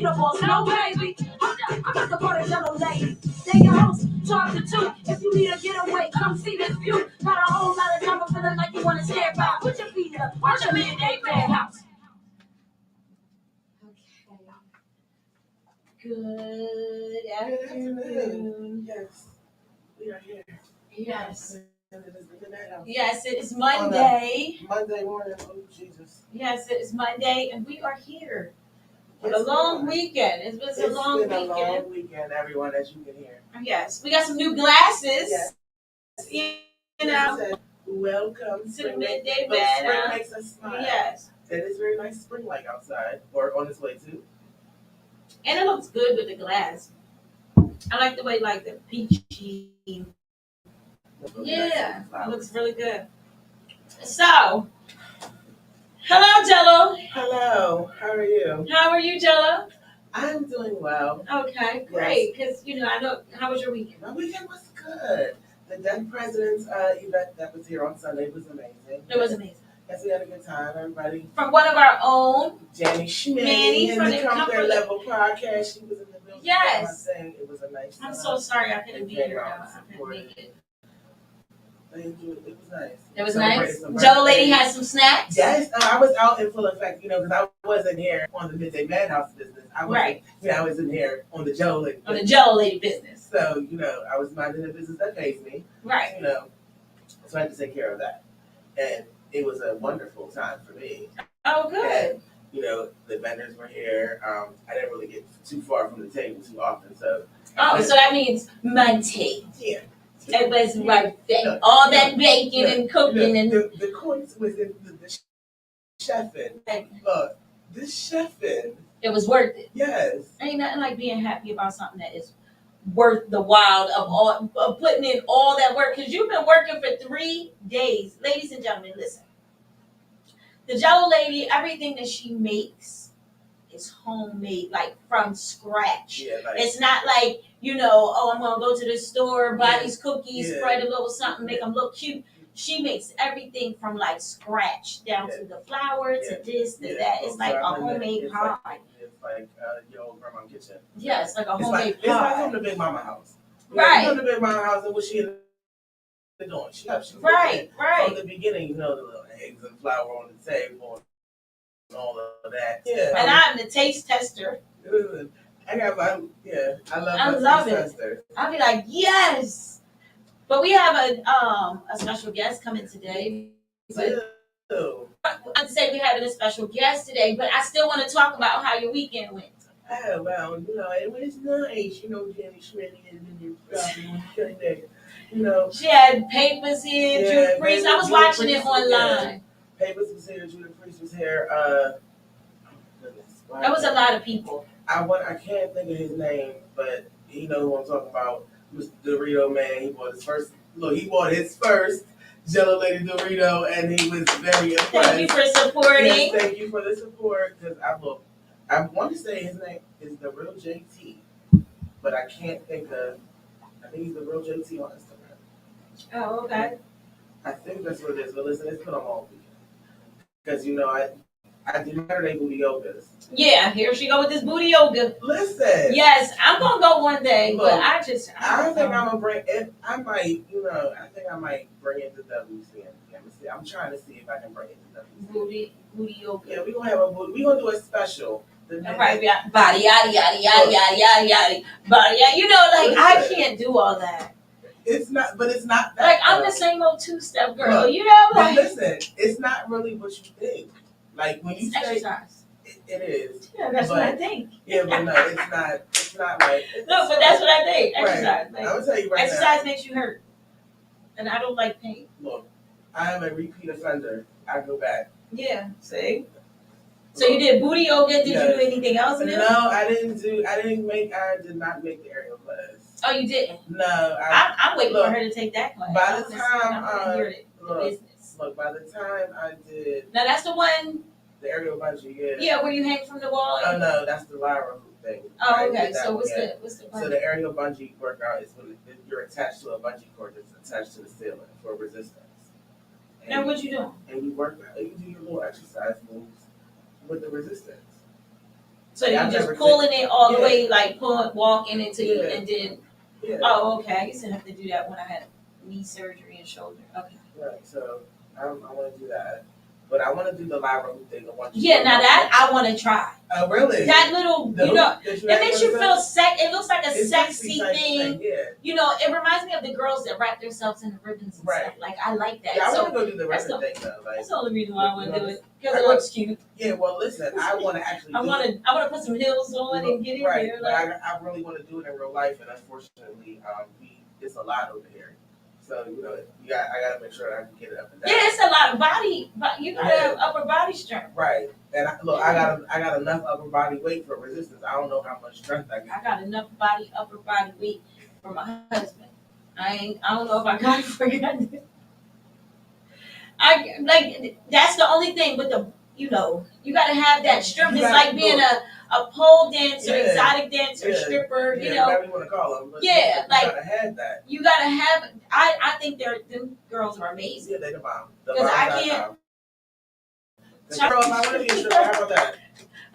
the boss, no baby. Hold up, I'm not the part of yellow lady. They your host, talk to two. If you need a getaway, come see this view. Got a whole lot of time, but feeling like you want to stare out. Put your feet up, watch your midday madhouse. Good afternoon. Yes, we are here. Yes. Yes. Yes, it is Monday. Monday morning. Oh, Jesus. Yes, it is Monday, and we are here. Yes, A long weekend. It's been a long It's been weekend. a long weekend, everyone, as you can hear. Yes, we got some new glasses. Yes. You know, welcome to the midday Spring bed. makes us smile. Yes, It is very nice spring-like outside, or on its way to. and it looks good with the glass. I like the way, like the peachy. Yeah, it looks really good. So, hello, Jello. Hello, how are you? How are you, Jello? I'm doing well. Okay, great. Because I know. How was your weekend? My weekend was good. The Dead President's event that was here on Sunday was amazing. It was amazing. Yes, we had a good time. Everybody. From one of our own, Jenny Schmidt from the Comfort Level podcast. She was in the building. Yes. Saying it was a nice. I'm so sorry I couldn't be here. I couldn't make it. I enjoyed it. It was nice. It was nice. Joe Lady had some snacks. Yes, I was out in full effect, because I wasn't here on the Midday Madhouse business. I was in here on the Joe Lady. On the Joe Lady business. So, I was minding the business that pays me. Right. So I had to take care of that. And it was a wonderful time for me. Oh, good. And, the vendors were here. I didn't really get too far from the table too often, so. Oh, so that means Monday. Yeah. It was right there. All that baking and cooking and. The coins was in the chefing. The chefing. It was worth it. Yes. Ain't nothing like being happy about something that is worth the while of putting in all that work. Because you've been working for 3 days. Ladies and gentlemen, listen. The Jello Lady, everything that she makes is homemade, like from scratch. Yeah, it's not like, I'm going to go to the store, buy these cookies, spread a little something, make them look cute. She makes everything from like scratch down to the flour, to this, to that. It's like a homemade pie. It's like your old grandma's kitchen. Yeah, it's like a homemade pie. It's like from the Big Mama house. Right. From the Big Mama house, and what she doing? She right. From the beginning, the little eggs and flour on the table and all of that. Yeah. And I'm the taste tester. I love taste tester. I'll be like, yes. But we have a special guest coming today. I'd say we're having a special guest today, but I still want to talk about how your weekend went. Oh, well, it was nice. Jenny Schmidt is in your She had Papers here, Judah Priest. I was watching it online. Papers was here, Judah Priest was here. There was a lot of people. I can't think of his name, but you know who I'm talking about. Mr. Dorito Man. He bought his first Jello Lady Dorito, and he was very impressed. Thank you for supporting. Yes, thank you for the support. Because I want to say his name is the Real JT, but I can't think of. I think he's the Real JT on Instagram. Oh, okay. I think that's what it is. But listen, it's put on all weekend. Because I do Saturday booty yogas. Yeah, here she go with this booty yoga. Listen. Yes, I'm gonna go one day, but I think I'm gonna bring it. I think I might bring it to WCN. I'm trying to see if I can bring it to WCN. Booty yoga. Yeah, we're gonna have we're gonna do a special. All right, body yada yada yada yada yada yada body. I can't do all that. It's not that. Like I'm the same old two-step girl, But listen, it's not really what you think. Like when you say exercise. It is. Yeah, that's what I think. Yeah, but no, it's not. It's not right. No, but that's what I think. Exercise. Right. Like, I'm gonna tell you right exercise makes you hurt, and I don't like pain. Look, I am a repeat offender. I go back. Yeah. See. So you did booty yoga. Did you do anything else in it? No, I did not make the aerial class. Oh, you didn't? No. I'm waiting for her to take that class. By the time by the time I did. Now that's the one. The aerial bungee, yeah. Yeah, where you hang from the wall. Oh no, that's the Lyra hoop thing. Oh, okay. So what's the bungee? So the aerial bungee workout is when you're attached to a bungee cord that's attached to the ceiling for resistance. And what you do? And you work out. You do your little exercise moves with the resistance. So Like, you I've just never pulling it all the Yeah. way, like walking into you, Yeah. and then. Yeah. Oh, okay. I used to have to do that when I had knee surgery and shoulder. Okay. Right. So I want to do that, but I want to do the Lyra hoop thing. Yeah. Now that I want to try. Oh, really? That little, The you know, hoop that it makes you feel sex. It looks like a It's sexy type thing. Yeah. You know, it reminds me of the girls that wrap themselves in the ribbons and Right. stuff. Like I like that. Yeah, I so want to go do the that's ribbon thing though. Like, that's the only reason why I want to do it, because I it looks cute. yeah. Well, listen, I want to actually. I want to put some heels on and get in right, there. but Like, I really want to do it in real life, and unfortunately, it's a lot over here. So I gotta make sure I can get it up and down. yeah, it's a lot of body, but you gotta have upper body strength. Right, and I got enough upper body weight for resistance. I don't know how much strength I got. I got enough upper body weight for my husband. I don't know if I got it for you. I like that's the only thing with the you gotta have that strength. It's like being a pole dancer, exotic dancer, stripper, whatever you want to call them. But like you gotta have that. You gotta have. I think them girls are amazing. Yeah, they're the bomb. Because I can't. When I grow up, I want to be a stripper. How about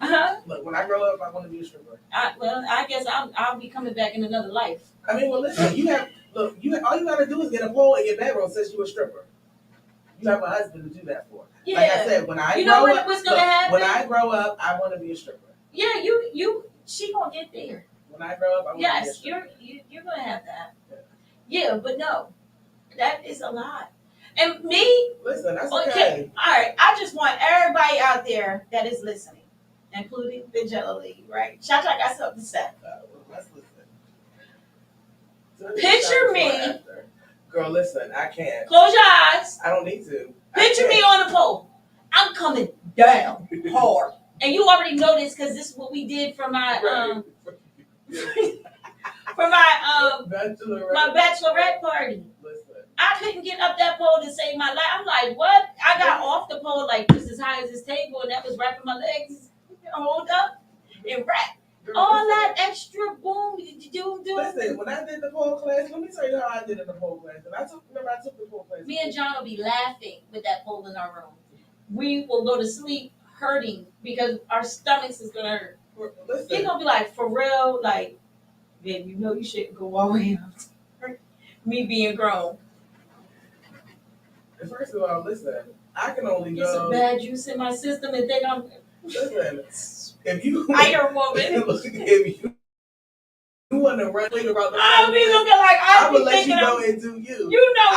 that? Look, when I grow up, I want to be a stripper. I guess I'll be coming back in another life. I mean, well, listen, all you gotta do is get a pole in your bedroom since you're a stripper. You have a husband to do that for. Yeah. Like I said, when I what's gonna happen? When I grow up, I want to be a stripper. Yeah, she gonna get there. When I grow up, I want to be a stripper. You're gonna have that. Yeah, but no, that is a lot. And me, listen, that's okay. All right, I just want everybody out there that is listening, including the Jello Lady, right? Cha Cha got something to say. Let's listen. Picture me. Girl, listen, I can't. Close your eyes. I don't need to. Picture me on the pole. I'm coming down hard. And you already know this because this is what we did for my bachelorette party. Listen. I couldn't get up that pole to save my life. I'm like, what? I got off the pole like this as high as this table, and that was wrapping my legs. Hold up and wrap. All that extra boom, do. Listen, when I did the pole class, let me tell you how I did in the pole class. And I took the pole class. Me and John will be laughing with that pole in our room. We will go to sleep hurting because our stomachs is gonna hurt. Listen. He's gonna be like, for real, like, babe, you shouldn't go all the way out. Me being grown. First of all, listen, I can only Get some bad juice in my system and think I'm. Listen, if you Iron woman. if you want to run around the I'll be looking like I will let you go and do you. You know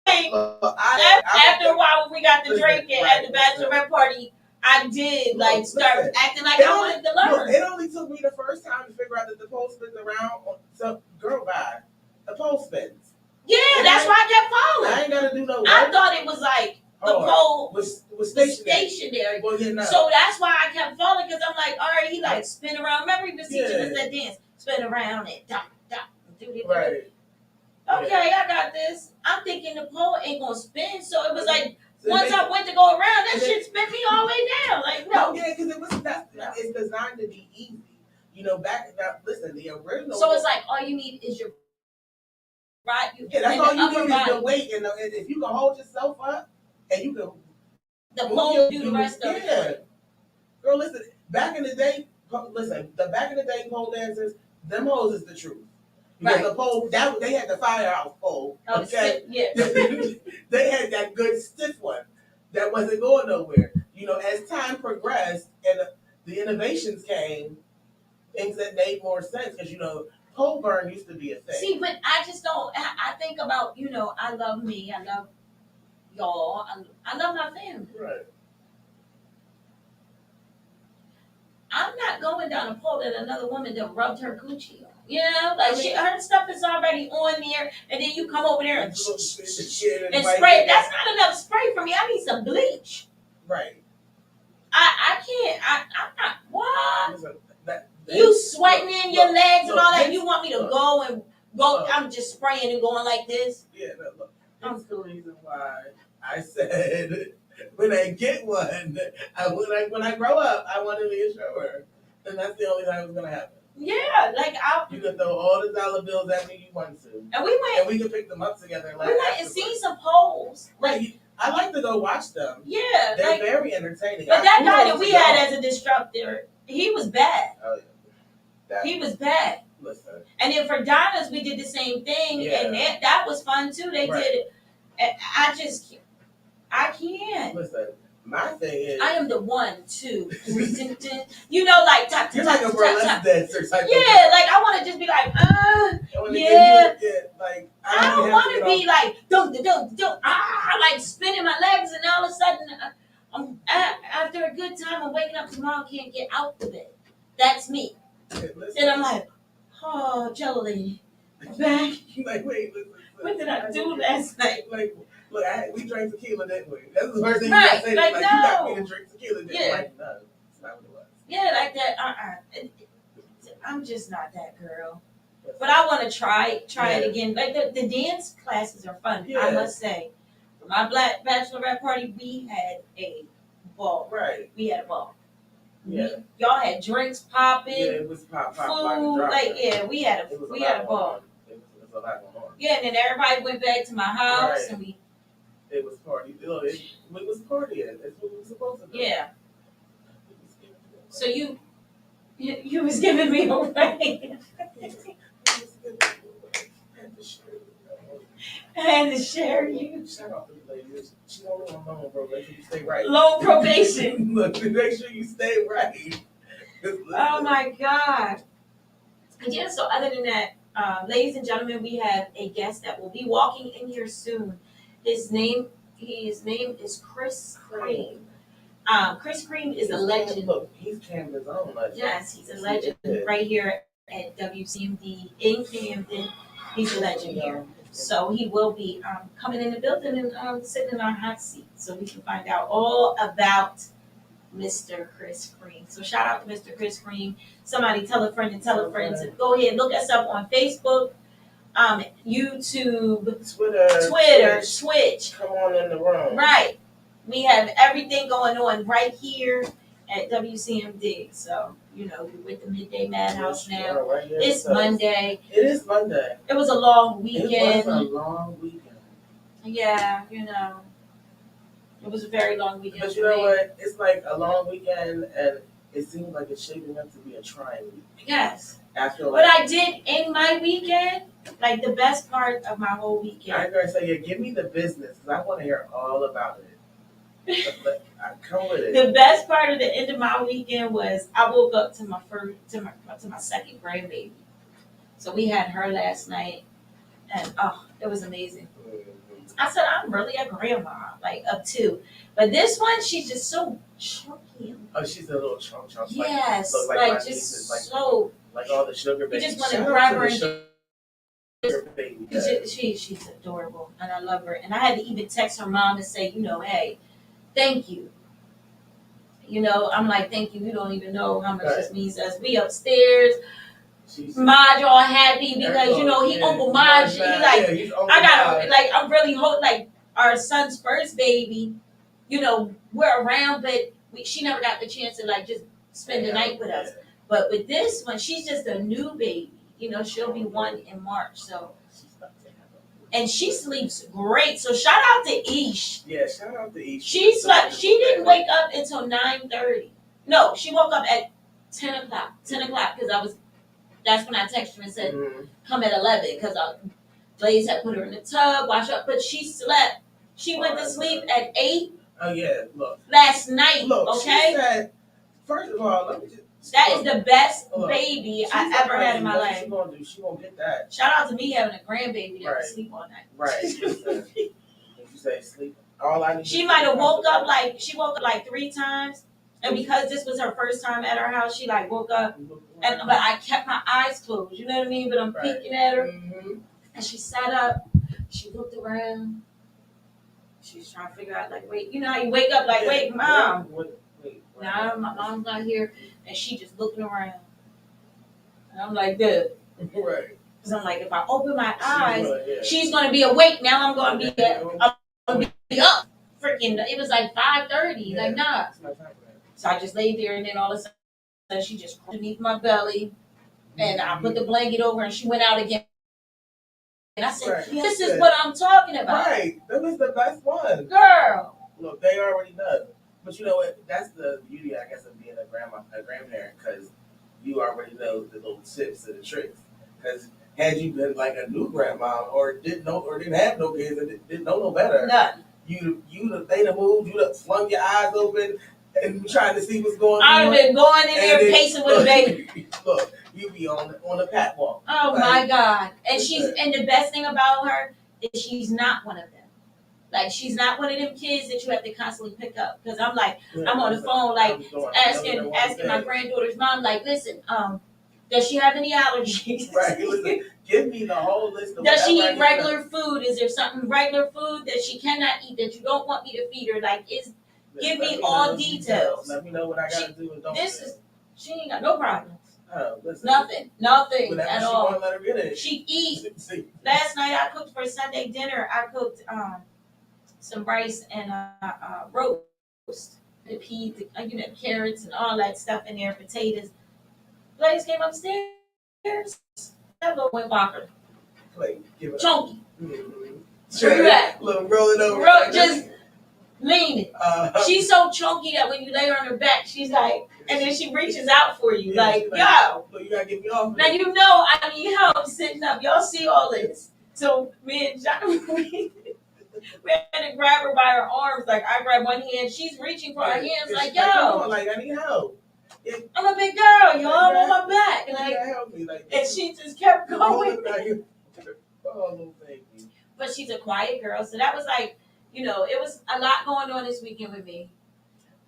after a while when we got the drinking at the bachelorette party, I did start acting like I wanted to learn. It only took me the first time to figure out that the pole spins around. So, girl, bye. The pole spins. Yeah, that's why I kept falling. I ain't gotta do no work. I thought it was like the pole was stationary. Well, yeah, no. So that's why I kept falling because I'm like, all right, he spin around. Remember he was teaching us that dance, spin around and dot. Right. Okay, I got this. I'm thinking the pole ain't gonna spin, so it was like once I went to go around, that shit spin me all the way down. Like no, yeah, because it was it's designed to be easy. Listen, the original. So it's like all you need is your right. That's all you need is the weight, and if you can hold yourself up, and you can. The pole do the rest of it. Girl, listen. Back in the day, pole dancers, them hoes is the truth. Because the pole, they had the firehouse pole. Okay, they had that good stiff one that wasn't going nowhere. As time progressed and the innovations came, things that made more sense. Because pole burn used to be a thing. See, but I just don't. I think about I love me. I love y'all. I love my family. Right. I'm not going down a pole that another woman that rubbed her coochie on. Her stuff is already on there, and then you come over there and spray. That's not enough spray for me. I need some bleach. Right. I can't. I'm not. What? You sweating in your legs and all that. You want me to go and go? I'm just spraying and going like this. Yeah. Look. That's the reason why I said when I get one, when I grow up, I want to be a stripper, and that's the only time it's gonna happen. Yeah, you can throw all the dollar bills at me you want to, and we went, and we can pick them up together. We went and seen some poles. I like to go watch them. Yeah, they're very entertaining. But that guy that we had as a disruptor, he was bad. Oh, yeah. He was bad. Listen. And then for Donna's, we did the same thing, Yeah. and that was fun too. They Right. did it. And I can't. Listen, my thing is, I am the one too. You know, like tap, you're tap, like a tap, burlesque tap. dancer type. Yeah, like I want to just be like, Yeah. Like I don't want to be like, don't, like spinning my legs, and all of a sudden, after a good time, I'm waking up tomorrow, can't get out of bed. That's me. And I'm like, oh, Jello lady, I'm back. Like, wait, listen. What did I do last night? Like, look, we drank tequila, didn't we? That's the first thing you Right, gotta say. like, You no. got me to drink tequila, didn't Yeah. Like, no, it's not what it was. Yeah, like that. I'm just not that girl. But I want to try it again. Like the dance classes are fun. Yeah. I must say, for my black bachelorette party, we had a ball. Right. We had a ball. Yeah. Y'all had drinks popping. Yeah, it was pop, Food. Like yeah, we had a ball. It was a lot going on. Yeah, and then everybody went back to my house, Right. and we. It was party. Look, we was partying. That's what we were supposed to do. Yeah. So you was giving me away. I had to share you. Shout out to the lady. She only on loan, bro. Make sure you stay right. Low probation. Look, make sure you stay right. Oh my God. Yeah, so other than that, ladies and gentlemen, we have a guest that will be walking in here soon. His name is Chris Cream. Chris Cream is a legend. Look, he's Camden's own legend. Yes, he's a legend right here at WCMD in Camden. He's a legend here. So he will be coming in the building and sitting in our hot seat so we can find out all about Mr. Chris Cream. So shout out to Mr. Chris Cream. Somebody tell a friend and tell a friend to go ahead and look us up on Facebook, YouTube, Twitter, Switch. Come on in the room. Right. We have everything going on right here at WCMD. So, you know, we're with the Midday Madhouse now. Right here It's Monday. It is Monday. It was a long weekend. It was a long weekend. Yeah, you know. It was a very long weekend. But you know what? It's like a long weekend, and it seems like it's shaping up to be a trying week. Yes. After What I did in my weekend, like the best part of my whole weekend. I'm going to say, give me the business, because I want to hear all about it. Come with it. The best part of the end of my weekend was I woke up to my second grandbaby. So we had her last night, and it was amazing. I said I'm really a grandma, like of two, but this one she's just so chunky. Oh, she's a little chunk. Yes, like just nieces, so. Like all the sugar babies. You just want to grab her and sugar baby. She's adorable, and I love her. And I had to even text her mom and say, hey, thank you. I'm like, thank you. You don't even know how much this means to us. We upstairs. Maj all happy because he Uncle Maj. He like I got like I'm really hope like our son's first baby. We're around, but she never got the chance to like just spend the night with us. But with this one, she's just a new baby. She'll be 1 in March. So. And she sleeps great. So shout out to Ish. Yeah, shout out to Ish. She slept. She didn't wake up until 9:30. No, she woke up at 10 o'clock. 10 o'clock because that's when I texted her and said, come at 11 because Blaze had put her in the tub, wash up. But she slept. She went to sleep at 8. Oh yeah, look. Last night. Look, okay. She said, first of all, let me just. That is the best baby I ever had in my life. She gonna do? She gonna get that. Shout out to me having a grandbaby that can sleep all night. Right. If you say sleep, all I need. She might have woke up like 3 times, and because this was her first time at our house, she like woke up, but I kept my eyes closed. You know what I mean? But I'm peeking at her, and she sat up. She looked around. She was trying to figure out like, wait, how you wake up like, wait, mom. Nah, my mom's not here. And she just looking around. And I'm like, good. Right. Because I'm like, if I open my eyes, she's going to be awake. Now I'm going to be up. Freaking, it was like 5:30. Like, nah. So I just laid there, and then all of a sudden, she just crawled beneath my belly. And I put the blanket over, and she went out again. And I said, this is what I'm talking about. Right. That was the best one. Girl. Look, they already know. But you know what? That's the beauty, I guess, of being a grandparent, because you already know the little tips and the tricks. Because had you been like a new grandma or didn't know or didn't have no kids and didn't know no better, None. they'd have moved, you'd have flung your eyes open and trying to see what's going on. I'd have been going in there pacing with a baby. Look, you be on the catwalk. Oh my God! And the best thing about her is she's not one of them. Like, she's not one of them kids that you have to constantly pick up. Because I'm like, I'm on the phone, like, asking my granddaughter's mom, like, listen, does she have any allergies? Right. Listen, give me the whole list of does she eat regular food? Is there something regular food that she cannot eat that you don't want me to feed her? Like, give me all details. Let me know what I gotta do and don't. She ain't got no problems. Listen, nothing at all. She, let her get it. She eats. Last night I cooked for Sunday dinner. I cooked some rice and roast, the peas, carrots and all that stuff in there, potatoes. Blaze came upstairs. That little went bonkers. Chunky. Mm-hmm. Where you at? Little rolling over. Just leaning. She's so chunky that when you lay her on her back, she's like, and then she reaches out for you, like, yo. So you gotta get me off. Now you know I need help sitting up. Y'all see all this. So me and John, we had to grab her by her arms. Like, I grab one hand, she's reaching for her hands, like, yo. Come on, like, I need help. I'm a big girl, y'all. I'm on my back. Like, help me, like, and she just kept going. Oh, little baby. But she's a quiet girl, so that was like, it was a lot going on this weekend with me.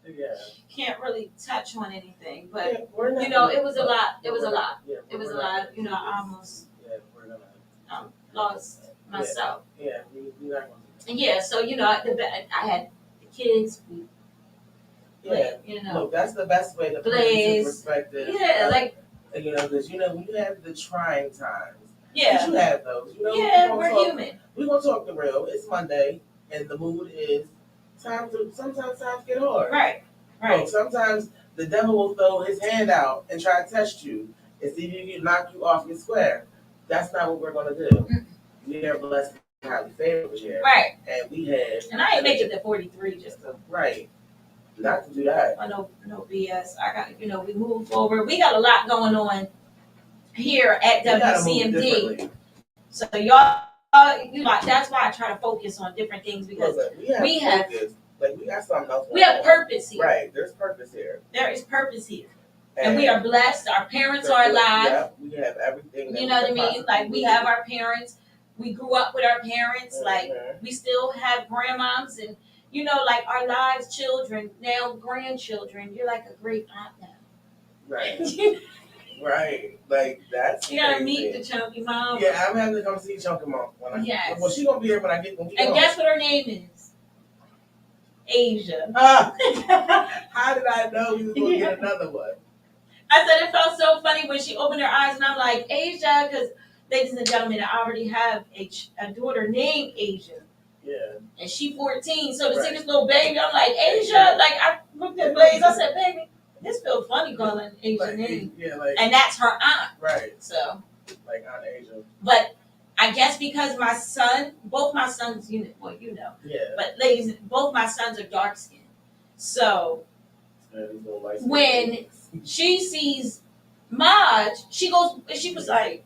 Yeah. Can't really touch on anything, but it was a lot. It was a lot. Yeah, it was a lot. I almost lost myself. Yeah, we're not gonna. Yeah, so I had the kids. Look, that's the best way to put it into perspective. Yeah, because we have the trying times. Yeah, you have those. We're human. We're gonna talk the real. It's Monday, and the mood is sometimes times get hard. Right. Look, sometimes the devil will throw his hand out and try to test you and see if he can knock you off your square. That's not what we're gonna do. Mm-hmm. We are blessed and highly favored here. Right. And we had. And I ain't make it to 43 just to. Right. Not to do that. No BS. I got, we moved forward. We got a lot going on here at WCMD. So y'all, that's why I try to focus on different things, because we have something else. We have purpose here. Right. There's purpose here. There is purpose here. And we are blessed. Our parents are alive. Yeah, we have everything. You know what I mean? Like, we have our parents. We grew up with our parents. Mm-hmm. Like, we still have grandmoms and, like our lives, children, now grandchildren. You're like a great aunt now. Right. Right. Like, that's you gotta meet the chunky mom. Yeah, I'm having to come see Chunky Mom. Yes. Well, she's gonna be here when we get and home. Guess what her name is? Asia. How did I know you was gonna get another one? I said it felt so funny when she opened her eyes, and I'm like, Asia, because, ladies and gentlemen, I already have a daughter named Asia. Yeah. And she 14, so to see this little baby, I'm like, Asia. Like, I looked at Blaze, I said, baby, this feels funny calling Asia name. Yeah, and that's her aunt. Right. So. Like Aunt Asia. But I guess because both my sons, Yeah. But ladies, both my sons are dark skinned. So when she sees Maj, she was like,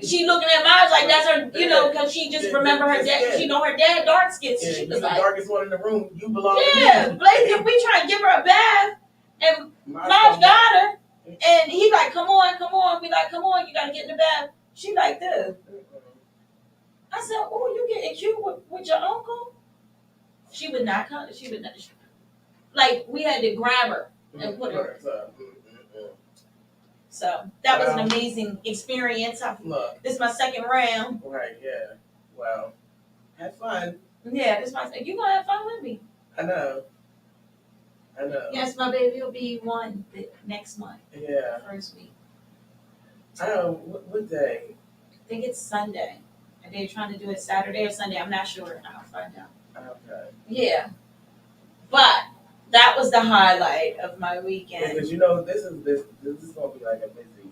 she looking at Maj like that's her, because she just remember her dad. She know her dad dark skinned, so she was the darkest one in the room. You belong. Yeah, Blake, we try to give her a bath, and Maj got her, and he like, come on. We like, come on, you gotta get in the bath. She like this. I said, oh, you getting cute with your uncle? She would not come. She would not. Like, we had to grab her and put her. So that was an amazing experience. This is my second round. Right, yeah. Well, have fun. Yeah, this is my second. You gonna have fun with me. I know. Yes, my baby will be one next month. Yeah. First week. I don't know. What day? I think it's Sunday. And they're trying to do it Saturday or Sunday. I'm not sure. I'll find out. Okay. Yeah. But that was the highlight of my weekend. Because this is gonna be like a busy,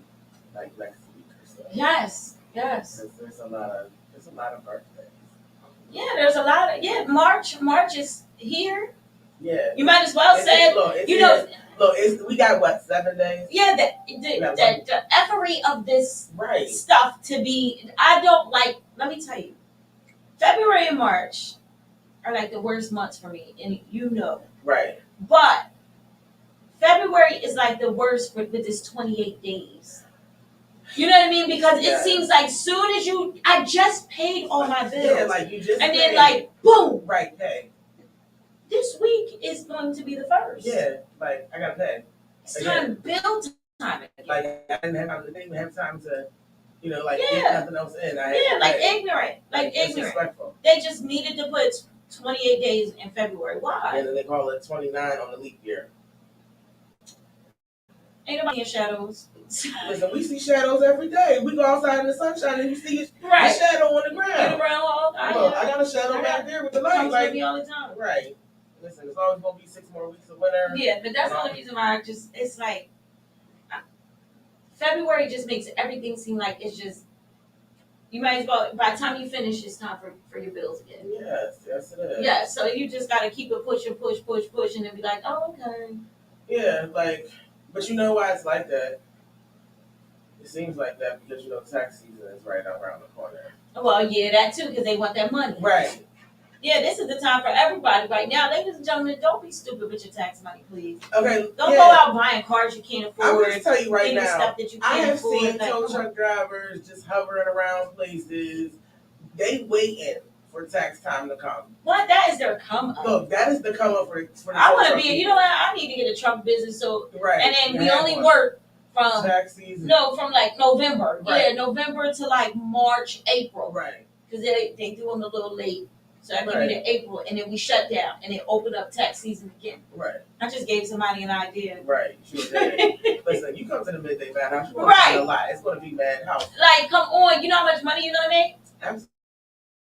like next week or so. Yes. There's a lot of birthdays. Yeah, there's a lot of March is here. Yeah. You might as well say, we got what, 7 days? Yeah, the effery of this stuff to be, I don't like, let me tell you, February and March are like the worst months for me, and you know. Right. But February is like the worst with this 28 days. You know what I mean? Because it seems like soon as I just paid all my bills. Yeah, like you just and paid. then like, boom. Right, pay. This week is going to be the first. Yeah, like I gotta pay. It's time, bill time again. Like I didn't even have time to, get nothing else in. Ignorant. Disrespectful. They just needed to put 28 days in February. Why? And then they call it 29 on the leap year. Ain't nobody in shadows. Listen, we see shadows every day. We go outside in the sunshine and you see a shadow on the ground. I got a shadow back there with the light. Comes with me all the time. Right. Listen, it's always gonna be 6 more weeks of winter. Yeah, but that's the only reason why it's like February just makes everything seem like it's just, you might as well, by the time you finish, it's time for your bills again. Yes, it is. Yeah, so you just gotta keep it pushing, push, and then be like, oh, okay. Yeah, but you know why it's like that? It seems like that because, tax season is right around the corner. Well, yeah, that too, because they want that money. Right. Yeah, this is the time for everybody right now. Ladies and gentlemen, don't be stupid with your tax money, please. Okay. Don't go out buying cars you can't afford. I'm going to tell you right now, stuff that you can't afford. I have seen tow truck drivers just hovering around places. They waiting for tax time to come. What? That is their come up. Look, that is the come up for I want to be, you know what? I need to get a truck business. So, right. And then we only work from tax season. No, from like November. Right. Yeah, November to like March, April. Right. Because they do them a little late. So I give you the April, and then we shut down, and then open up tax season again. Right. I just gave somebody an idea. Right. Sure did. Listen, you come to the Midday Madhouse, you're going to find a lot. It's going to be Madhouse. Like, come on. You know how much money you're going to make?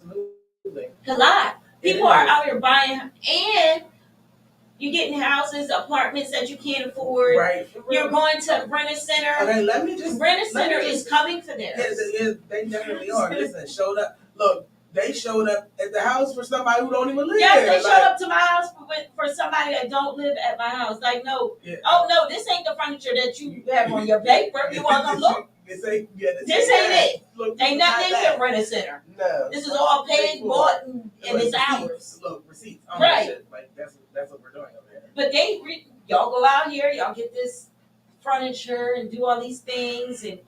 Absolutely. A lot. People are out here buying, and you're getting houses, apartments that you can't afford. Right. You're going to Rent-A-Center. Okay, Rent-A-Center is coming for this. Yes, they definitely are. Listen, showed up. Look, they showed up at the house for somebody who don't even live there. Yes, they showed up to my house for somebody that don't live at my house. Like, no. Yeah. Oh, no, this ain't the furniture that you have on your paper. You want to look? This ain't it. Look, ain't nothing in Rent-A-Center. No. This is all paid, bought, and it's ours. Look, receipts. Right. Like, that's what we're doing over here. But y'all go out here, y'all get this furniture and do all these things, and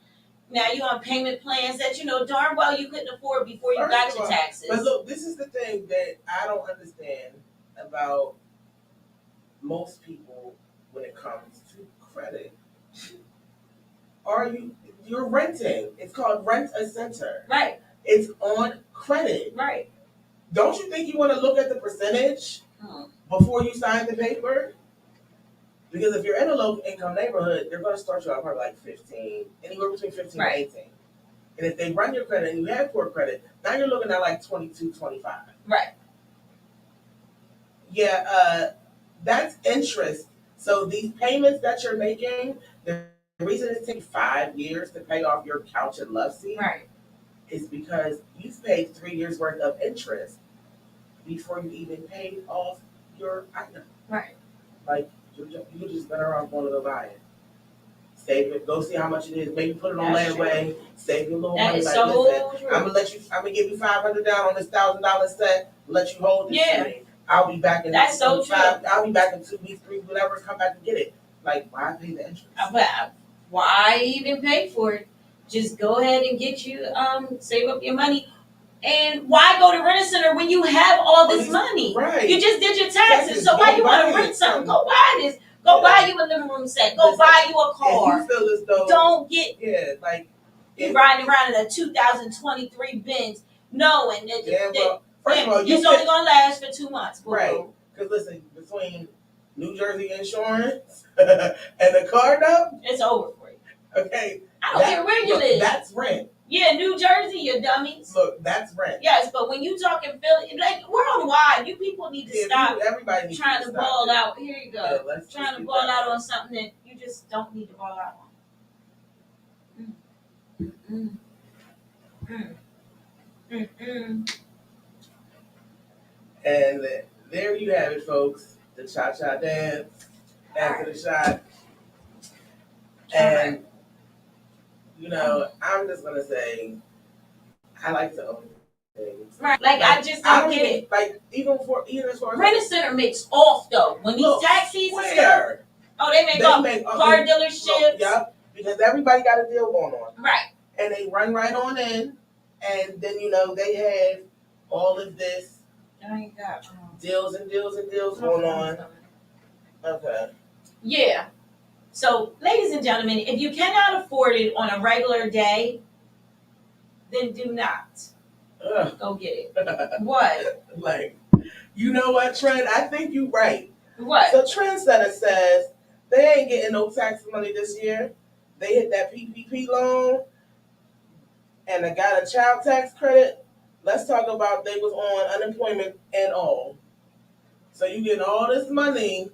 now you on payment plans that darn well you couldn't afford before you got your taxes. But look, this is the thing that I don't understand about most people when it comes to credit. You're renting? It's called Rent-A-Center. Right. It's on credit. Right. Don't you think you want to look at the percentage before you sign the paper? Because if you're in a low income neighborhood, they're going to start you out probably like 15, anywhere between 15 and 18. And if they run your credit and you have poor credit, now you're looking at like 22, 25. Right. Yeah, that's interest. So these payments that you're making, the reason it takes 5 years to pay off your couch and love seat is because you've paid 3 years worth of interest before you even paid off your item. Right. Like, you just better off going to go buy it. Save it. Go see how much it is. Maybe put it on layaway. Save your little money. That is so true. I'm gonna give you $500 down on this $1,000 set. Let you hold this for me. I'll be back in. That's so true. I'll be back in 2 weeks, 3, whatever. Come back and get it. Like, why pay the interest? Why even pay for it? Just go ahead and get you save up your money. And why go to Rent-A-Center when you have all this money? Right. You just did your taxes, so why you want to rent something? Go buy this. Go buy you a living room set. Go buy you a car. You feel as though don't get you're riding around in a 2023 Benz, knowing that first of all, it's only gonna last for 2 months. Right. Because listen, between New Jersey insurance and the car note, it's over for you. Okay. I don't care where you live. That's rent. Yeah, New Jersey, you dummies. Look, that's rent. Yes, but when you talking Philly, like worldwide, you people need to stop. Everybody needs trying to ball out. Here you go. Yeah, trying to ball out on something that you just don't need to ball out on. And there you have it, folks. the cha-cha dance after the shot. And, you know, I'm just going to say, I like to own things. Right. Like I just don't get it. Like, even as far as... Rent-A-Center makes off, though. When these tax seasons come, they make car dealerships. Yep, because everybody got a deal going on. Right. And they run right on in, and then, you know, they have all of this deals and deals and deals going on. Okay. Yeah. So, ladies and gentlemen, if you cannot afford it on a regular day, then do not. Go get it. What? Like, you know what, Trent? I think you're right. What? So Trendsetter says they ain't getting no tax money this year. They hit that PPP loan and they got a child tax credit. Let's talk about they was on unemployment and all. So you getting all this money.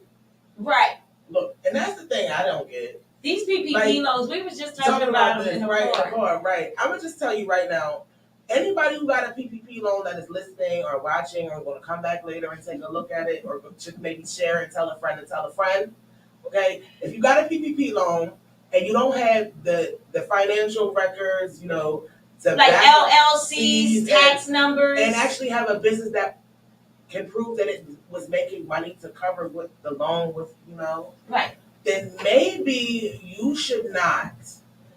Right. Look, and that's the thing I don't get. These PPP loans, we was just talking about them in the car. Right. I'm going to just tell you right now, anybody who got a PPP loan that is listening or watching or going to come back later and take a look at it or should maybe share and tell a friend, okay? If you got a PPP loan and you don't have the financial records, you know, like LLCs, tax numbers. And actually have a business that can prove that it was making money to cover what the loan was, you know. Right. Then maybe you should not.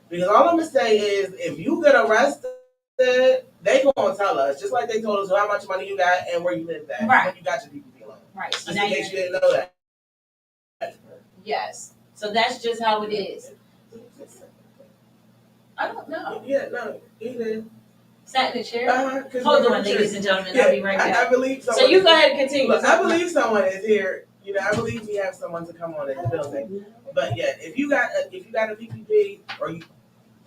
Because all I'm going to say is if you get arrested, they going to tell us, just like they told us how much money you got and where you lived at when you got your PPP loan. Right. So just in case you didn't know that. Yes. So that's just how it is. I don't know. Yeah, no, he did. Sat in the chair? Hold on, ladies and gentlemen. I'll be right back. I believe someone. So you go ahead and continue. Look, I believe someone is here. You know, I believe we have someone to come on in the building. But yeah, if you got a PPP or you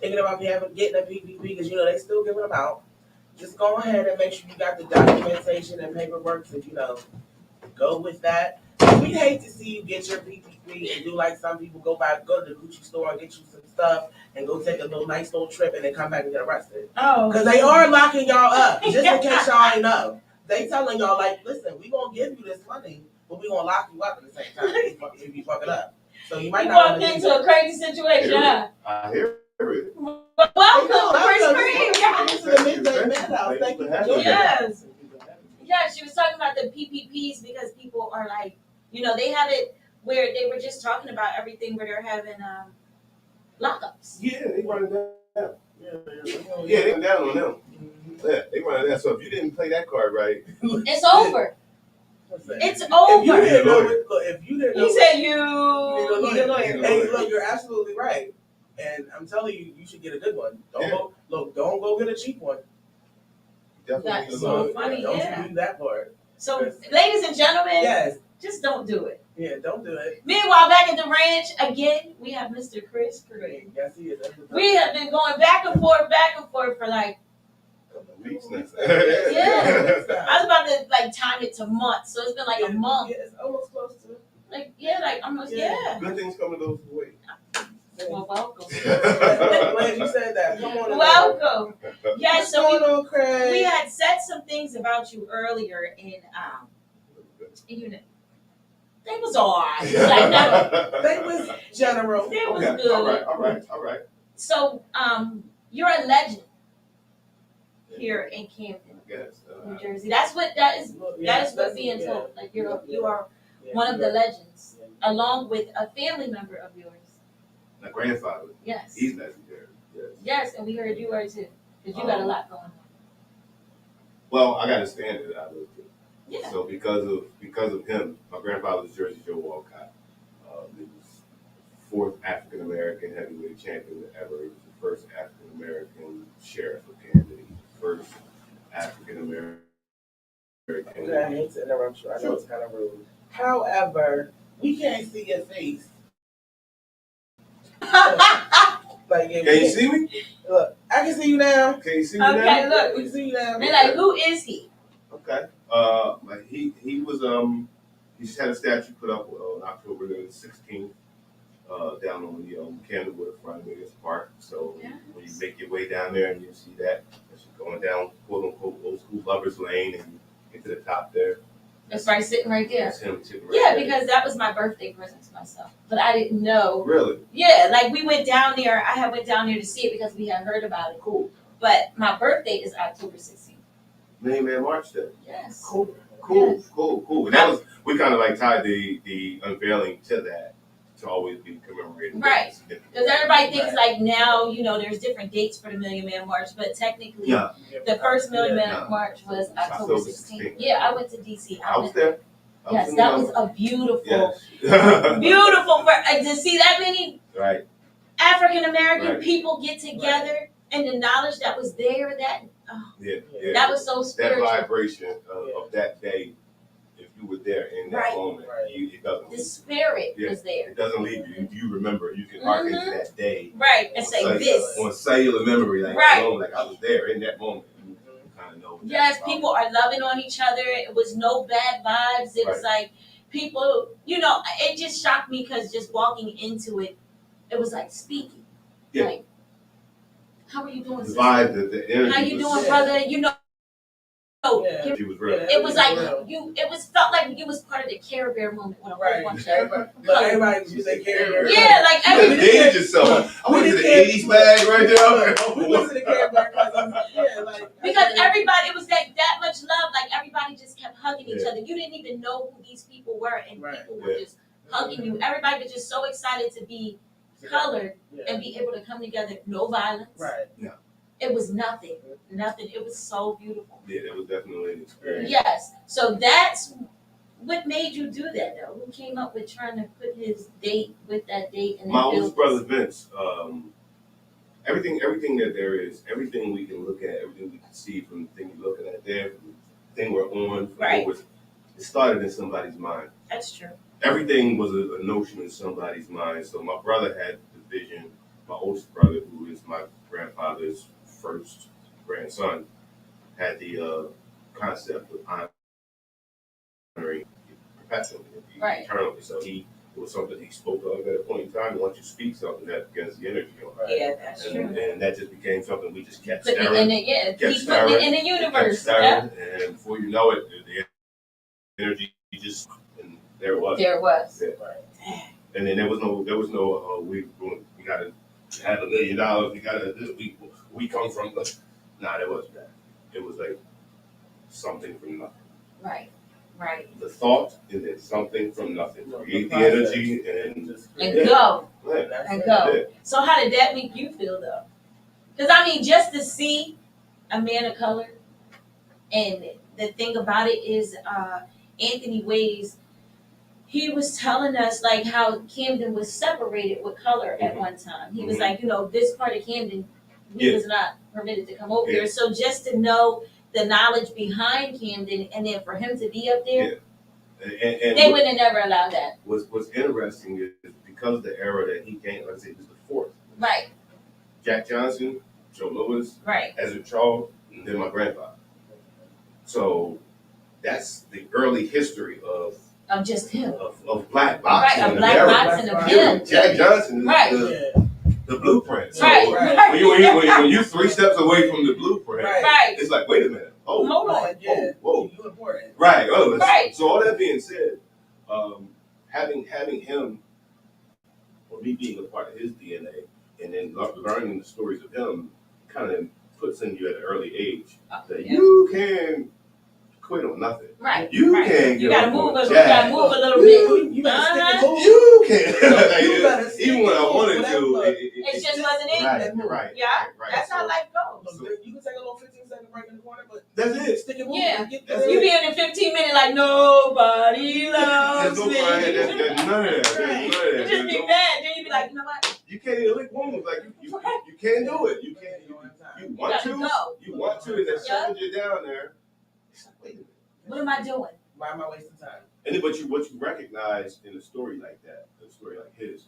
thinking about getting a PPP because you know they still giving them out, just go ahead and make sure you got the documentation and paperwork to go with that. We hate to see you get your PPP and do like some people go to the Gucci store and get you some stuff and go take a nice little trip and then come back and get arrested. Oh, because they are locking y'all up. Just in case y'all ain't know, they telling y'all like, listen, we gonna give you this money, but we gonna lock you up at the same time if you fuck it up. So you might not walked into a crazy situation, huh? I hear it. Welcome, Chris Green. This is the Midday Madhouse. Thank you for joining us. Yes, she was talking about the PPPs because people are like, you know, they have it where they were just talking about everything where they're having lockups. Yeah, they run it down. Yeah, they run down on them. Yeah, they run it down. So if you didn't play that card right, it's over. It's over. If you didn't know, he said you need a lawyer. Hey, look, you're absolutely right. And I'm telling you, you should get a good one. Don't go get a cheap one. That's so funny. Don't do that part. So, ladies and gentlemen, yes, just don't do it. Yeah, don't do it. Meanwhile, back at the ranch again, we have Mr. Chris Green. Yes, he is. We have been going back and forth for like weeks now. Yeah, I was about to time it to months, so it's been like a month. Yeah, it's almost close to. Almost. Good things come to those who wait. Well, welcome. Glad you said that. Come on. Welcome. Yeah, so we had said some things about you earlier, and they was alright. They was general. They was good. All right. So, you're a legend here in Camden, New Jersey. That's what that is what being told. Like you are one of the legends, along with a family member of yours. My grandfather. Yes. He's legendary. Yes, and we heard you were too, because you got a lot going on. Well, I got a standard I live to. Yeah. So because of him, my grandfather was Jersey Joe Walcott. He was fourth African American heavyweight champion ever. He was the first African American sheriff of Camden. He was the first African American. Okay, I hate to interrupt you. I know it's kind of rude. However, we can't see your face. Can you see me? Look, I can see you now. Can you see me now? Okay, look. We can see you now. They're like, who is he? Okay. He was he just had a statue put up on October the 16th down on the Camden waterfront in Vegas Park. So when you make your way down there and you see that, as you're going down quote unquote old school Lovers Lane and get to the top there. It's right sitting right there. That's him sitting right Yeah, there. because that was my birthday present to myself. But I didn't know. Really? Yeah, like we went down there. I had went down there to see it because we had heard about it. Cool. But my birthday is October 16th. Million Man March Day. Yes. Cool. Yes. Cool. And that was, we kind of like tied the unveiling to that, to always be commemorated. Right. Because everybody thinks like now, you know, there's different dates for the Million Man March, but technically Yeah. the first Million Man Yeah. March was October 16th. 16th. Yeah, I went to DC. I was there. Yes, that was a beautiful, Yes. beautiful, to see that many Right. African American Right. people get together and the knowledge that was there, Yeah. that was so That spiritual. vibration of that day, if you were there in that Right. moment, it doesn't The leave spirit Yeah. was there. It doesn't leave you. You remember. You can harken to that day. Right, and say on this. on cellular memory, like Right. like I was there in that moment. You kind of know. what Yes, that's about. people are loving on each other. It was no bad vibes. It was like people, you know, it just shocked me because just walking into it, it was like speaking. Yeah. Like, how are you doing, The sister? vibe, the energy. How you was, doing, brother? You know, Yeah. She was real. it was like felt like you was part of the Care Bear moment when a whole bunch of Everybody was using Care Bear. yeah, like You every dated yourself. I went to the 80s bag right there. We went to the Care Bear because everybody, it was like that much love. Like everybody just kept hugging each Yeah. other. You didn't even know who these people were, and Right. people were just hugging you. Everybody was just so excited to be colored and be able to come together. No violence. Right. It was nothing. It was so beautiful. Yeah, that was definitely an experience. Yes. So that's what made you do that, though. Who came up with trying to put his date with that date and My then oldest brother Vince. Everything that there is, everything we can look at, everything we can see from the thing you're looking at there, from the thing we're on, from Right. it started in somebody's mind. That's true. Everything was a notion in somebody's mind. So my brother had the vision. My oldest brother, who is my grandfather's first grandson, had the concept of honoring perpetually, Right. eternally. So it was something he spoke of at a point in time. And once you speak something, that gets the energy on. Yeah, that's true. And that just became something we just kept Putting it stirring. in it, yeah. Kept Keep putting it stirring, in the kept universe. stirring, Yeah. and before you know it, the energy just, and there it was. There it was. Yeah. And then there was no we gotta have $1 million. We gotta we come from. Nah, there wasn't that. It was like something from nothing. Right. Right. The thought and then something from nothing. Create the energy and And go. yeah, And go. yeah. So how did that make you feel though? Because I mean, just to see a man of color, and the thing about it is, Anthony Ways, he was telling us like how Camden was separated with color at one time. He was like, you know, this part of Camden, we was not permitted to come over there. So just to know the knowledge behind Camden, and then for him to be up there, And they would have never allowed that. What's interesting is because of the era that he came, like I said, he was the fourth. Right. Jack Johnson, Joe Louis, Right. Ezra Charles, and then my grandfather. So that's the early history of Just him. black boxing. Right. A in black America. boxing of Yeah, him. Jack Johnson is Right. the blueprint. So Right. when you 3 steps away from the blueprint, Right. it's like, wait a minute. Oh, Hold on. whoa. You important. Right. Right. So all that being said, having him, or me being a part of his DNA, and then learning the stories of him, kind of puts in you at an early age that you can quit on nothing. Right. You right. can. You get gotta up move on a little. Jack. You gotta move a little bit. You better stick and move. You can. You better stick Even when I and wanted move. to, It just wasn't in. right. Yeah. Right. That's how So life goes. Look, you can take a little 15-second break in the corner, but that's it. stick and move. Yeah. And get That's You be in a 15-minute like nobody loves There's no me. crying. There's none of that. There's none of You that. just be mad. Then you be like, you know what? You can't even lick wounds. Like you can't do it. You can't. You You want gotta to. go. You want to, and then Yeah. send you down there. It's like, wait a minute. What am I doing? Why am I wasting time? And then, what you recognize in a story like that, a story like his,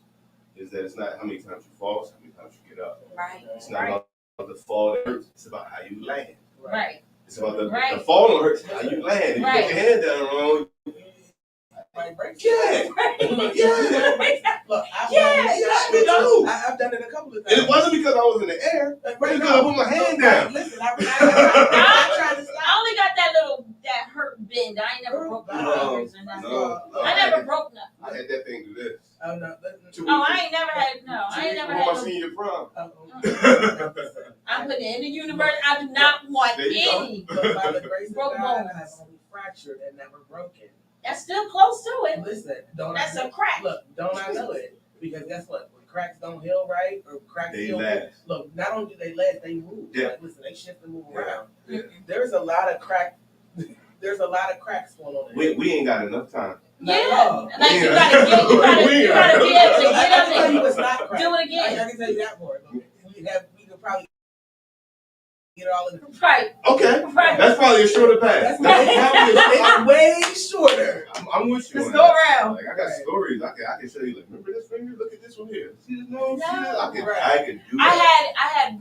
is that it's not how many times you fall, it's how many times you get up. Right. It's not Right. about the fall that hurts. It's about how you land. Right. It's about the Right. fall don't hurt. It's how you land. If you Right. put your hand down wrong, Like break. yeah, yeah. Look, I've Me too. I've done it a couple of And it times. wasn't because I was in the air. Like, It was because I put my hand down. Listen, I tried to I stop. only got that hurt bend. I ain't never broke my Oh, in your prom. I'm putting it in the universe. I do not want There you go. any. But by the grace of Broke God, bones. I have only fractured and never broken. That's still close to it. Listen, don't That's I a crack. look? Don't I know it? Because guess what? When cracks don't heal right, or cracks They heal, last. look. Not only do they last, they move. Yeah. Like, listen, they shift and move Yeah. around. Yeah. There's a lot of crack. There's a lot of cracks going on. We ain't got enough time. Yeah. Like you Yeah. gotta get, you gotta be able to I get can tell you up it's not and crack. do it I again. can tell you that more. We could probably get it all in. Right. Okay. Right. That's probably a shorter path. It's way shorter. I'm with you. Let's on go that. around. Like I got Right. stories. I can show you. Like, remember this finger? Look at this one here. See this nose? See this? I can Right. do I that. had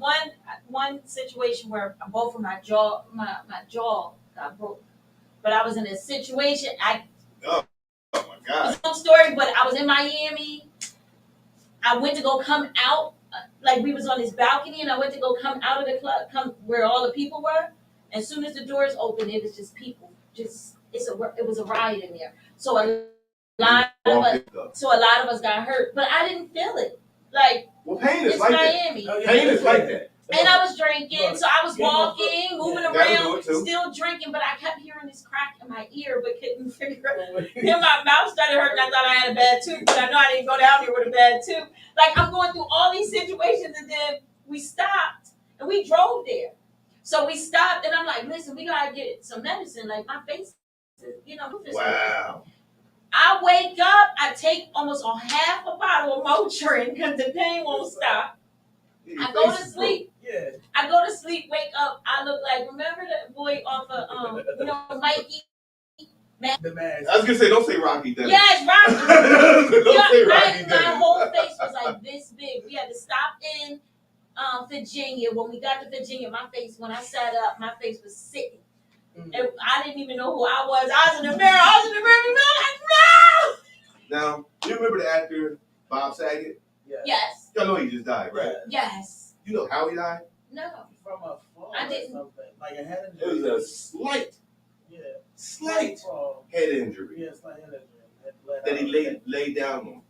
one situation where both of my jaw got broke. But I was in a situation. Oh my God. It's a long story, but I was in Miami. I went to go come out, like we was on this balcony, and I went to go come out of the club, come where all the people were. As soon as the doors opened, it was just people. It was a riot in there. So a lot of us got hurt, but I didn't feel it. Like Well, pain is it's like that. Miami. Oh, yeah. Pain is like that. And I was drinking, so I was Yeah. walking, moving Yeah. That'll do around, it too. still drinking, but I kept hearing this crack in my ear, but couldn't figure out. Then my mouth started hurting. I thought I had a bad tooth, but I know I didn't go down here with a bad tooth. Like I'm going through all these situations, and then we stopped and we drove there. So we stopped, and I'm like, "Listen, we gotta get some medicine." Like my face, lupus. Wow. I wake up, I take almost a half a bottle of Motrin because the pain won't stop. Yeah, I your go face to is sleep. Yeah. I go to sleep, wake up, I look like, remember that boy off of Mikey? The mask. I was gonna say, don't say Rocky. Then. Yes, Rocky. Don't say Rocky. My whole face was like this big. We had to stop in Virginia. When we got to Virginia, my face, when I sat up, my face was sick. Mm. And I didn't even know who I was. I was in the mirror. Like, no! Now, you remember the actor Bob Saget? Yeah. Yes. Y'all know he just died, right? Yes. You know how he died? No. From a fall I or didn't. something. Like a head It was injury. a slight Fall. head injury Yeah, slight head injury. that he laid down on.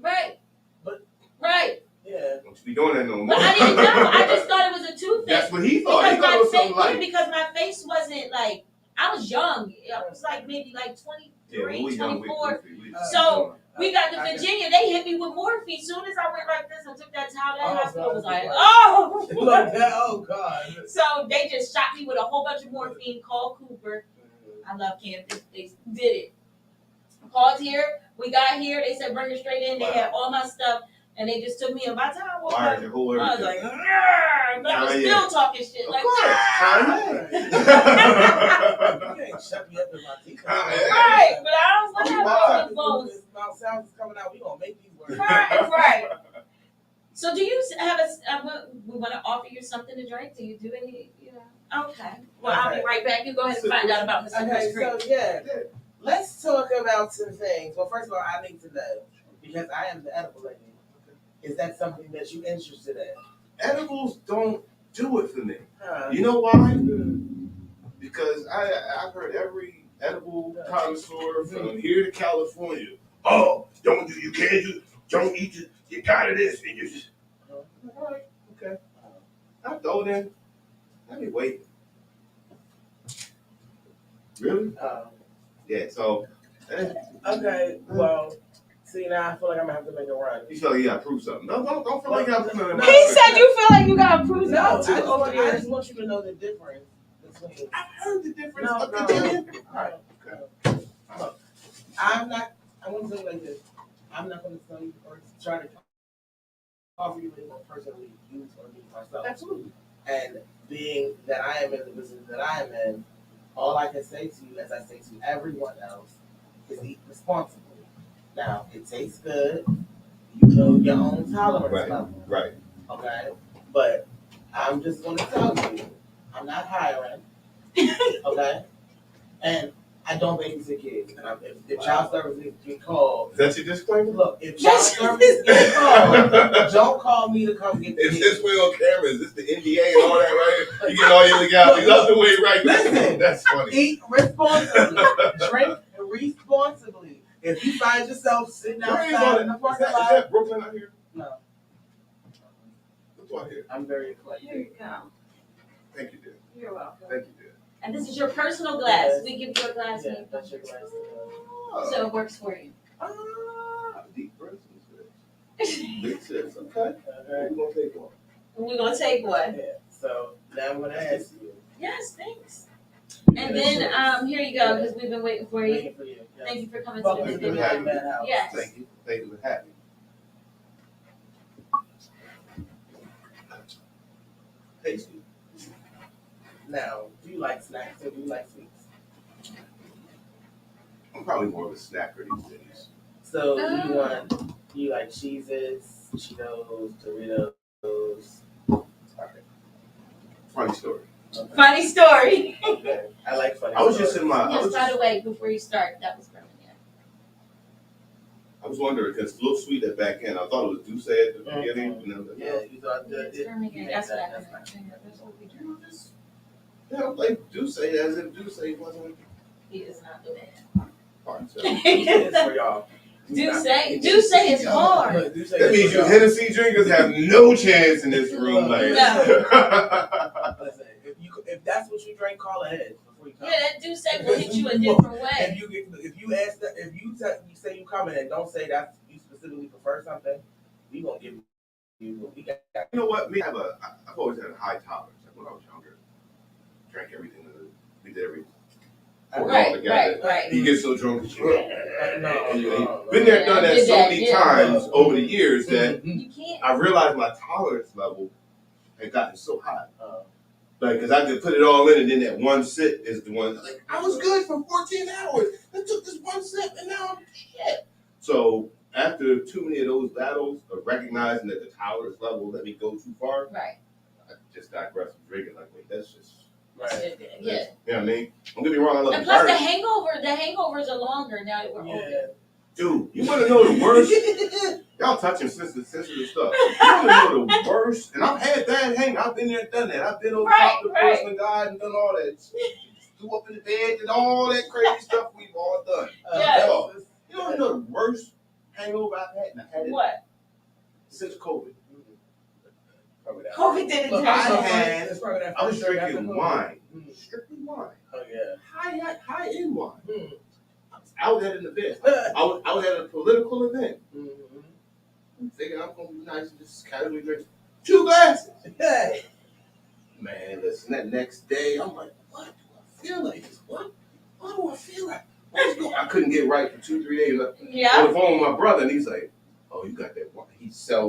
Right. But- right. Yeah. Don't you be doing that no more. But I didn't know. I just thought it was a toothache. That's what he thought. He Because thought it my was face, something like. because my face wasn't like, I was young. I was like maybe like 23, we young, 24. we So, we got to I Virginia. They hit me with morphine. Soon as I went like this and took that towel, that Oh, hospital was God. like, oh. Like that. Oh God. So they just shot me with a whole bunch of morphine. Called Cooper. I love campus. They did it. Called here. We got here. They said bring it straight in. They had all my stuff, and they just took me in. By the time I woke Wired up, your whole I was everything. like, "Argh," but I was Kanye. still talking shit. Of Like, course, "Argh." Kanye. You ain't shut me up in my teeth. Right, but I was like, Wow. the bones. Mouth sounds is coming out. We gonna make these words. Right. So do you have we want to offer you something to drink? Do you do any, Okay. Well, I'll be right back. You go ahead and find out about Mr. Okay, Chris Green. so yeah, let's talk about some things. Well, first of all, I need to know, because I am the edible lady. Is that something that you're interested in? Edibles don't do it for me. Huh. You know why? Because I've heard every edible connoisseur from here to California. Oh, you can't do, don't eat it. You got this, and you just. All right, okay. I throw it in. I be waiting. Really? Yeah. So. Okay, well, see, now I feel like I'm gonna have to make a run. You feel like you gotta prove something. No, don't feel like you gotta prove nothing. He said you feel like you got to prove No, I something to just want you to know the difference between. I've heard the difference. No, Okay, no. Alright. Look, I'm not. I want to say it like this. I'm not going to tell you or try to offer you anything personally use or me myself. Absolutely. And being that I am in the business that I am in, all I can say to you, as I say to everyone else, is eat responsibly. Now, it tastes good. You know your own tolerance level. Right. Okay? But I'm just going to tell you, I'm not hiring. Okay? And I don't babysit kids. And if child services get called, Is that your disclaimer? look, if child services get called, don't call me to come get the Is kids. this way on camera? Is this the NDA and all that, right? You get all your legalities out the way, right? Listen. That's funny. Eat responsibly. Drink responsibly. If you find yourself sitting Where is outside all in the that? parking Is lot, that Brooklyn out here? no. do I hear? I'm very Here eclectic. you go. Thank you, dear. You're welcome. Thank you, dear. And this is your personal glass. Yes. We give you a glass. Yeah, that's your glass. So it works for you. Deep breaths. Big sips, okay. We're gonna take one. We're going to take one. Yeah. So now I'm gonna ask you. Yes, thanks. And then here you go, because we've been waiting for you. Waiting for you. Yes. Thank you for coming Welcome to to the the video. Madhouse. Yes. Thank you. Thank you for having me. Tasty. Now, do you like snacks or do you like sweets? I'm probably more of a snacker these days. So Oh. do you like Cheez-Its, Cheetos, Doritos? Okay. Funny story. Okay. Funny story. Okay. I like funny I was stories. just in my. I Yes, was, by the way, before you start, that was from yeah. I was wondering because it's a little sweet at back end. I thought it was Douce at the beginning. You know, Yeah, you thought that. It's from again. That's what I heard. That's what we do. Yeah, I'm like Douce as if Douce wasn't He is not the man. part of it. It's for y'all. Do say is hard. Look, Duce That means is you for y'all. Hennessy drinkers have no chance in this room. Like, Listen, if that's what you drink, call ahead before you come. Yeah, that do say will hit you a different way. If you say you coming and don't say that you specifically prefer something, we gonna give you. We got. you know what? I've always had a high tolerance. Like when I was younger, drank everything. We did everything. Pour it all together. Right. You get so drunk that you. No. Been there, done that Did so that, many yeah. times over the years that You can't. I realized my tolerance level had gotten so high. Like, because I could put it all in, and then that one sip is the one. Like, I was good for 14 hours. I took this one sip, and now I'm shit. So, after too many of those battles of recognizing that the tolerance level let me go too far, Right. I just digressed from drinking. Like, wait, that's just. Right. Yeah. You know what I mean? Don't get me wrong, I love And the plus the burn. hangovers are longer now that we're older. Dude, you want to know the worst? Y'all touching sensitive stuff. You want to know the worst? And I've had that hang. I've been there, done that. I've been on top of the person and died and done all that. Threw up in the bed and all that crazy stuff we've all done. Yes. You want to know the worst hangover I've had? And I've had it What? since COVID. COVID didn't Look, do I was drinking wine. Mm. Strictly wine. Oh yeah. High end wine. Mm. I was out at an event. I was at a political event. Mhm. I'm thinking I'm going to be nice and just casually drink 2 glasses. Hey. Man, listen, that next day, I'm like, what do I feel like this? What do I feel like? What's going on? I couldn't get right for 2-3 days. Yeah. On the phone with my brother, and he's like, oh, you got that wine. He's a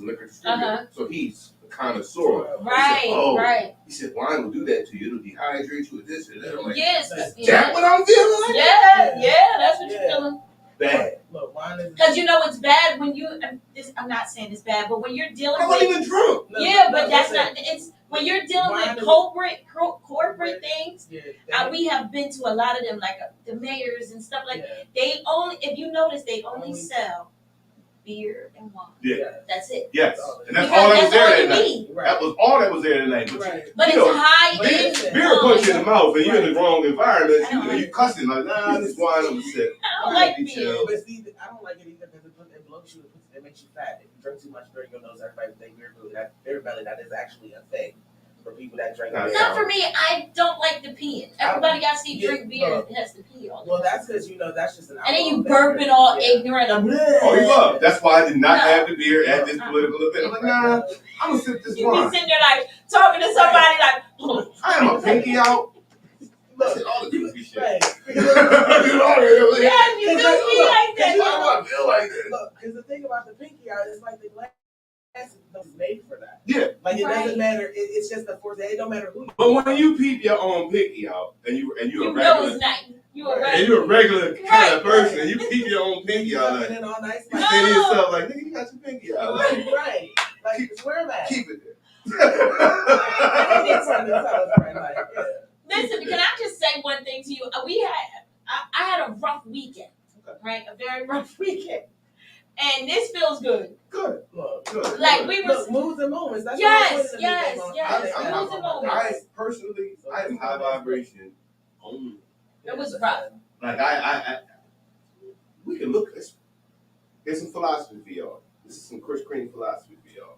liquor distributor. Uh-huh. So he's a connoisseur. Right. Oh. Right. He said, wine will do that to you. It'll dehydrate you with this and that. I'm like, Yes. is Yeah. that what I'm feeling like? Yeah. That's what you're feeling. Bad. Look, wine is. Because you know it's bad when you. I'm not saying it's bad, but when you're dealing I wasn't with. even drunk. Yeah, but that's not. It's when you're dealing Wine with is- corporate things. Yeah. We have been to a lot of them, like the mayors and stuff like. Yeah. They only, if you notice, they only Only- sell beer and wine. Yeah. That's it. Yes. And that's Because all that was that's all there you that night. need. Right. That was all that was there tonight. But Right. But you it's know, high but end. listen, beer punch you in the mouth and you're in the Right. wrong environment. I don't You cussing like, nah, this wine I'm gonna sip. I don't like Be beer. chill. But see, I don't like it either because it blows you. It makes you fat. If you drink too much beer, you'll notice everybody think beer belly. That is actually a thing for people that drink Not beer. Not for me. I don't like the peeing. Everybody I see Yeah, drink beer no. has to pee all the Well, time. that's because that's just an. And then you alcohol burping beverage. all Yeah. ignorant. Oh, you up. That's why I did not No. have the beer at this political event. I'm like, nah, I'm gonna sip this You be wine. sitting there like talking to somebody like. I am a pinky out. I said Look, all the goofy shit. right. I did all that. Yeah, you do be like that. Why do I feel like this? Look, because the thing about the pinky out is like the glass is made for that. Yeah. Like it Right. doesn't matter. It's just a force. It don't matter who. But when you peep your own pinky out and you're a You know regular it's nice. You a Right. and regular. you're a regular kind Right. of person and you peep your own pinky out coming like in all nice. you Like, say to No. yourself like, nigga, you got your pinky out. Like, right. Like swear that. keep it I there. need something to tell us right now. Yeah. Listen, can I just say one thing to you? I had a rough weekend, right? A very rough weekend, and this feels good. Good. Look. Good. Like we were. Look, moods and moments. That's Yes, what I'm putting yes, everything on. yes. I- Moods and moments. I personally, I am high vibration only. It was rough. Like I we can look. Here's some philosophy for y'all. This is some Chris Green philosophy for y'all.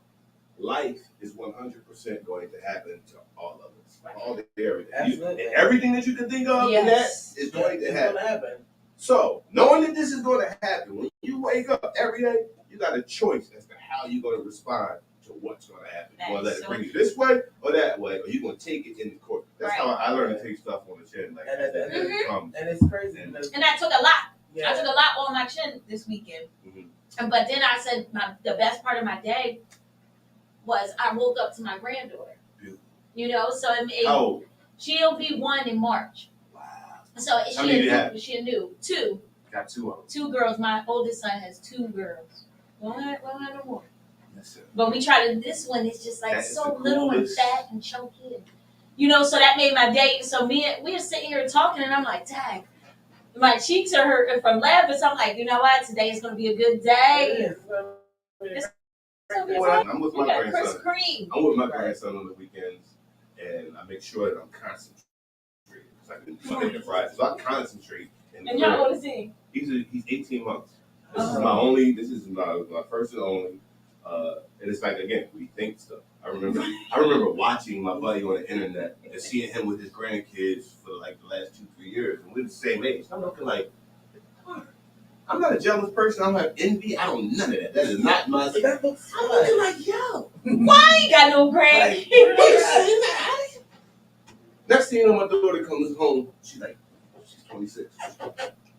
life is 100% going to happen to all of us. Right. All the everything. Absolutely. Everything that you can think of in that Yes. is going to It's happen. gonna happen. So, knowing that this is going to happen, when you wake up every day, you got a choice as to how you're going to respond to what's going to happen. You want to let it bring you this way or that way, or you're going to take it in the court. That's how I learned to take stuff on the chin. Like, as it comes. And it's crazy. And I took a lot. Yeah. I took a lot on my chin this weekend. Mm-hmm. But then I said the best part of my day was I woke up to my granddaughter. Beautiful. You know, so How old? she'll be 1 in March. Wow. So How many do you have? she knew 2. Got 2 of them. 2 girls. My oldest son has 2 girls. Well, I don't know more. That's it. But we try to. This one is just like That is so the little and coolest. fat and chunky, and you know. So that made my day. So we were sitting here talking, and I'm like, dang, my cheeks are hurting from laughing. So I'm like, you know what? Today is going to be a good day. It's gonna be fun. I'm with We my got Chris grandson. Cream. I'm with my grandson on the weekends, and I make sure that I'm concentrating because I can Monday to Friday. So I concentrate. And how old is he? He's 18 months. This is Oh. my only. This is my first and only. And it's like again, we think stuff. I remember watching my buddy on the internet and seeing him with his grandkids for like the last 2-3 years, and we're the same age. I'm looking like, I'm not a jealous person. I don't have envy. I don't none of that. That is not my. That looks I'm looking like yo. Why ain't got no grades? Next thing you know, my daughter comes home. She's 26.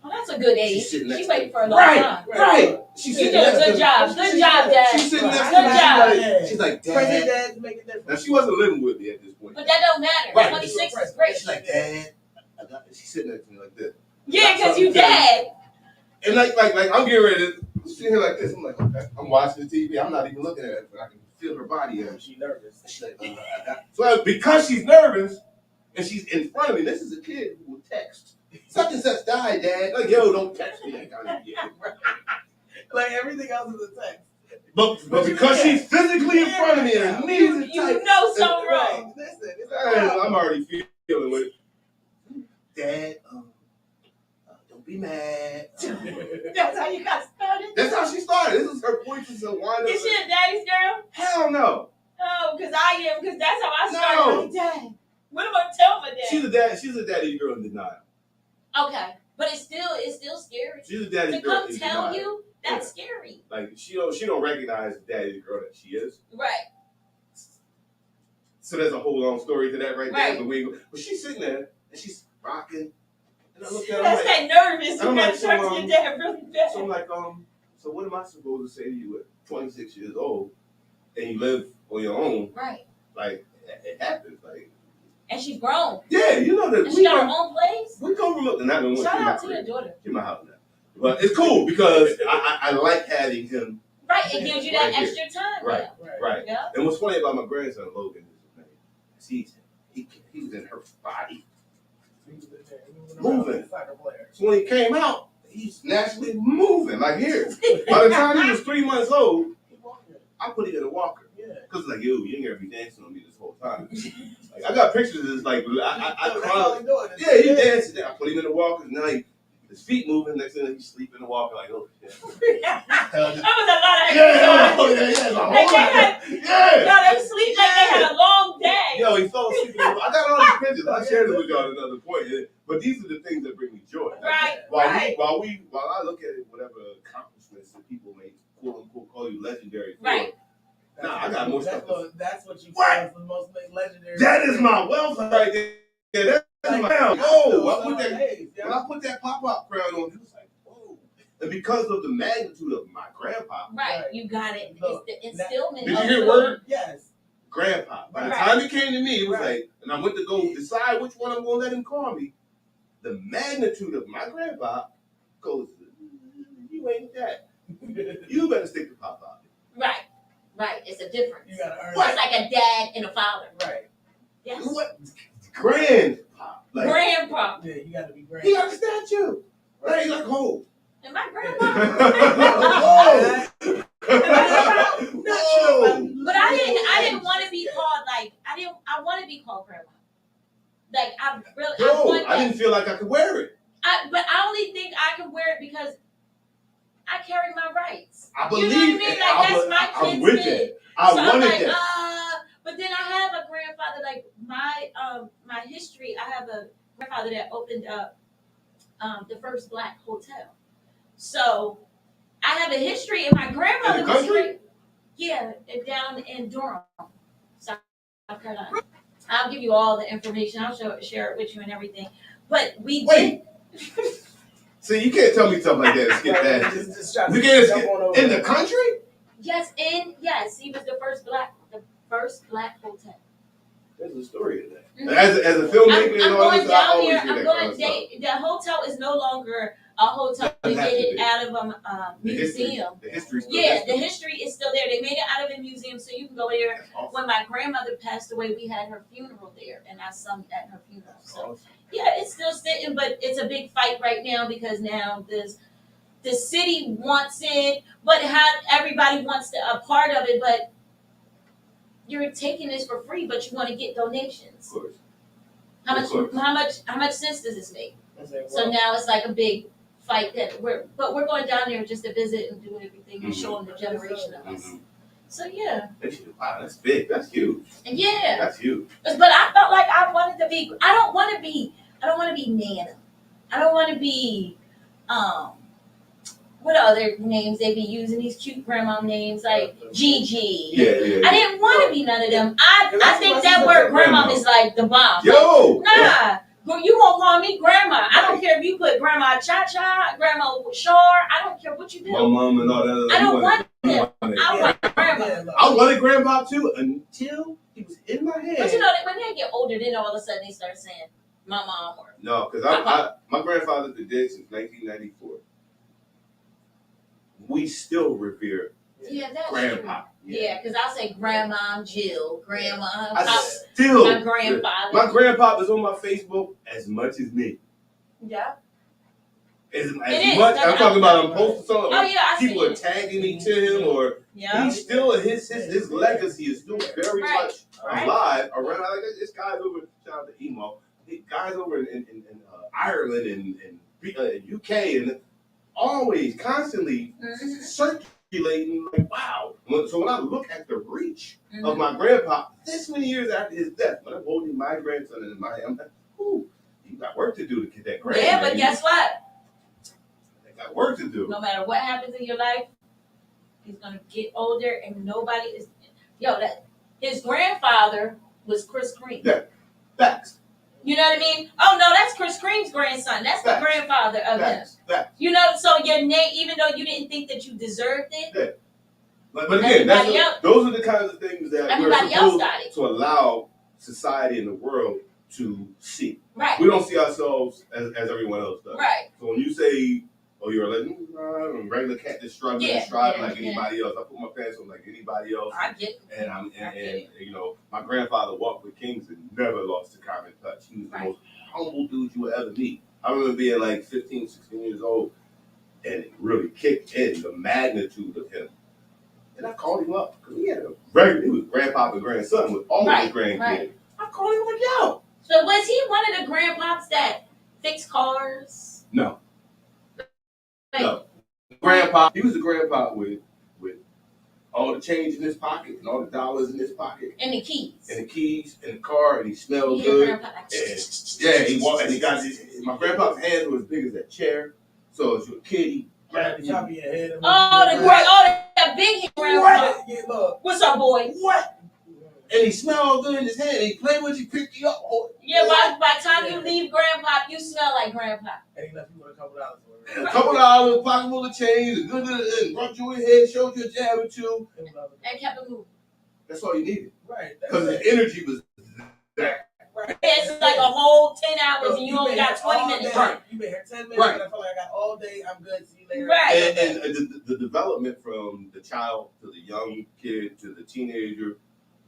Oh, that's a good age. She's sitting next She's to waiting me. for a long time. Right. She's You sitting did a next to good me. job. Good job, Dad. She's sitting next Good to me. job. She's like, Present Dad. dads make a difference. Now she wasn't living with me at this point. But that don't matter. Right. 26 is great. She's like, Dad. I got this. She's sitting next to me like this. Yeah, because you dad. And like I'm getting ready to sit here like this. I'm like, okay. I'm watching the TV. I'm not even looking at it, but I can feel her body. And She's nervous. she's like, so because she's nervous and she's in front of me, this is a kid who will text. Such and such died, Dad. Like, yo, don't text me. Like, Like everything else is a text. But because she's physically in front of me and her knees are tight. You know something wrong. Listen, it's I'm already feeling with it. Dad, don't be mad. That's how you got started? That's how she started. This is her point to wind up. Is she a daddy's girl? Hell no. Oh, because I am, because that's how I started. No. Like, dad. What am I tell my dad? She's a daddy girl in denial. Okay. But it's still scary. She's a daddy To girl come in tell denial. you, that's scary. Like she don't recognize the daddy girl that she is. Right. So there's a whole long story to that right Right. there. But she's sitting there and she's rocking. And I look at her That's like, that nervous. I'm You gotta like, talk to your dad really bad. so I'm like, so what am I supposed to say to you at 26 years old and you live on your own? Right. Like it happens. Like And she's grown. yeah, you know that And she got her own place. we come from and I don't want Shout to out to your daughter. my house now. But it's cool because I like having him. Right. It gives you that Right here. extra time. Right. now. Right. Yeah. And what's funny about my grandson Logan is he was in her body. Moving. So when he came out, he's naturally moving like here. By the time he was 3 months old, I put him in a walker. Because like, yo, you ain't gonna be dancing on me this whole time. Like, I got pictures of this, like, I cried. Yeah, he dancing. I put him in the walker, now his feet moving, next thing he's sleeping in the walker, like, oh, shit. That was a lot of exercise. Like they had, Yeah. they sleep like they had a long day. Yo, he fell asleep. I got all these pictures. I shared it with y'all at another point. But these are the things that bring me joy. Right, While right. while I look at it, whatever accomplishments that people may quote unquote call you legendary for. Right. Nah, I got more stuff. That's what you What? feel is the most legendary. That is my wealth right there. Yeah, that's my crown. Oh, when I put that pop-up crown on, it was like, whoa. And because of the magnitude of my grandpa, Right. You got it. Look, It's the instillment. did you of hear the the- word? Yes. Grandpa. By the Right. time it came to me, it was Right. like, and I went to go decide which one I'm going to let him call me. The magnitude of my grandpa goes, you ain't that. You better stick to Papa. Right. Right. It's a difference. You gotta earn It's like a dad and a father. it. Right. Yes. What? Grandpa. Like, Grandpa. Yeah, you gotta be great. he got a statue. Right? He's like, oh. And my grandpa. Whoa. Whoa. But I didn't want to be called I want to be called grandma. Like I really I No, want I that. didn't feel like I could wear it. But I only think I can wear it because I carry my rights. I believe you know what I mean? it. Like that's my I'm kids' with kid. it. I So I'm wanted like, that. but then I have a grandfather, like my history, I have a grandfather that opened up the first black hotel. So I have a history, and my grandmother In the was country? here. Yeah, down in Durham, South Carolina. I'll give you all the information. I'll share it with you and everything. But we Wait. did. See, you can't tell me something like that and skip that. Just try You to can't jump skip on over. in the country? Yes, he was the first black hotel. There's a story in that. Mhm. As a filmmaker I'm and all going this, I down always here. hear I'm that going. kind of stuff. The hotel is no longer a hotel. They Doesn't have made to it be. out of a The history, museum. the history still Yeah, history. the history is still there. They made it out of a museum, so you can go there. That's awesome. When my grandmother passed away, we had her funeral there, and I sung at her funeral. That's So awesome. yeah, it's still sitting, but it's a big fight right now because now the city wants it, but how everybody wants a part of it, but you're taking this for free, but you want to get donations. Of course. How Of much? course. Oh, How much sense does this make? I said, So well, now it's like a big fight that we're going down there just to visit and do everything and Mhm. show them the generation of us. Mhm. So yeah, Wow, that's big. That's huge. and yeah, That's huge. but I felt like I wanted to be. I don't want to be Nana. I don't want to be what other names they be using, these cute grandma names like Gigi. Yeah. I didn't want to be none of them. I That's think what that she word said, grandma grandma. is like the bomb. Yo! Nah, you won't call me grandma. I don't care if you put grandma Cha Cha, grandma Shar. I don't care what you do. My mom and all that. I don't want them. I want grandma. yeah, look. I wanted grandpa too until he was in my head. But you know that when they get older, then all of a sudden they start saying my mom or No, because my grandfather been dead since 1994. We still revere yeah, that's grandpa. true. Yeah, because I'll say grandma Jill, grandma, I pop, still. my grandfather. My grandpa is on my Facebook as much as me. Yeah. As is. much. I'm talking about I'm posting something. Oh yeah, I see. People are tagging me to him, or Yeah. he's still his legacy is still very Right. much Right. alive around. Like this guy's over. Shout out to Emo. Guys over in Ireland and UK and always constantly Mhm. circulating. Like wow. So when I look at the reach Mhm. of my grandpa, this many years after his death, when I'm holding my grandson in my, I'm like, ooh, you got work to do to get that grandson. Yeah, but guess what? They got work to do. No matter what happens in your life, he's gonna get older, and nobody is. That his grandfather was Chris Green. Yeah. Facts. You know what I mean? Oh no, that's Chris Green's grandson. That's the Facts. grandfather of him. Facts. You know, so your name, even though you didn't think that you deserved it, But again, Everybody those are the kinds of things that we're everybody else supposed got it. to allow society and the world to see. Right. We don't see ourselves as everyone else does. Right. So when you say, "Oh, you're like I'm a regular cat that's struggling, Yeah, striving yeah, like anybody else," I put my pants on like anybody else. I get. And I get and you know, my grandfather walked with kings and never lost a common touch. He was the Right. most humble dude you would ever meet. I remember being like 15, 16 years old, and it really kicked in the magnitude of him. And I called him up because he was grandpa and grandson with all of his grandkids. Right. I called him like, yo. So was he one of the grandpops that fixed cars? No. Like, No. Grandpa, he was a grandpa with all the change in his pocket and all the dollars in his pocket And the keys. and the keys and the car, and he smelled Yeah, good. grandpa, like, And yeah, he walked and he got my grandpa's hands were as big as that chair. So as you're a kid, he grabbed the you. top of your head. that big grandpa. Yeah, look. What's up, boy? What? And he smelled good in his hand. He played with you, picked you up. Yeah, by the time you leave grandpa, you smell like grandpa. And he left you with a couple dollars for it. And a couple dollars, pocket full of change, a good and brought you in here, showed you a jab or two. And kept it moving. That's all you needed. Right. Because the energy was there. Right. It's like a whole 10 hours and you been only got here 20 all minutes. day. Right. You've been here 10 minutes, Right. and I feel like I got all day. I'm good. See you later. Right. And the development from the child to the young kid to the teenager,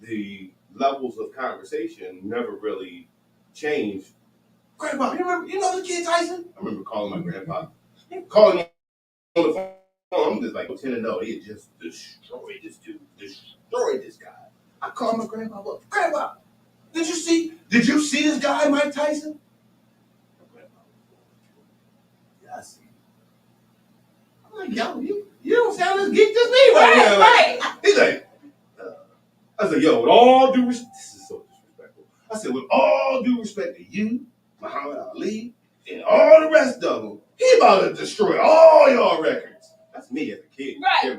the levels of conversation never really changed. Grandpa, you know the kid Tyson? I remember calling my grandpa. Calling him on the phone. I'm just like 10-0. He had just destroyed this dude. Destroyed this guy. I called my grandpa up. Grandpa, did you see this guy, Mike Tyson? My grandpa, yeah, I see. I'm like, yo, you don't sound as geeked as me right now. Right. He's like, I said, yo, with all due respect, this is so disrespectful. I said, with all due respect to you, Muhammad Ali, and all the rest of them, he about to destroy all y'all records. That's me as a kid. Right.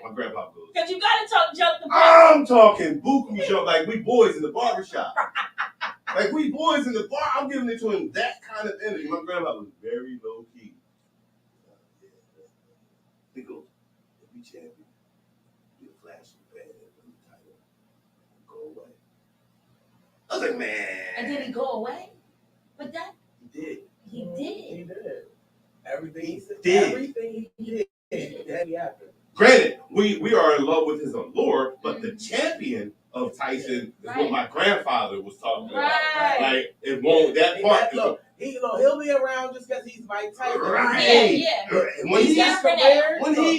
My grandpa goes, Because you got to talk junk to I'm talking buku jump like we boys in the barbershop. Like we boys in the bar, I'm giving it to him that kind of energy. My grandpa was very low key. He goes, if we champion, you flash your band and the title, go away. I was like, man. And did he go away with that? He did. He did. He did. Everything he said. Did. Everything he did. That happened. Granted, we are in love with his allure, but the champion of Tyson is what my grandfather was talking about. Like, it won't, that part. Look, he'll be around just because he's Mike Tyson. Right. Yeah. And when he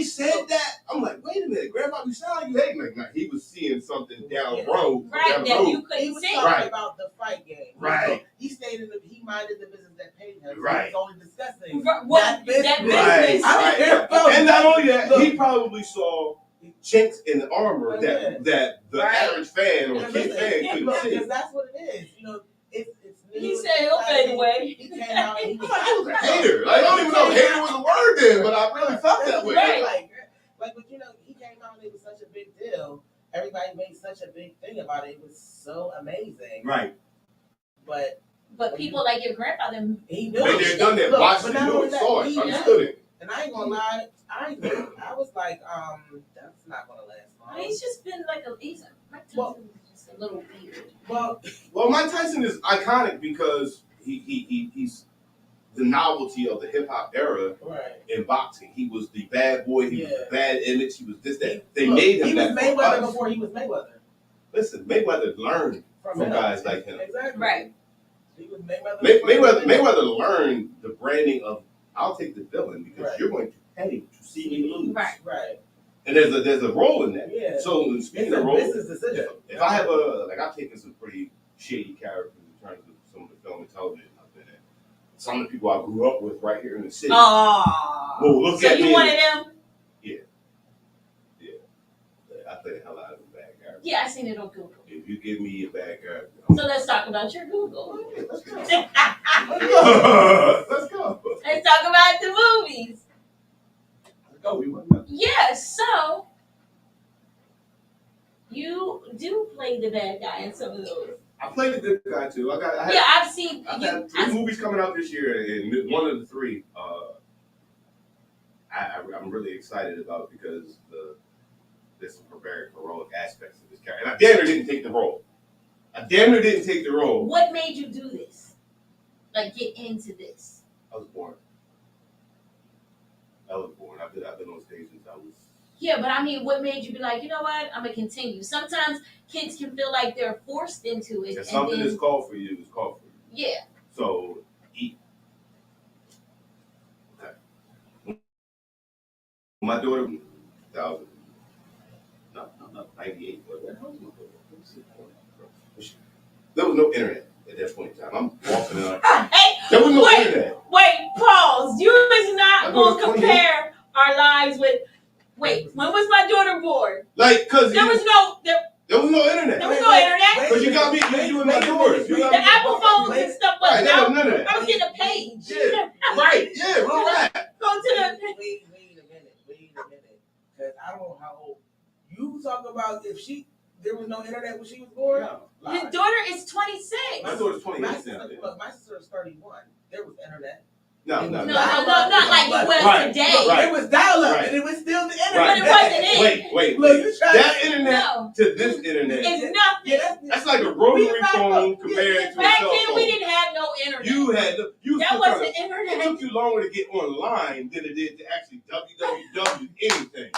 said Look. that, I'm like, wait a minute, Grandpa, you sound like you hating. Like, he was seeing something down the road. Right, that you He couldn't was see. talking about the fight game. Right. He stayed he minded the business that paid him. Right. He was only discussing That business. Right. And not only that, he probably saw chinks in the armor that the average fan or kid fan couldn't see. Because that's what it is. You know, it's new. He said he'll fade away. He came out and he was I was a hater. Like, I don't even know if hater was a word then, but I really felt that way. Right. Like, but you know, he came out and it was such a big deal. Everybody made such a big thing about it. It was so amazing. Right. But people like your grandfather, He knew. They did done that. Look, Watched but it, not knew only it, that, saw it, he understood knew. it. And I ain't gonna lie, I was like, that's not gonna last long. he's just been like Mike Tyson is just a little weird. Well, Mike Tyson is iconic because he's the novelty of the hip hop era right. in boxing. He was the bad boy. He was the bad image. He was this, that. They Look, made him he that. was Mayweather before he was Mayweather. Listen, Mayweather learned from him. guys like him. Exactly. Right. He was Mayweather. Mayweather learned the branding of I'll take the villain because Right. you're going to pay to see me lose. Right. And there's a role in that. Yeah. So speaking It's of a role, business decision. if I have I've taken some pretty shady characters in terms of some of the film and television I've been in. Some of the people I grew up with right here in the city. Oh. Well, look So at you me. one of them? Yeah. I play the hell out of a bad character. Yeah, I seen it on Google. If you give me a bad character, So let's talk about your Google. let's go. Let's Let's go. talk about the movies. Let's go. We want nothing. Yeah, so you do play the bad guy in some of those. I played the good guy too. I've seen I've you. had 3 movies coming out this year, and one of the 3 I'm really excited about because there's some very heroic aspects of this character. And I damn near didn't take the role. What made you do this? Like get into this? I was born. I've been on stage since I was. Yeah, but I mean, what made you be like, you know what? I'm gonna continue. Sometimes kids can feel like they're forced into it. If something is called for you, it's called for you. Yeah. So eat. Okay. My daughter, 2000. No, 98. What the hell was my daughter? Let me see. There was no internet at that point in time. I'm walking up. Hey, There was no internet. wait, pause. You is not My going daughter's to compare our lives with. Wait, when was my daughter born? Like, cause There was no internet. there was no internet. Cause you got me in my doors. You got The me- Apple phones and stuff Right, was there was out. none of that. I was getting a page. Yeah, right. Yeah, real rap. Go to the. Wait a minute. Because I don't know how old. You talk about if there was no internet when she was born? No. His daughter is 26. My daughter's My 28 sister, now. look, my sister is 31. There was internet. No, No, not like it was Right, today. right. It was dial-up, Right. and it was still the internet. But it wasn't it. Wait. Look, you trying That internet No, to this internet, it's nothing. Yeah, that's like a rotary We back phone up. compared to a Back cell then, phone. we didn't have no internet. You That still wasn't It internet. took you longer to get online than it did to actually www anything.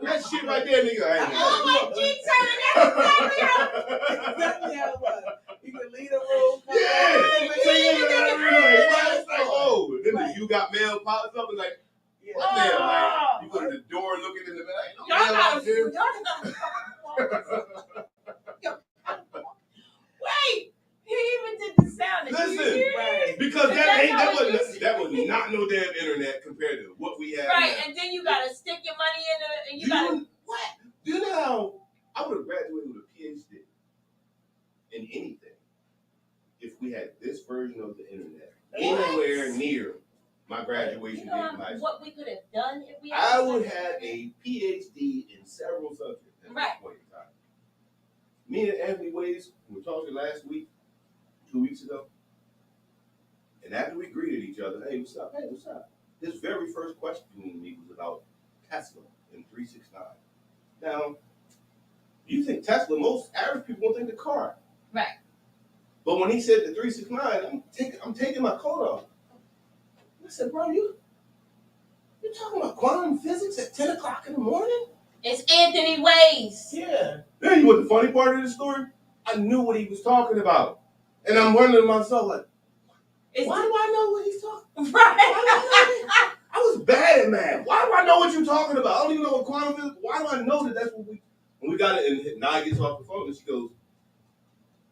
That shit right there, nigga. Oh my G turning, that's exactly how it was. You could leave the room. come Yeah. back, It's like, oh, then the you got mail pops up and like, Yeah. what's there? Like, you go to the door looking in the mail. Ain't no Y'all mail out there. Wait, he even did the sound. Did you Listen. hear it? Right. Because But that that's ain't how that it wasn't What? Do you know how I would have graduated with a PhD in anything if we had this version of the internet anywhere near my graduation date in high school? What we could have done if we I would have a PhD in several subjects at this point in time. Me and Anthony Ways were talking last week, 2 weeks ago, and after we greeted each other, hey, what's up? Hey, what's up? His very first question to me was about Tesla and 369. Now, you think Tesla, most average people won't think the car. Right. But when he said the 369, I'm taking my coat off. I said, bro, you're talking about quantum physics at 10 o'clock in the morning? It's Anthony Ways. Yeah. Then you know what the funny part of the story? I knew what he was talking about. And I'm wondering to myself, like, why do I know what he's talking about? Right. I was bad at math. Why do I know what you're talking about? I don't even know what quantum physics. Why do I know that that's what we? When we got it, and Naya gets off the phone and she goes,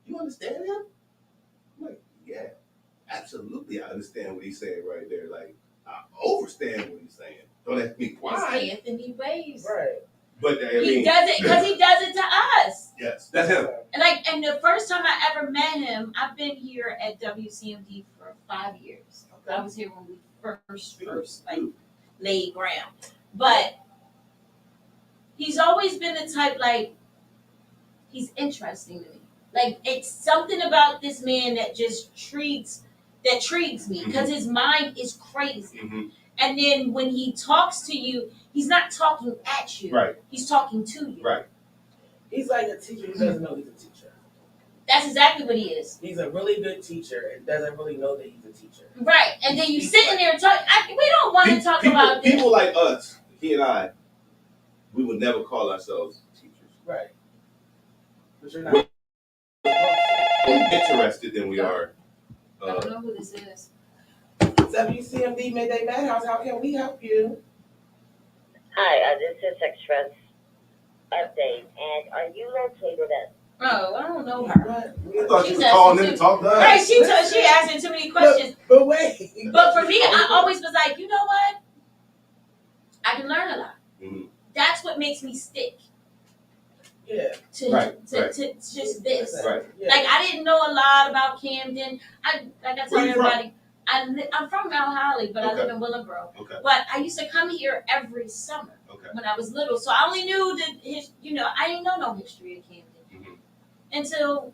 "You understand him?" I'm like, "Yeah, absolutely. I understand what he's saying right there. Like, I overstand what he's saying. Don't ask me why." It's Anthony Ways. Right. But I He mean, does it because he does it to us. yes, that's him. And the first time I ever met him, I've been here at WCMD for 5 years. Okay. I was here when we first like laid ground. But he's always been the type, like, he's interesting to me. Like, it's something about this man that just intrigues me because his mind is crazy. Mm-hmm. And then when he talks to you, he's not talking at you. Right. He's talking to you. Right. He's like a teacher who doesn't know he's a teacher. That's exactly what he is. He's a really good teacher and doesn't really know that he's a teacher. Right. And then you sitting there talking. We don't want to talk about this. People like us, he and I, we would never call ourselves teachers. Right. But you're not. More interested than we are. I don't know who this is. WCMD Midday Madhouse, how can we help you? Hi, this is Express Update, and are you located at? Oh, I don't know her. What? I thought you She's was calling in asking to talk to us. Right, she asking too many questions. But wait. But for me, I always was like, you know what? I can learn a lot. Mm-hmm. That's what makes me stick Yeah. to just this. Right. Yeah. Like, I didn't know a lot about Camden. I tell Where you from? everybody, I'm from Mount Holly, but I Okay. live in Willowboro. Okay. But I used to come here every summer Okay. when I was little, so I only knew I didn't know no history of Camden until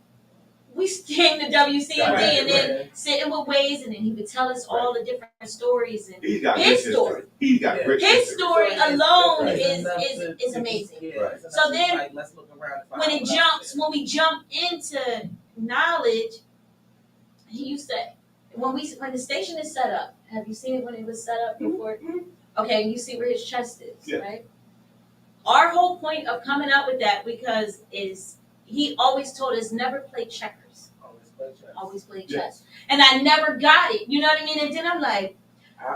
we came to WCMD Right, and then sitting with Ways, and then he would tell us all the different stories and He's got his rich story. history. He's got Yeah. rich His history. story So alone it's enough is amazing. Yeah, Right. it's enough So to then, like, let's look around and find when out we jump into knowledge, he used to when the station is set up. Have you seen it when it was set up before? Okay, you see where his chest is, Yeah. right? Our whole point of coming up with that is he always told us never play checkers, always play chess, and I never got it. You know what I mean? And then I'm like,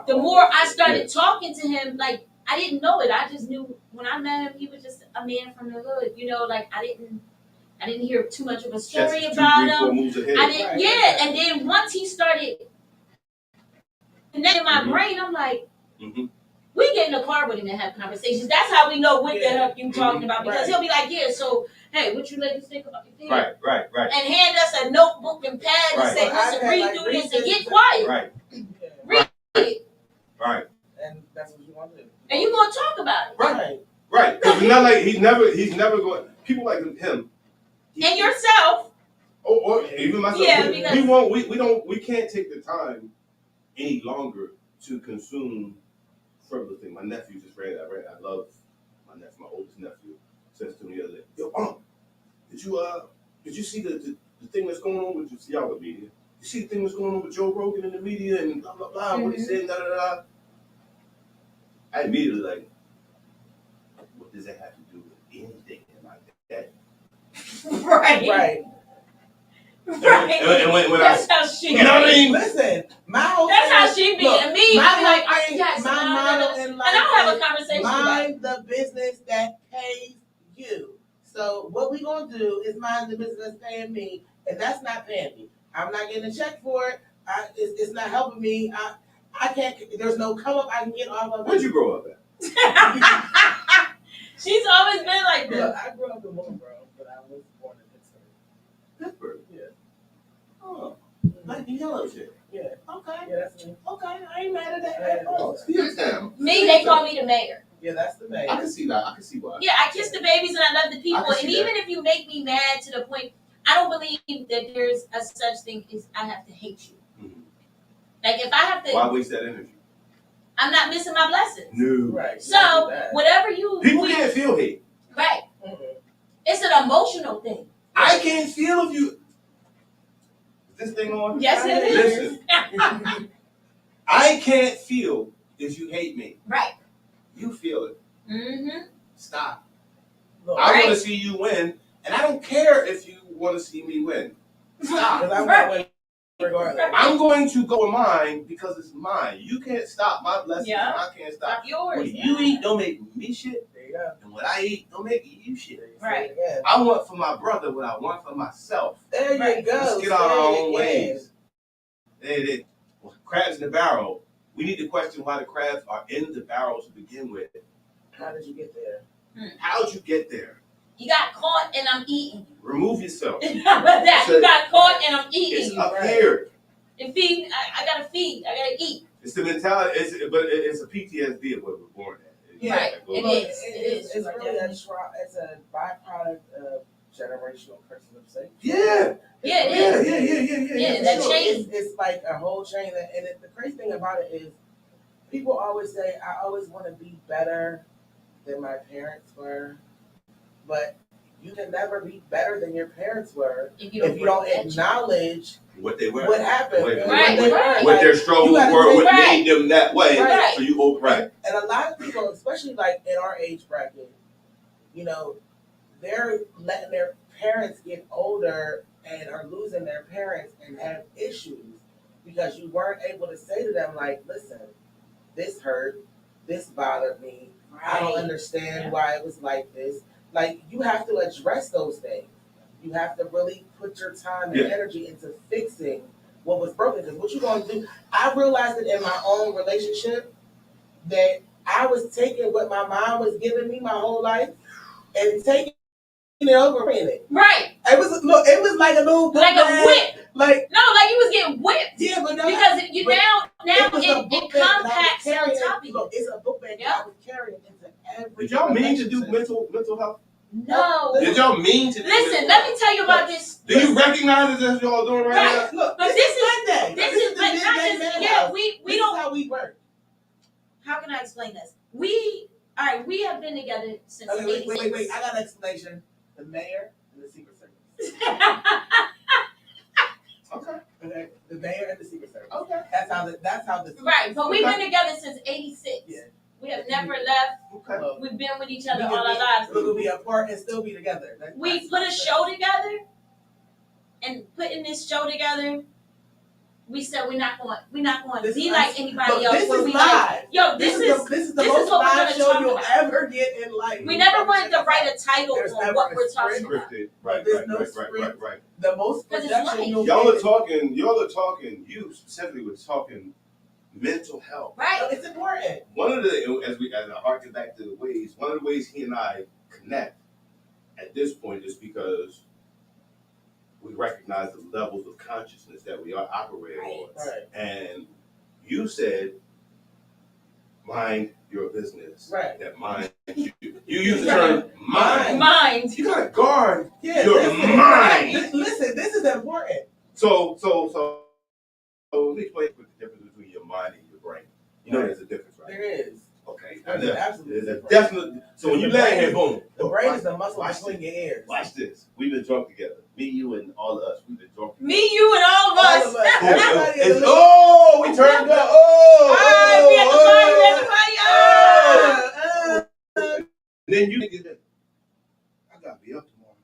the more I started talking to him, like, I didn't know it. I just knew when I met him, he was just a man from the hood. You know, like I didn't hear too much of a story Chess is about 2, 3, 4 him. moves ahead. I didn't, Right, yeah. right. And then once he started connecting my brain, I'm like, we get in the car with him and have conversations. That's how we know what the hell you talking about, because he'll be like, yeah, so hey, what you ladies think about your thing? Right. And hand us a notebook and pad and Right. say, Well, listen, I read had, through like, this and research get quiet. Right. Read it. Right. And that's what you want to do. And you gonna talk about it. Right. Right. Because it's not like he's never going. People like him. And yourself. Or even myself. Yeah, We can't take the time any longer to consume frivolous things. My nephew just read. I love my nephew. My oldest nephew says to me the other day, "Yo, did you see the thing that's going on with y'all the media? You see the thing that's going on with Joe Rogan in the media and blah blah blah. What he said, da da da." I immediately like, what does that have to do with anything in my day? Right. Right. Right. And when That's how she you know what I mean? Listen, my whole That's thing how is- she be. look, And me, my I'm like, whole thing- yes, my motto in life and I'll have a is conversation about it. mind the business that pays you. So what we gonna do is mind the business that's paying me, and that's not paying me. I'm not getting a check for it. It's not helping me. I can't. There's no come up I can get off of Where'd it. you grow up at? She's always been like this. Look, I grew up in Willingboro, but I was born in Pittsburgh. Pittsburgh. Yeah. Oh, like the yellow shit. Yeah. Okay. Yeah, that's me. Okay, I ain't mad at that Yeah. at all. Steel town. Me, they call me the mayor. Yeah, that's the mayor. I can see that. I can see why. Yeah, I kiss the babies and I love the people. I can And see even if you make me mad to the point, I don't believe that there's a such thing as I have to hate you. Mhm. Like if I have to, Why waste that energy? I'm not missing my blessings. No. Right. So whatever you People can't feel hate. right, Mm-hmm. it's an emotional thing. I can't feel if you. Is this thing on? Yes, it is. Listen. I can't feel if you hate me. Right. You feel it. Mm-hmm. Stop. Look, I want Right. to see you win, and I don't care if you want to see me win. Stop. because I'm going to win regardless. I'm going to go with mine because it's mine. You can't stop my blessings, Yeah. and I can't stop. Stop yours. What you eat don't make me shit, There you go. and what I eat don't make you shit. There you Right. say it again. I want for my brother what I want for myself. There you Right. go. Let's get our Say it own again. ways. Crabs in the barrel. We need to question why the crabs are in the barrel to begin with. How did you get there? How'd you get there? You got caught and I'm eating you. Remove yourself. How about that? You got caught and I'm eating It's you. up right. here. And feed, I gotta feed. I gotta eat. It's the mentality. It's a PTSD of what we're born at. Yeah. Right. Like, It well, is. It's Right really there. it's a byproduct of generational curses of Satan. Yeah. Yeah, it is. Yeah. Yeah, that for sure. chain. It's like a whole chain, and the crazy thing about it is, people always say, "I always want to be better than my parents were," but you can never be better than your parents were If you don't, if you don't break that chain. acknowledge What they were. what happened, Right, and right, what they right. were. What Like, their struggles you gotta were, think- what Right. made them that way. Right. So you right. And a lot of people, especially like in our age bracket, you know, they're letting their parents get older and are losing their parents and have issues because you weren't able to say to them, like, listen, this hurt, this bothered me, I don't Right. understand Yeah. why it was like this. Like, you have to address those things. You have to really put your time and Yeah. energy into fixing what was broken. Because what you gonna do? I realized it in my own relationship that I was taking what my mom was giving me my whole life and taking it over in it. Right. It was like a little book Like a bag. whip. Like, No, like you was getting whipped. yeah, but no, Because you but now it was a it book bag that I was compacts on carrying. top of you. Look, it's a book bag Yeah. that I was carrying into every. Did y'all mean to do relationship. mental health? No. Did y'all mean to do Listen, mental let health? me tell you about this. Do you recognize it as y'all doing right Right. now? Look, But this this is Monday. This is the but not midday just madhouse. we This don't is how we work. how can I explain this? We have been together since Okay, wait. 86. I got an explanation. The mayor and the Secret Service. Okay. Okay, the mayor and the Secret Service. Okay. That's how the Right, but we've been together since 86. Yeah. We have never left. Okay. Well, We've been with each we other can all our be- lives. we could be apart and still be together. We put a show together, and putting this show together, we said we're not going to This be is- like anybody Look, else. this where is we live. like, yo, this is the this is most what we're live gonna show talk you'll about. ever get in life. We never wanted to write a title There's on never what a we're talking script. about. Scripted. Right, There's right, no right, script. right. The most 'Cause it's production life. you'll Y'all get. are talking, you specifically were talking mental health. Right? It's important. One of the, as I harken back to the ways, one of the ways he and I connect at this point is because we recognize the levels of consciousness that we are operating on. Right. And you said, mind your business. Right. That mind you. You use the term mind. Mind. You gotta guard Yeah. your listen, mind. Listen, this is important. So let me explain the difference between your mind and your brain. You know there's a difference, right? There is. Okay. There's an absolute There's a difference. definite. So when you lay here, boom. The brain is the muscle watch between your ears. Watch this. We've been drunk together. Me, you, and all of us. We've been drunk together. Me, you, and all of All us. of us. Everybody in the It's, oh, we turned up. Oh, All right, we at the party, everybody. Then you get that. I gotta be up tomorrow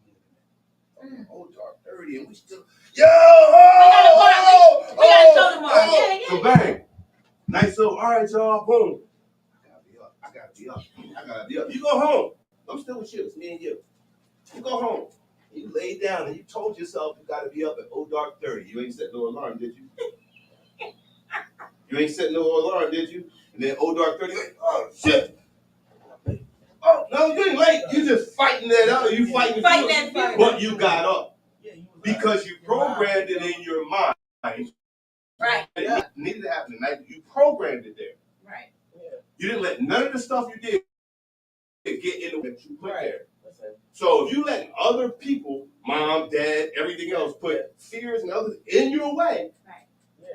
morning. Mm. Oh, dark 30, and we still. Yo! Oh, We gotta show tomorrow. Yeah, yeah. So bang. Nice little, all right, y'all. Boom. I gotta be up. You go home. I'm still with you. It's me and you. You go home. You lay down and you told yourself you gotta be up at dark 30. You ain't set no alarm, did you? You ain't set no alarm, did you? And then dark 30, like, oh shit. Oh, Oh no, you ain't late. You just fighting that up. You fighting that fear. but you got up Yeah, you was because you programmed it in your mind. Right. It needed to happen tonight. You programmed it there. Right. Yeah. You didn't let none of the stuff you did get in the way that you put Right. there. Listen. So if you let other people, mom, dad, everything else, put fears and others in your way,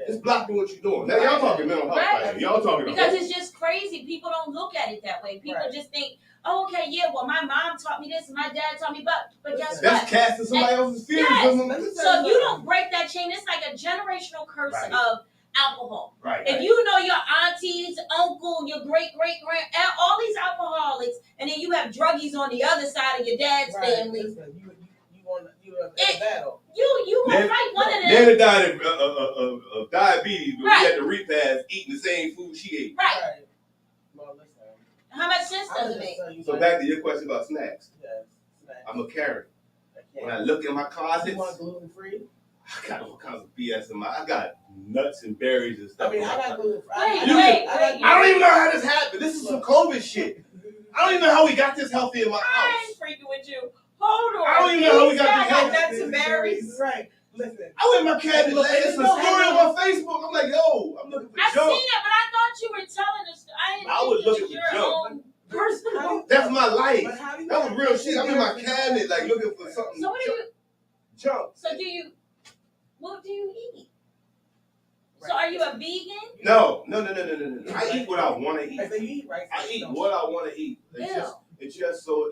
it's blocking what you're doing. Now y'all talking mental health, right? Y'all talking because it's just crazy. People don't look at it that way. People just think, oh, okay, yeah, well, my mom taught me this, and my dad taught me, but guess that's what? casting somebody else's fears. Yes. On them. So if you don't break that chain, it's like a generational curse of alcohol. Right. If you know your aunties, uncle, your great grand, all these alcoholics, and then you have druggies on the other side of your dad's family. Listen, you in a battle. You gonna fight one of them. Nana died of diabetes, but we had to repast eating the same food she ate. Right. Well, listen. How much sense does it make? So back to your question about snacks. Yes, snacks. I'm a Karen. When I look in my closets, you want gluten free? I got all kinds of BS in my. I got nuts and berries and stuff. I mean, I got gluten free. Wait. I don't even know how this happened. This is some COVID shit. I don't even know how we got this healthy in my I house. ain't freaking with you. Hold on. I don't even know how we got this healthy. nuts and berries. Right. Listen. I went in my cabinet. It's a story on my Facebook. I'm like, yo, I'm looking for I've junk. seen it, but I thought you were telling us. I was looking for junk. Own personal. That's my life. That That was real shit. I'm in my cabinet, like looking for something. So what do you? Junk. So what do you eat? So are you a vegan? No. I eat what I want to eat. I say you eat right. I eat what I want to eat. Yeah. It just so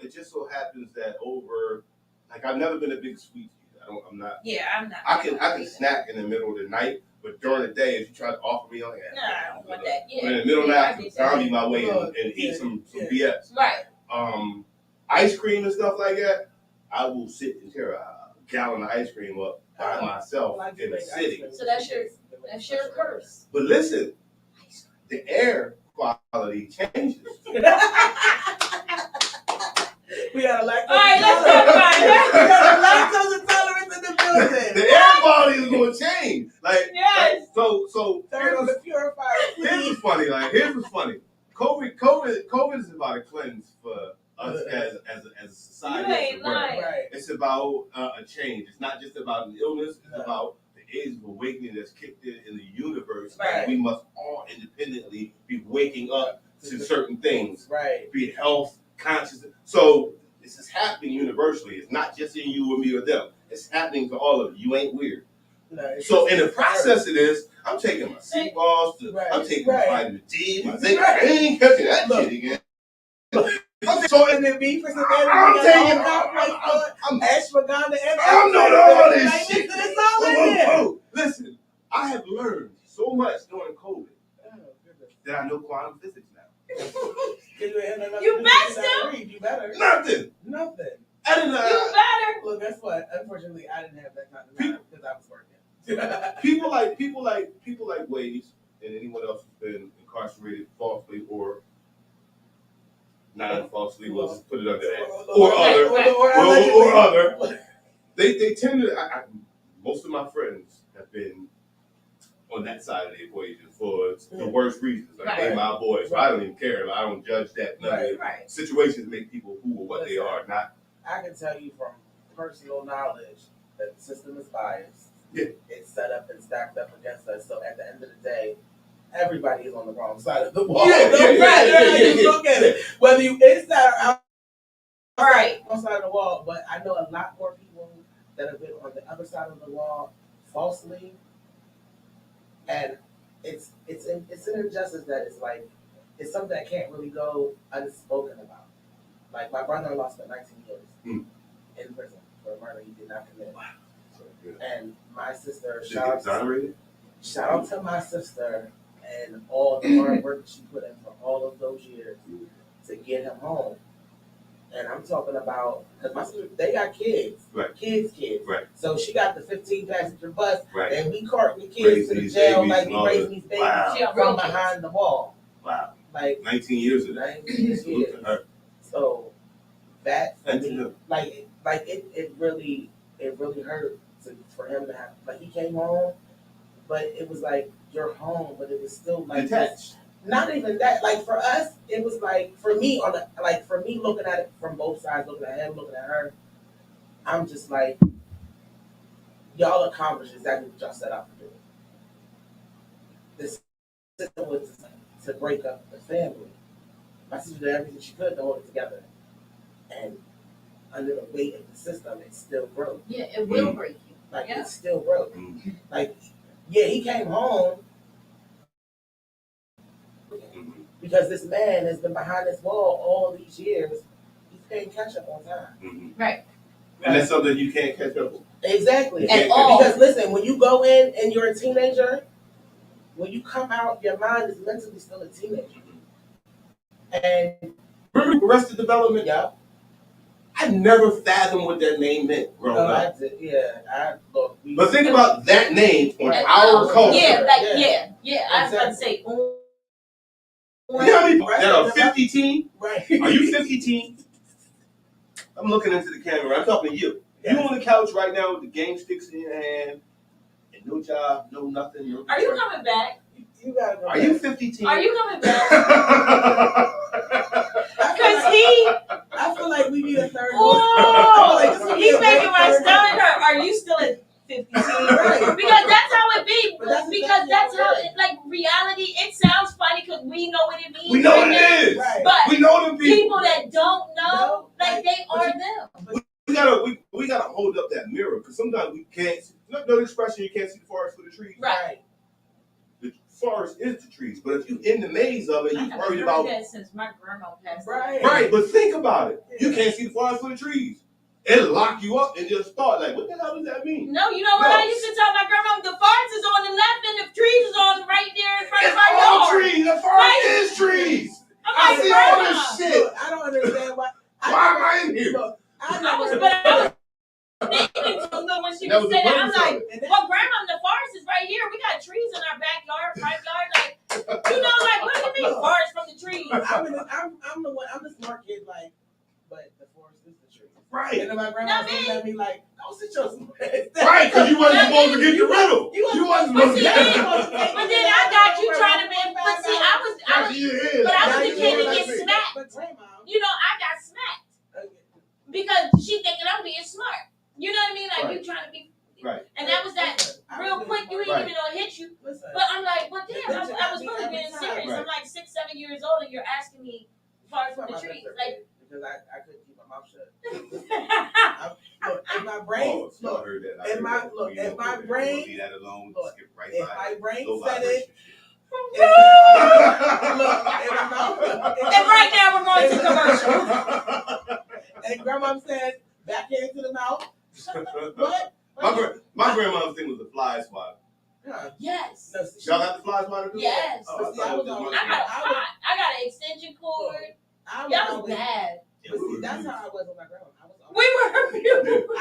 happens that like I've never been a big sweet eater. I'm not. Yeah, I'm not. I can snack in the middle of the night, but during the day, if you try to offer me, like, Nah, I don't want that. Yeah. But in the middle of the night, I can get zombie that. my way and eat some BS. Right. Ice cream and stuff like that, I will sit and tear a gallon of ice cream up by myself in the city. So that's your curse. But listen, the air quality changes. We got a lactose. All right, let's talk about it. We got a lactose intolerance in the building. The air quality is going to change. Like, Yes. so Turn on the purifier. here's what's funny. COVID is about a cleanse for us as a society. You ain't lying. Right. It's about a change. It's not just about an illness. It's about the age of awakening that's kicked in the universe. Right. We must all independently be waking up to certain things. Right. Be health conscious. So this is happening universally. It's not just in you or me or them. It's happening to all of you. You ain't weird. No, So in the process of this, I'm taking my sea balls, I'm taking my vitamin D, my zinc. I ain't catching that shit again. So and then B for some I'm taking ashwagandha and I'm doing all this shit. It's all in there. Listen, I have learned so much during COVID that I know quantum physics now. You better. You better. Nothing. I didn't know. You better. Look, guess what? Unfortunately, I didn't have that kind of time because I was working. People like Waze and anyone else who's been incarcerated falsely or non-falsely, we'll just put it under that, or other. They tend to. Most of my friends have been on that side of the equation for the worst reasons. Like they my boys, so I don't even care. I don't judge that. None of the situations make people who or what they are not. I can tell you from personal knowledge that the system is biased. Yeah. It's set up and stacked up against us. So at the end of the day, everybody is on the wrong side of the wall. Yeah. Look at it. Whether you inside or out, on side of the wall. But I know a lot more people that have been on the other side of the wall falsely, and it's an injustice that is like it's something that can't really go unspoken about. Like my brother-in-law spent 19 years in prison for a murder he did not commit. Wow. So good. And my sister, Did you get exonerated? shout out to my sister and all the hard work she put in for all of those years to get him home. And I'm talking about, because my sister, they got kids. Right. Kids. Right. So she got the 15-passenger bus, Right. and we carting the kids to the jail like we raising these babies Wow. from behind the wall. Wow. Like 19 years of that. 19 years. Salute to her. So that for And to me, them. it really hurt for him to have, like, he came home, but it was like you're home, but it was still like Detached. not even that. Like for us, it was like for me for me looking at it from both sides, looking at him, looking at her. I'm just like, y'all accomplished exactly what y'all set out to do. This system was to break up the family. My sister did everything she could to hold it together, and under the weight of the system, it still broke. Yeah, it will break you. Like Yeah. it still broke. Mhm. Like, yeah, he came home Mhm. because this man has been behind this wall all these years. He's paying catch up on time. Mhm. Right. And that's something you can't catch up on. Exactly. At all. Because listen, when you go in and you're a teenager, when you come out, your mind is mentally still a teenager. And Remember Arrested Development? yeah, I never fathomed what that name meant growing no, up. I did. Yeah, I look. But think about that name on Right. our culture. Yeah, like Yeah. yeah. I was about to say. You know how many people that are 50 teen? right. Are you 50 teen? I'm looking into the camera. I'm talking to you. You on the couch right now with the game sticks in your hand and no job, no nothing. No Are you coming back? You gotta go. Are you 50 teen? Are you coming back? I Cause he, feel like we need a third. oh, I feel like this would be he's a making great my third stomach hurt. Are you still at 52? Right. Because that's how it be. But that's Because exactly that's how how it it, like reality. It sounds funny because we know what it means. We know what right it now, is. Right. But We know the people. people that don't know, No, like like, they but are you- them. We gotta hold up that mirror because sometimes we can't. No expression. You can't see the forest for the trees. Right. The forest is the trees, but if you in the maze of it, you I've worried heard about. that since my grandma passed. Right. Right, but think about it. You can't see the forest for the trees. It'll lock you up and just start like, what the hell does that mean? No, you know what No. I used to tell my grandma? The forest is on the left and the trees is on right there in front It's of our all yard. trees. The forest is trees. I'm I like, see all grandma. this shit. Look, I don't understand why. Why am I in here? Look, I was thinking to her when she That was was the saying that. I'm purpose of like, it. well, grandma, the forest is right here. We got trees in our backyard, front yard. Like, you know, like, what do you mean forest from the trees? I'm the smart kid, like, but the forest is the tree. Right. And then my grandma looking at me like, don't sit your smart ass down. Right, because you wasn't supposed to get the riddle. You You wasn't But supposed to see, get then- it. but then I got you trying to be. But see, I was, But I was the kid that gets smacked. But grandma, You know, I got smacked because she thinking I'm being smart. You know what I mean? Like you trying to be. Right. And that was that real quick. You didn't even know it hit you. Listen, But I'm like, well, damn, The picture I was got me really every being time. serious. Right. I'm like 6, 7 years old, and you're asking me far that's from why the my trees. sister Like, did, because I couldn't keep my mouth shut. Look, in my brain, Y'all look, heard that. I in heard my- that. look, We in don't my go there. brain- We'll leave that alone. look, Skip right if by my it. brain Low said vibration it, shit. and right now we're going to commercial. And grandma said, back into the mouth. What? My grandma's thing was the fly swatter. Huh. Yes. No, see, Y'all got the fly swatter too? Yes. Oh, See, I was on- I got a pot. I got an extension cord. I That was always- bad. But see, that's how I was with my grandma. I was We were.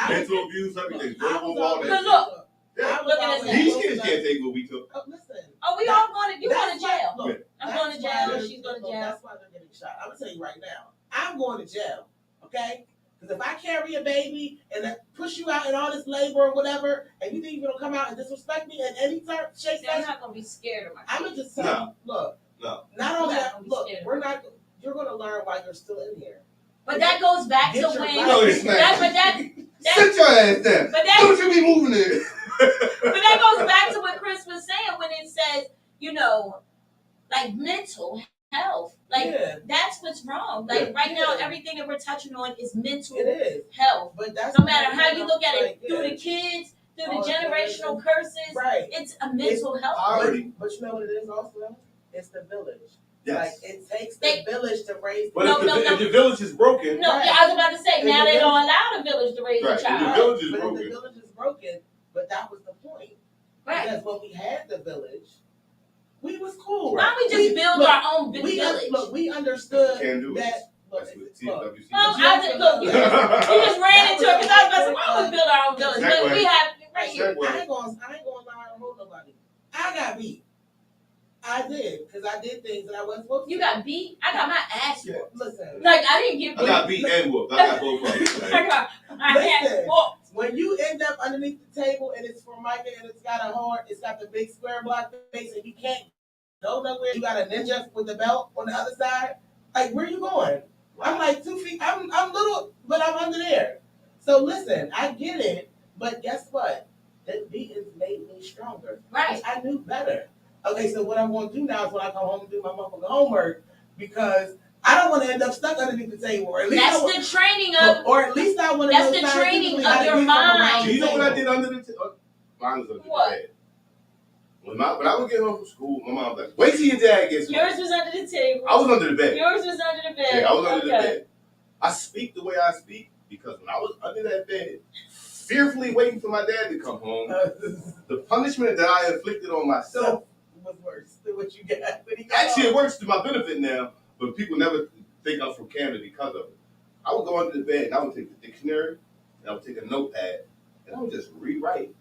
Mental abuse, everything. I Verbal, was all always- that. Look, Yeah. I was Look at always this. These close kids enough- can't take what we took. Oh, listen. Oh, we all going to. You going to That's why- jail? look, I'm going to that's jail. why- She's going to look, jail. That's why they're getting shot. I'm gonna tell you right now. I'm going to jail. Okay? Because if I carry a baby and I push you out in all this labor or whatever, and you think you're gonna come out and disrespect me in any turn, shape, See, I'm fashion, not going to be scared of my I'm gonna just tell you, look. No. Not only I'm not that, gonna be look, scared. we're not. You're gonna learn why you're still in here. But that goes back to Get your when. life. No, it's not. That, Sit your ass down. but that, Don't you be moving it. but that goes back to what Chris was saying when it says, you know, like mental health. Like Yeah, that's what's wrong. Like right now, Yeah. everything that we're touching on is mental it is. health. But that's No matter how you look at it, like, through yeah. the kids, through All the the generational curses, Right. it's a mental health. poverty. But you know what it is also? It's the village. Yes. Like it takes the village to raise. But No, if the village is broken, No, Right. yeah, I was about to say, And now the they don't village- allow the village to raise Right. a child. The village is but broken. if the village is broken, but that was the point. Right. Because when we had the village, we was cool. Why don't we just build look, our own we village? Look, we understood Can do it. that. Look, That's what look, TWC Well, does. I just, look, you just ran into it because I was about to say, why don't we build our own village? But we have right here. Segway. I ain't gonna lie and hold nobody. I got beat. I did, because I did things that I wasn't supposed to. You got beat? I got my ass Yeah. whooped. Listen, Like, I didn't get I beat. got beat and whooped. I got both of them. I got my ass Listen. whooped. when you end up underneath the table and it's Formica and it's got a horn, it's got the big square block face and you can't go nowhere. You got a ninja with the belt on the other side. Like, where you going? I'm like 2 feet. I'm little, but I'm under there. So listen, I get it, but guess what? That beatings made me stronger. Right. I knew better. Okay, so what I'm going to do now is when I come home and do my motherfucking homework, because I don't want to end up stuck underneath the table, or at least That's the training of. or at least I want to. That's the training of your mind. Do you know what I did under the table? Mine was under What? the bed. When I would get home from school, my mom was like, "Wait till your dad gets home." Yours was under the table. I was under the bed. Yours was under the bed. Yeah, I was under the Okay. bed. I speak the way I speak because when I was under that bed, fearfully waiting for my dad to come home, the punishment that I inflicted on myself was worse than what you got. When he got actually it home. works to my benefit now, but people never think I'm from Canada because of it. I would go under the bed and I would take the dictionary and I would take a notepad and I would just rewrite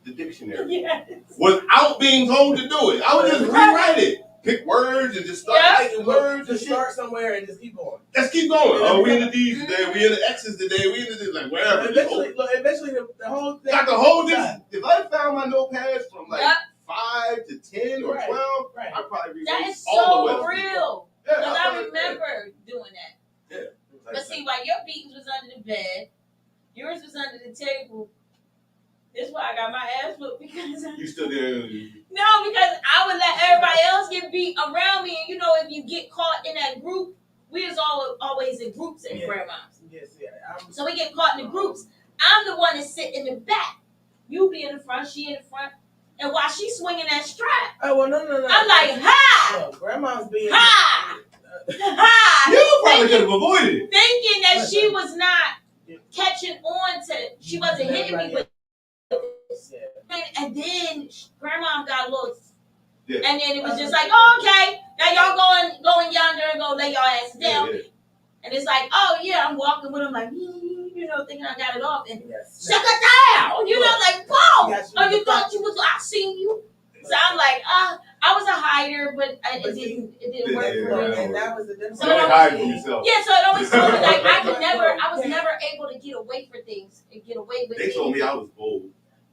the dictionary Yes. without being told to do it. I would just rewrite it. Pick words and just start Yeah. writing words and Just shit. start somewhere and just keep going. Let's keep going. Oh, we in the D's today. We in the X's today. We in the like wherever. Eventually, the whole thing. Got the whole distance. If I found my notepads from like Yep. 5 to 10 or Right. 12, Right. I'd probably rewrite That is all the so way. real. Yeah, Because I probably- remember doing that. Yeah. But see, while your beatings was under the bed, yours was under the table. This is why I got my ass whooped because You still there? no, because I would let everybody else get beat around me, and you know, if you get caught in that group, we was always in groups at Yeah. grandma's. Yes, yeah. So we get caught in the groups. I'm the one that sit in the back. You be in the front, she in the front, and while she swinging that strap, Oh well, no. I'm like, ha, No, grandma's being. ha, ha. You probably could have avoided it. Thinking that she was not catching on to, she wasn't hitting me with. Yeah. And then grandma got a little, Yeah. and then it was just like, oh, okay, now y'all going yonder and go lay your ass down. Yeah. And it's like, oh yeah, I'm walking with him like, you know, thinking I got it off, and Yes. shut it down, you know, like, boom. Yes, Oh, you thought you was? I seen you. So I'm like, I was a hider, but it didn't work Yeah, for me. yeah. And that was the difference. So You only hide from yourself. Yeah, so it always told me like I was never able to get away for things and get away with They things. told me I was bold.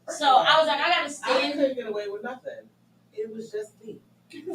So I was like, I gotta I stand couldn't get away with nothing. It was just me.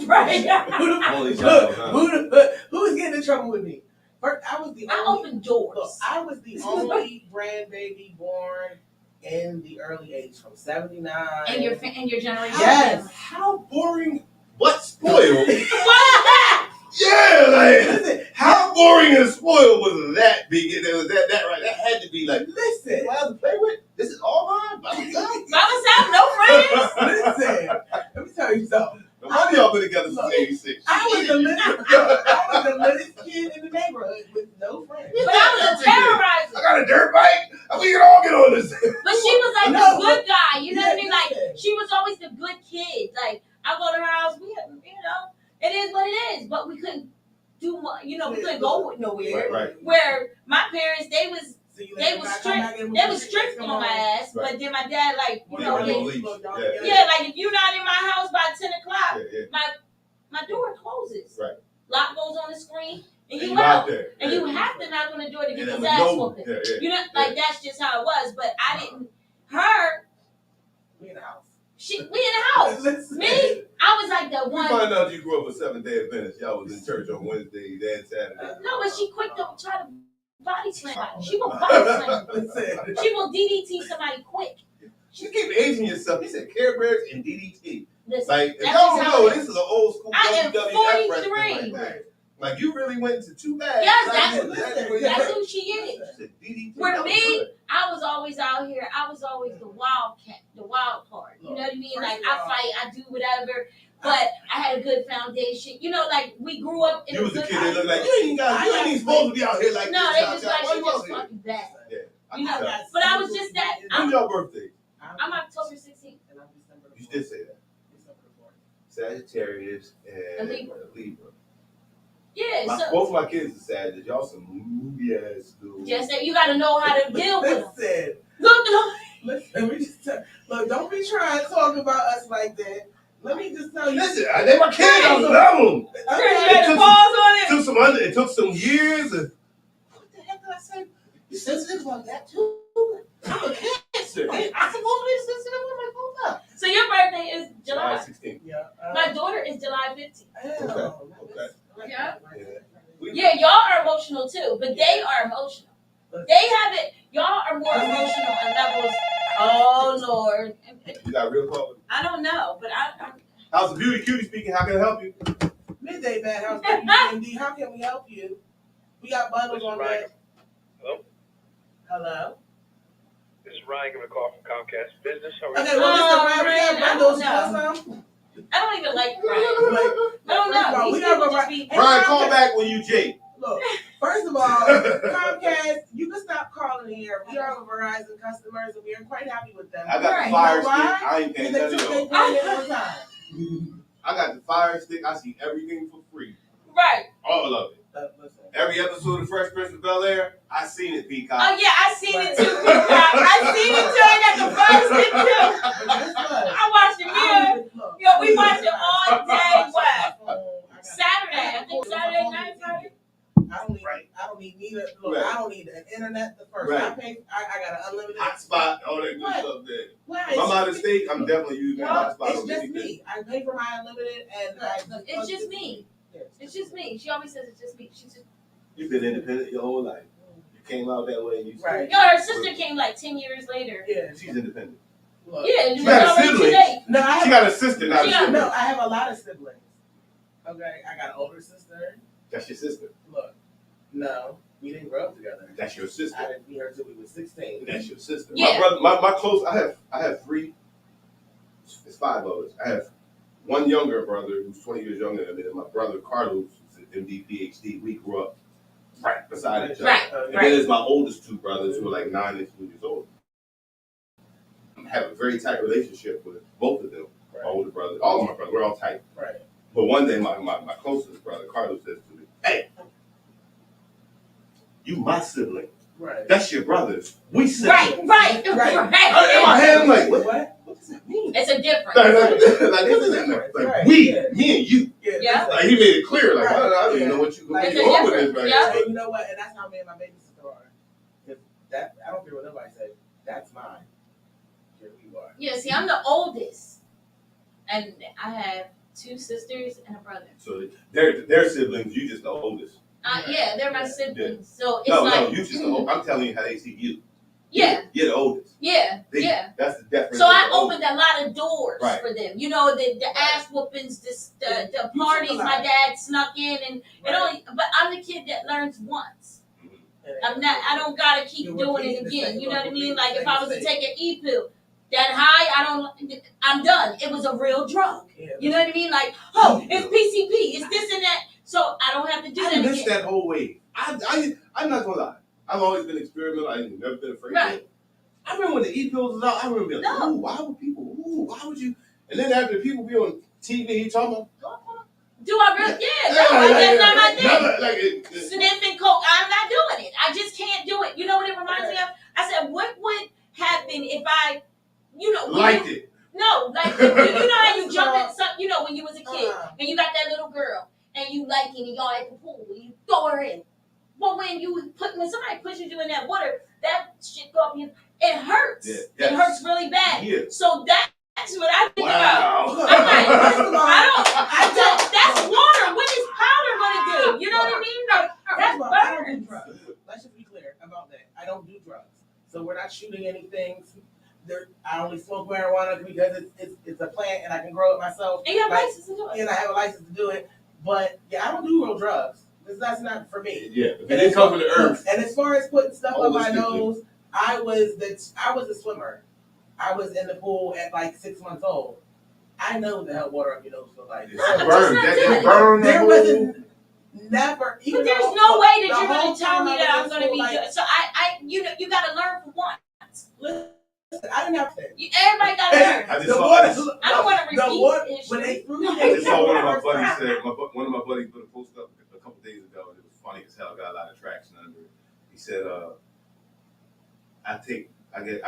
right. Only child, huh? Who's getting in trouble with me? First, I was the I only. opened doors. Look, I was the only grandbaby born in the early '80s, from '79. And your generation. Yes. How boring? What spoiled? What? Yeah, like Listen, how boring and spoiled was that? That was that right? That had to be like. listen, Do I have to play with? This is all mine. By myself? Mama said no friends. listen. Let me tell you something. None of y'all been together since '86. I was the littlest kid in the neighborhood with no friends. But I was a terrorizer. I got a dirt bike. We can all get on this. But she was like No, the good guy. You know what I mean? Like listen. she was always the good kid. Like I go to her house. We have, it is what it is. But we couldn't do much. You know, we couldn't go with nowhere. Right. Where my parents, they was See, They like, was if I come back in with they my was shit, strict come on my ass. Right. But then my dad, like you Well, know, they they, release. Yeah. yeah, like if you're not in my house by 10 o'clock, Yeah. my door closes. Right. Lock goes on the screen, and you out out. there. And you have to knock on the door to get And this I'm ass no- whooping. Yeah, yeah. You know, like that's just how it was. But I didn't. Her, We in the house. we in the house. Listen. Me, I was like the We one. find out you grew up a Seventh-day Adventist. Y'all was in church on Wednesdays and Saturdays. No, but she quick to try to body slam. She will body slam. Listen. She will DDT somebody quick. You keep aging yourself. He said Care Bears and DDT. Listen, Like, if that's y'all just don't how know, it this is. is an old school I am WWF 43. wrestling like that. Like, you really went into two bags. Yes, Like, that's- That's who she is. She said DDT. For That was me, good. I was always out here. I was always the wildcat, the wild card. You know what I mean? First Like of I all- fight, I do whatever. But I had a good foundation. You know, like we grew up in You a was the good kid that house. looked like, you ain't even supposed to be out here like No, this. they out just there. like Why she you out just here? fucking bad. I You can know, tell. but I was just that. When's your birthday? I'm October 16th. And I'm December You did say that. December the 4th. Sagittarius and A Libra. Libra. Yeah, so Both of my kids are Sagittarius. Y'all some moody ass dudes. just that you got to know how to deal with them. Listen. Look, Listen, we just look. Don't be trying to talk about us like that. Let me just tell you. Listen, they my kids. I love them. you had to pause on it. It took some years. And, What the heck did I say? You sensitive about that too? I'm a Cancer. I'm supposed to be sensitive with my phone up. So your birthday is July. 16th. Yeah. My daughter is July 15. Hell, Okay. Yeah. We- Yeah, y'all are emotional too, but they are emotional. They haven't. Y'all are more emotional on levels. Oh Lord, You got real call? I don't know, but I'm How's the beauty cutie speaking? How can I help you? Midday Bad House WCMD. How can we help you? We got bundles on that. Hello? Hello. This is Ryan giving a call from Comcast Business. How are you? Okay, well, listen, Ryan, we Ryan, got bundles. I You don't want some? I don't even like Ryan. Like, I don't first of know. all, These we gotta people go just right. be. Hey, Ryan, call Comcast- back when you Jake. Look, first of all, Comcast, you can stop calling here. We are Verizon customers, and we are quite happy with them. I got Right. the fire You know stick. why? I ain't paying Because they none of took y'all. their payment on time. I got the fire stick. I see everything for free. Right. All of it. Listen. Every episode of Fresh Prince of Bel Air, I seen it, Peacock. Oh yeah, I seen it too. Peacock. I seen it too. I got the first it too. But guess what? I watched it here. Look, Yo, we watched it all day. What? I got- Saturday. I think Saturday night, Friday. I don't need neither. Look, Right. I don't need the internet. The first, Right. I got an unlimited Hotspot, all that good What? stuff there. Why? If I'm out of state, I'm definitely using No, hotspot. it's on just anything. me. I pay for my unlimited, and It's just me. Yes. It's just me. She always says it's just me. She's just. You've been independent your whole life. You came out that way and you Right. Yo, her sister came like 10 years later. Yeah. She's independent. Look. Yeah, it She was got a already too sibling. late. No, I She have, got a sister, not a She got- sibling. no, I have a lot of siblings. Okay, I got an older sister. That's your sister. Look, no, we didn't grow up together. That's your sister. I didn't meet her till we were 16. That's your sister. Yeah. My brother, my close. I have three. It's 5 of us. I have one younger brother who's 20 years younger than me, and my brother Carlos, who's an MD PhD. We grew up right beside each other. Right. Okay. And then there's my oldest 2 brothers who are like 9 and 2 years old. I have a very tight relationship with both of them. My older brother, all of my brothers, we're all tight. Right. But one day, my closest brother, Carlos, says to me, "Hey, you my sibling. Right. That's your brothers. We siblings." Right. Right. In my head, I'm like, what? What does that mean? It's a difference. Like, what is that? Like, Right. we, Yeah. me and you. Yeah. Like, he made it clear. Like, Right. I don't even know what you Like, going it's a on with this difference. right Yeah. here. And you know what? And that's how me and my baby sister are. 'Cause that I don't care what nobody says. That's mine. Here you are. Yeah, see, I'm the oldest. And I have 2 sisters and a brother. So they're siblings. You just the oldest. Yeah, they're my siblings. So it's No, like. you just the oldest. I'm telling you how they see you. Yeah, You're the oldest. yeah, They- yeah. That's the difference. So of I the oldest. opened a lot of doors Right. for them. You know, the ass whoopings, the You parties took a my lot. dad snuck in, and it Right. only. But I'm the kid that learns once. And- I'm not. I don't gotta keep You're doing repeating it the again. same- You know what I mean? repeating Like the if I was to same take an pill, that high, I'm done. It was a real drug. Yeah. You know what I mean? Like, oh, it's PCP, it's this and that. So I don't have to do I that missed again. that whole wave. I'm not gonna lie. I've always been experimental. I've never been afraid of Right. it. I remember when the e-pills was out, I remember being like, No. ooh, why would you? And then after people be on TV talking about, Do I really? Yeah, no, that's not my thing. Never, like it, Sniffing coke, I'm not doing it. I just can't do it. You know what it reminds me of? I said, what would happen if I, when liked you, it. No, like you know how you jump at some, when you was a kid and you got that little girl and you like it and y'all at the pool and you throw her in. Well, when somebody pushes you in that water, that shit go up you. It hurts. Yeah, It yes. hurts really bad. Yeah. So that's what I think about. Wow. I'm like, First of all, that's water. What is powder gonna do? You know what I mean? Like, First of all, I don't burns. do drugs. Let's just be clear about that. I don't do drugs. So we're not shooting anything. I only smoke marijuana because it's a plant and I can grow it myself. And you have Like, license to do it. and I have a license to do it. But yeah, I don't do real drugs. That's not for me. Yeah, if it didn't come from the earth. And as far as putting stuff on my Holistically. nose, I was a swimmer. I was in the pool at like 6 months old. I know what the hell water up your nose feels like. It I'm burns. just not That doing it it. burns. There wasn't never. But there's no way that the you're whole gonna tell time me I that I'm was in gonna school, be like, good. So you gotta learn for once. Listen, I didn't have to. Everybody gotta learn. I just The saw water. I don't want to The repeat water. history. When they threw me, I just saw one of my first buddies time. said, one of my buddies put a post up a couple days ago, and it was funny as hell, got a lot of traction under it. He said, I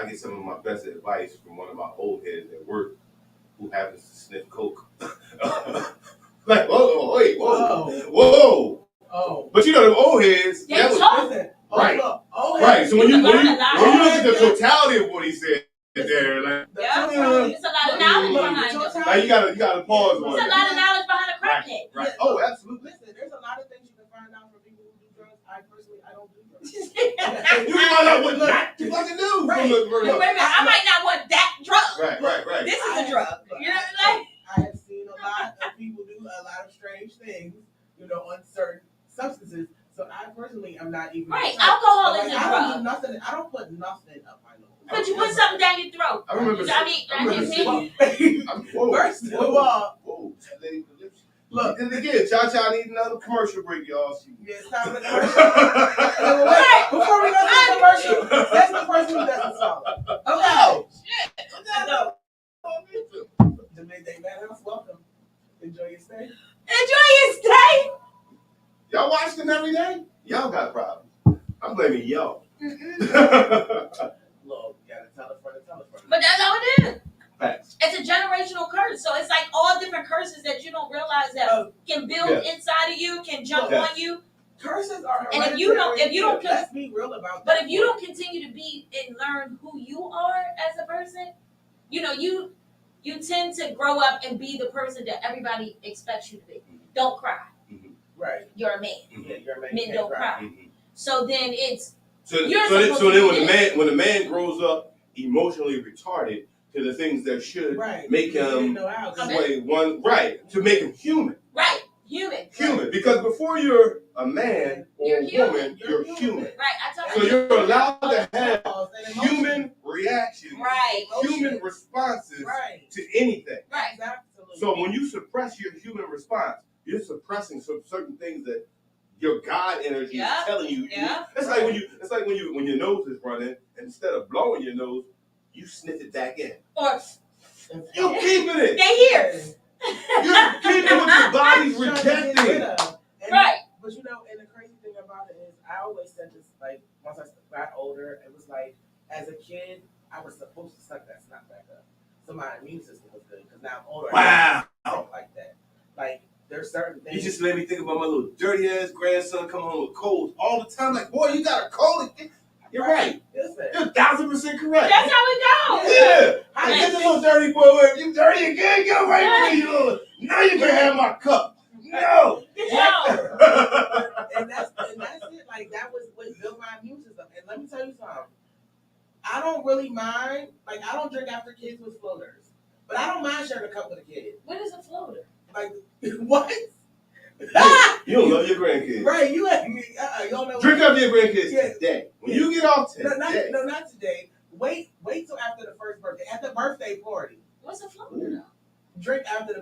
get some of my best advice from one of my old heads at work who happens to sniff coke. Like, whoa, wait, whoa. Oh. But you know them old heads, They that was talk. Listen. Right. Oh, right. So when you There's a look lot at the totality of what he said there, like Yeah, there's a lot of knowledge behind it. you gotta pause There's one. a lot of knowledge behind the But Right. pay. Right. Yeah, Oh, look, absolutely. Listen, there's a lot of things you can find out from people who do drugs. I don't do drugs. You find out what not to fucking do. Right. From Wait a minute, I might not want that drug. Right. This is I a drug. have- You know, like I have seen a lot of people do a lot of strange things, on certain substances. So I personally am not even right. Alcohol is a I don't do drug, nothing. I don't put nothing up my nose. but you put something down your throat. I remember. I mean, Whoa. First of all, Whoa. That lady, look, and again, Cha need another commercial break, y'all. it's time for the commercial. Wait, before we go to the commercial, that's the person who doesn't swallow. Oh, So, The Midday Madhouse, welcome. Enjoy your stay. enjoy your stay. y'all watch them every day? Y'all got problems. I'm blaming y'all. Look, you gotta tell a friend. But that's how it is. Facts. It's a generational curse. So it's like all different curses that you don't realize that can build inside of you, can jump Yes. on you. Curses are And if you don't- hereditary. Let's be real about that. But if you don't continue to be and learn who you are as a person, you tend to grow up and be the person that everybody expects you to be. Don't cry. Right. You're a man. Yeah, your man Men can't don't cry. So then it's So You're then supposed to when be when the man grows up emotionally retarded to the things that should Right. make You didn't him know how. sway to make him human. right, human. Human. Because before you're a man or You're a human. woman, you're human. Right. I tell So you. you're allowed to have And human reactions, Right. human responses Right. to anything. Right. Absolutely. So when you suppress your human response, you're suppressing some certain things that your God energy Yeah. is telling you. Yeah. It's like when your nose is running, and instead of blowing your nose, you sniff it back in. Or You're keeping it. they hear. You're keeping what your body's Trying to get rid rejecting. of. And- Right. But and the crazy thing about it is, I always said this, like, once I got older, it was like, as a kid, I was supposed to suck that snot back up. So my immune system was good, because now I'm older. Wow. I don't like that. Like, there's certain things. You just made me think about my little dirty ass grandson coming home with colds all the time. Like, boy, you got a cold. You're right. Listen. You're 1000% correct. That's how it goes. Yeah. I Right. get the little dirty boy with you dirty again. Get away from me, you little. Now you can have my cup. No. No. And that's it. Like, that was what built my immune system. And let me tell you something. I don't really mind. Like, I don't drink after kids with floaters, but I don't mind sharing a cup with a kid. What is a floater? Like, what? You don't love your grandkids. Right? You don't know. Drink up your grandkids Yeah. today. When you get off No, today. not today. Wait till after the first birthday. At the birthday party. What's a floater? Drink after.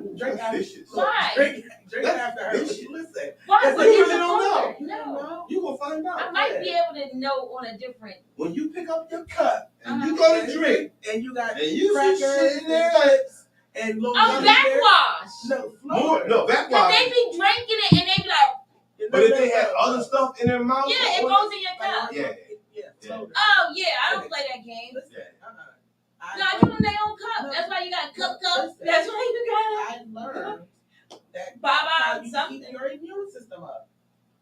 Vicious. Look, Why? Drink That's after her. vicious. Listen. Why That's would like you you a really don't floater? You don't No. know. You gonna find out. I might be able to know on a different. When you pick up your cup and you Uh-huh. go to drink And you got and you crackers see shit in there. and chips and little Oh, gummy bears. backwash. No, More, no, Cause backwash. they be drinking it and they be like, But if they had other stuff in their mouth, yeah, it goes in your cup. Yeah. floater. Oh yeah, I don't play that game. Listen, No, I give them their own cup. That's why you got cup. That's why you got I learned that Baba how you something. keep your immune system up.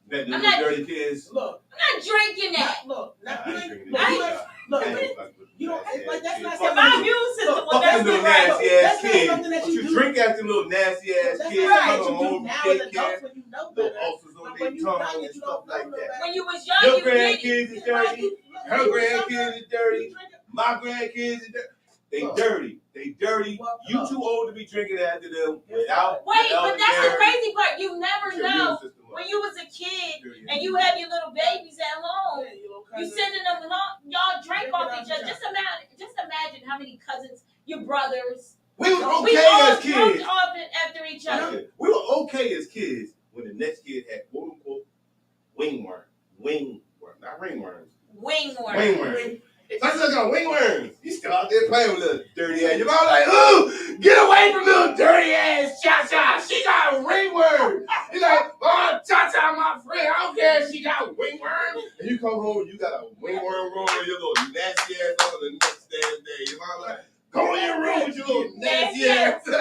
That I'm little not- dirty kids. Look, I'm not drinking that. look, Nah, I ain't drinking look, that you shit. ain't- look, I ain't fucking with you don't nasty act like that's ass not kids. So something my you- immune system look, was Fuck that's them little not right. nasty ass That's not kids. something that But you you do. drink after little nasty ass That's kids not Right. coming what you home do from now as adults daycare, when you know little better. ulcers on But their when you tongue young and and you stuff don't like know that. better. When you was young, Your you did. grandkids is dirty. Her grandkids is dirty. My grandkids is dirty. They Look. dirty. They dirty. Well, You look. too old to be drinking after them without. Wait, without but that's the their- crazy part. You never your immune know system up. when you was a kid Dirty. and you have your little babies at home. Yeah, you little You cousin. sending them home. Y'all drink Drink off it each out other. your Just imagine how many cousins, your brothers. We was We okay all as drunk kids. off it after each other. We were okay as kids when the next kid had quote unquote wingworm, not ringworms. Wingworm. Wingworm. My son got wingworms. He's still out there playing with little dirty ass. Your mom like, ooh, get away from little dirty ass Cha-Cha. She got a ringworm. He's like, oh, Cha-Cha, my friend. I don't care if she got a wingworm. And you come home, you got a wingworm roll on your little nasty ass on the next damn day. Your mom like, go in your room with your little nasty ass. That's from her.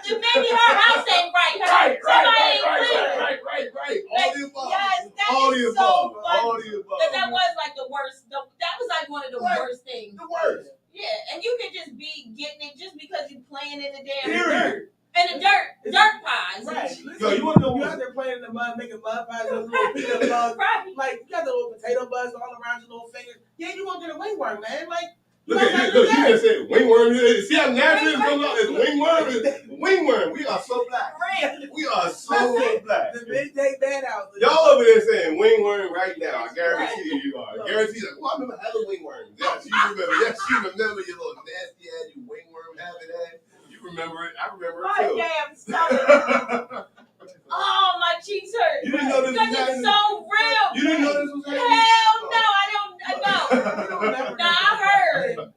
Maybe her house ain't right. Right. All the above. Yes, that All is the so above. funny. All the above. Because that was like the worst. That was like one of the What? worst things. The worst. Yeah, and you can just be getting it just because you playing in the damn Period. dirt. And the dirt pies. Right. Yo, you wanna know You what? out there playing in the mud, making mud pies with little peanut bugs. Right. Like, you got the little potato bugs all around your little fingers. Yeah, you gonna get a wingworm, man. Like, Look at you. Look, you just said wingworm. See how naturally it comes out? It's wingworm. Wingworm. We are so black. We are so black. The midday bad house. Y'all over there saying wingworm right now. I guarantee you are. I guarantee you. Well, I remember having wingworms. Yes, you remember. Yes, you remember your little nasty ass, you wingworm having that. You remember it. I remember it too. My damn stomach. Oh, my cheeks hurt. You didn't know this was Because happening? it's so real. You didn't know this was happening? Hell no, I don't. No, I heard.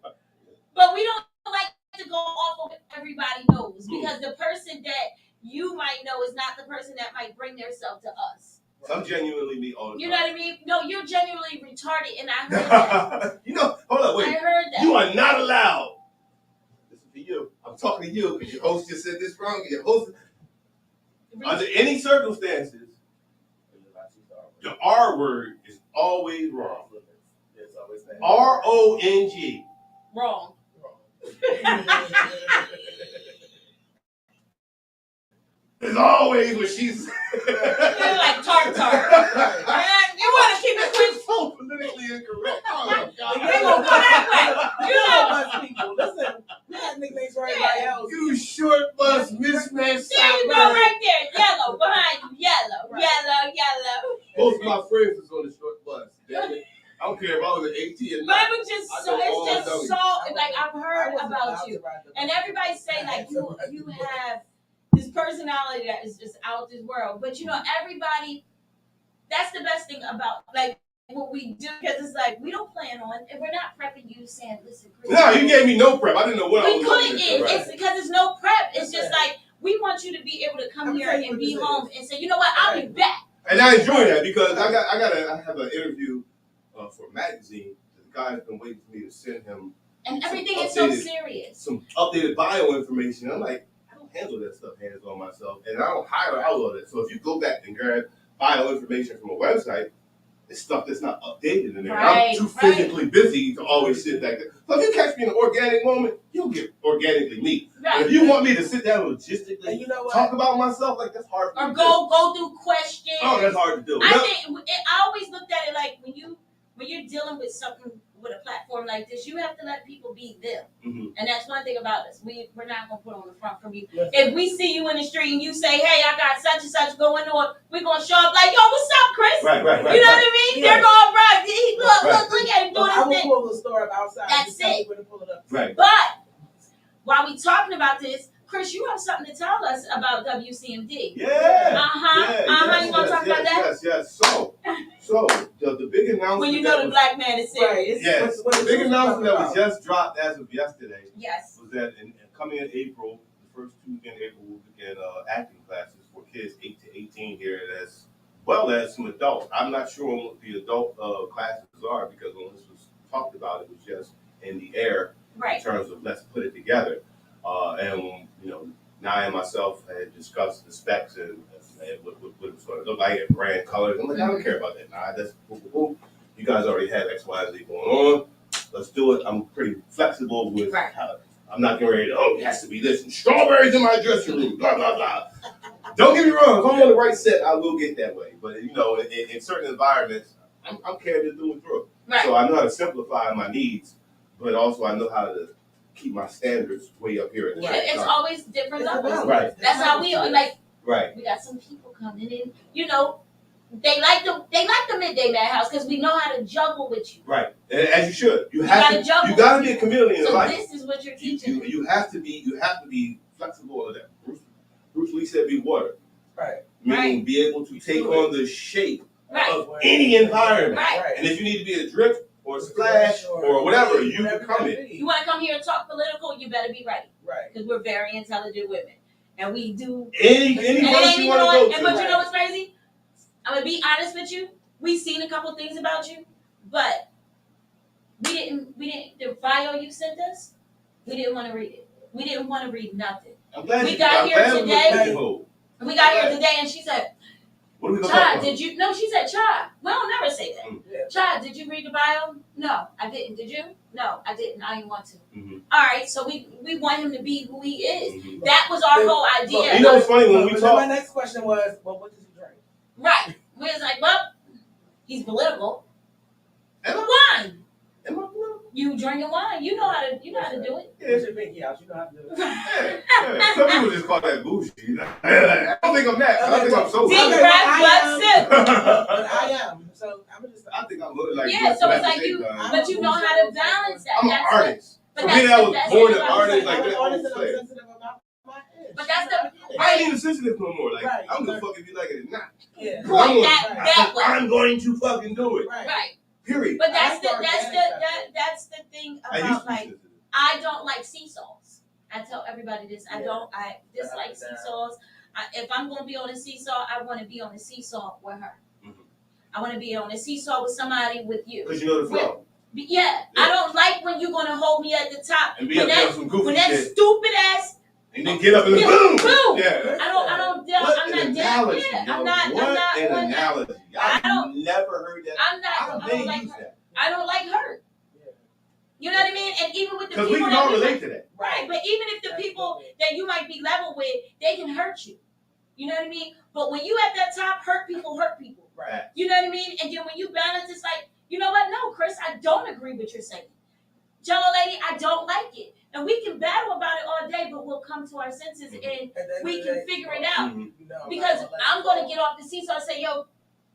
But we don't like to go off of what everybody knows because the person that you might know is not the person that might bring themselves to us. I'm genuinely me all the time. You know what I mean? No, you're genuinely retarded, and I heard that. You know, hold on, I wait. heard that. You are not allowed. Listen to you. I'm talking to you because your host just said this wrong. And your host, under any circumstances, the R word is always wrong. It's always that. RONG. Wrong. It's always what she's. You're like tartar. Man, you want to keep it quick. So politically incorrect. Oh my They God. They gonna go that way. You know us people. Listen, we got nicknames for everybody else. You short bus mismatched. There you go, right there. Yellow behind you. Yellow. Most of my friends is on the short bus. Damn it. I don't care if I was an 18 or not. But it's just I so, know all it's just those. so, like, I've I heard wasn't allowed about to you. ride the And bus. everybody say, like, you have this personality that is just out this world. But, you know, everybody, that's the best thing about, like, what we do. Because it's like, we don't plan on, and we're not prepping you saying, listen, Chris. No, you gave me no prep. I didn't know what I We was couldn't doing. get, it's because it's no prep. It's just like, we want you to be able to come I'm here telling you and what be this home and say, you know what, I'll be back. And I enjoy that because I have an interview for a magazine. The guy's been waiting for me to send him And Some everything is so updated- serious. some updated bio information. I'm like, I don't handle that stuff hands on myself, and I don't hire out all that. So if you go back and grab bio information from a website, it's stuff that's not updated in there. Right, I'm too right. physically busy to always sit back there. So if you catch me in an organic moment, you'll get organically me. But Right. if you want me to sit down and logistically And you know what? talk about myself, like that's hard for Or me to go through questions. do. Oh, that's hard to do. I No. think I always looked at it like when you're dealing with something with a platform like this, you have to let people be them. Mhm. And that's one thing about us. We're not gonna put on the front from you. Yes. If we see you in the street and you say, "Hey, I got such and such going on," we're gonna show up like, "Yo, what's up, Chris?" Right. You know what I mean? Yeah. They're going, "Bro, Right. look at him doing I his will thing." pull the store up outside. That's Just tell me it. when to pull it up. Right. But while we talking about this, Chris, you have something to tell us about WCMD. Yeah. You gonna talk about that? Yes. So the big announcement. When you know the black man is serious. Yes, What the is big it announcement that about? was just dropped as of yesterday Yes. was that coming in April, the first Tuesday in April, we'll begin acting classes for kids 8 to 18 here, as well as some adults. I'm not sure what the adult classes are because when this was talked about, it was just in the air in Right. terms of let's put it together. And you know, Nia and myself had discussed the specs and what it was going to look like, and brand colors. I'm like, I don't care about that. Nah, that's cool. You guys already have X, Y, Z going on. Let's do it. I'm pretty flexible with Right. how I'm not getting ready to, it has to be this and strawberries in my dressing room, blah, blah, blah. Don't get me wrong, if I'm on the right set, I will get that way. But you know, in certain environments, I'm carried to do it through. Right. So I know how to simplify my needs, but also I know how to keep my standards way up here at the Yeah, same it's time. always different It's a levels. balance. Right. That's how we are. Like Right. we got some people coming in. You know, they like the midday madhouse because we know how to juggle with you. Right. And as you should. You gotta have juggle. to. You got to be a chameleon in So life. this is what you're You, teaching. you, you have to be flexible with that. Bruce Lee said be water. Right. Meaning be able to take on the shape Right. of any environment. Right. And if you need to be a drip or a splash or whatever, you can come in. You want to come here and talk political? You better be ready Right. because we're very intelligent women, and we do. Any And it verse ain't you even want to on. go And but to. you know what's crazy? I'm gonna be honest with you. We seen a couple things about you, but we didn't. The bio you sent us, we didn't want to read it. We didn't want to read nothing. I'm glad We you got I'm here glad it was today. beautiful. We got here today, and she said, What are we gonna talk Chad, about? did you? No, she said Chad. We don't never say that. Yeah. Chad, did you read the bio? No, I didn't. Did you? No, I didn't. I didn't want to. Mhm. All right, so we want him to be who he is. Mhm. That was our Look, whole idea. You know what's funny when we But then my talk? next question was, well, what did you drink? Right. We was like, well, he's political. Am I? Wine. Am I political? You drinking wine. You know how to do it. Here's your pinky out. You know how to do it. Yeah. Some people just call that bougie. I don't think I'm that. I think I'm so. Deep Okay, breath, well, but sip. But I am. So I'm just. I think I'm like. Yeah, this, so but it's at like the you, same time, but you know how to balance that. I'm an That's artist. But For that's me, I was that's born the- an artist like I'm that. an artist and I'm Whole sensitive about my edge. But that's the- I ain't even sensitive no more. Like Right. I don't give a fuck if you like it or not. Yeah. Point Right. that way. I'm going to fucking do it. Right. Right. Period. But I like the organic stuff. that's the thing I used about to be like sensitive. I don't like sea salts. I tell everybody this. I Yeah. dislike sea salts. If I'm gonna be on a seesaw, I want to be on a seesaw with her. Mhm. I want to be on a seesaw with somebody with you. Cause you know the flow. Yeah, I don't like when you're gonna hold me at the top. And be When up there that, on some goofy when that shit. stupid ass, And then get up and Yeah, boom! boom. Yeah. I'm What not an down. analogy, Yeah, yo. I'm not What an on that. analogy. I I've never heard that. I don't like use her. that. I don't like her. You know what I mean? And even with the Because we people can all that relate to that. right, but even if the people that you might be level with, they can hurt you. You know what I mean? But when you at that top, hurt people. Right. You know what I mean? And then when you balance, it's like, you know what? No, Chris, I don't agree with your saying. Jello lady, I don't like it. And we can battle about it all day, but we'll come to our senses and we can figure it out. Mhm. Because I'm going to get off the seesaw and say, yo,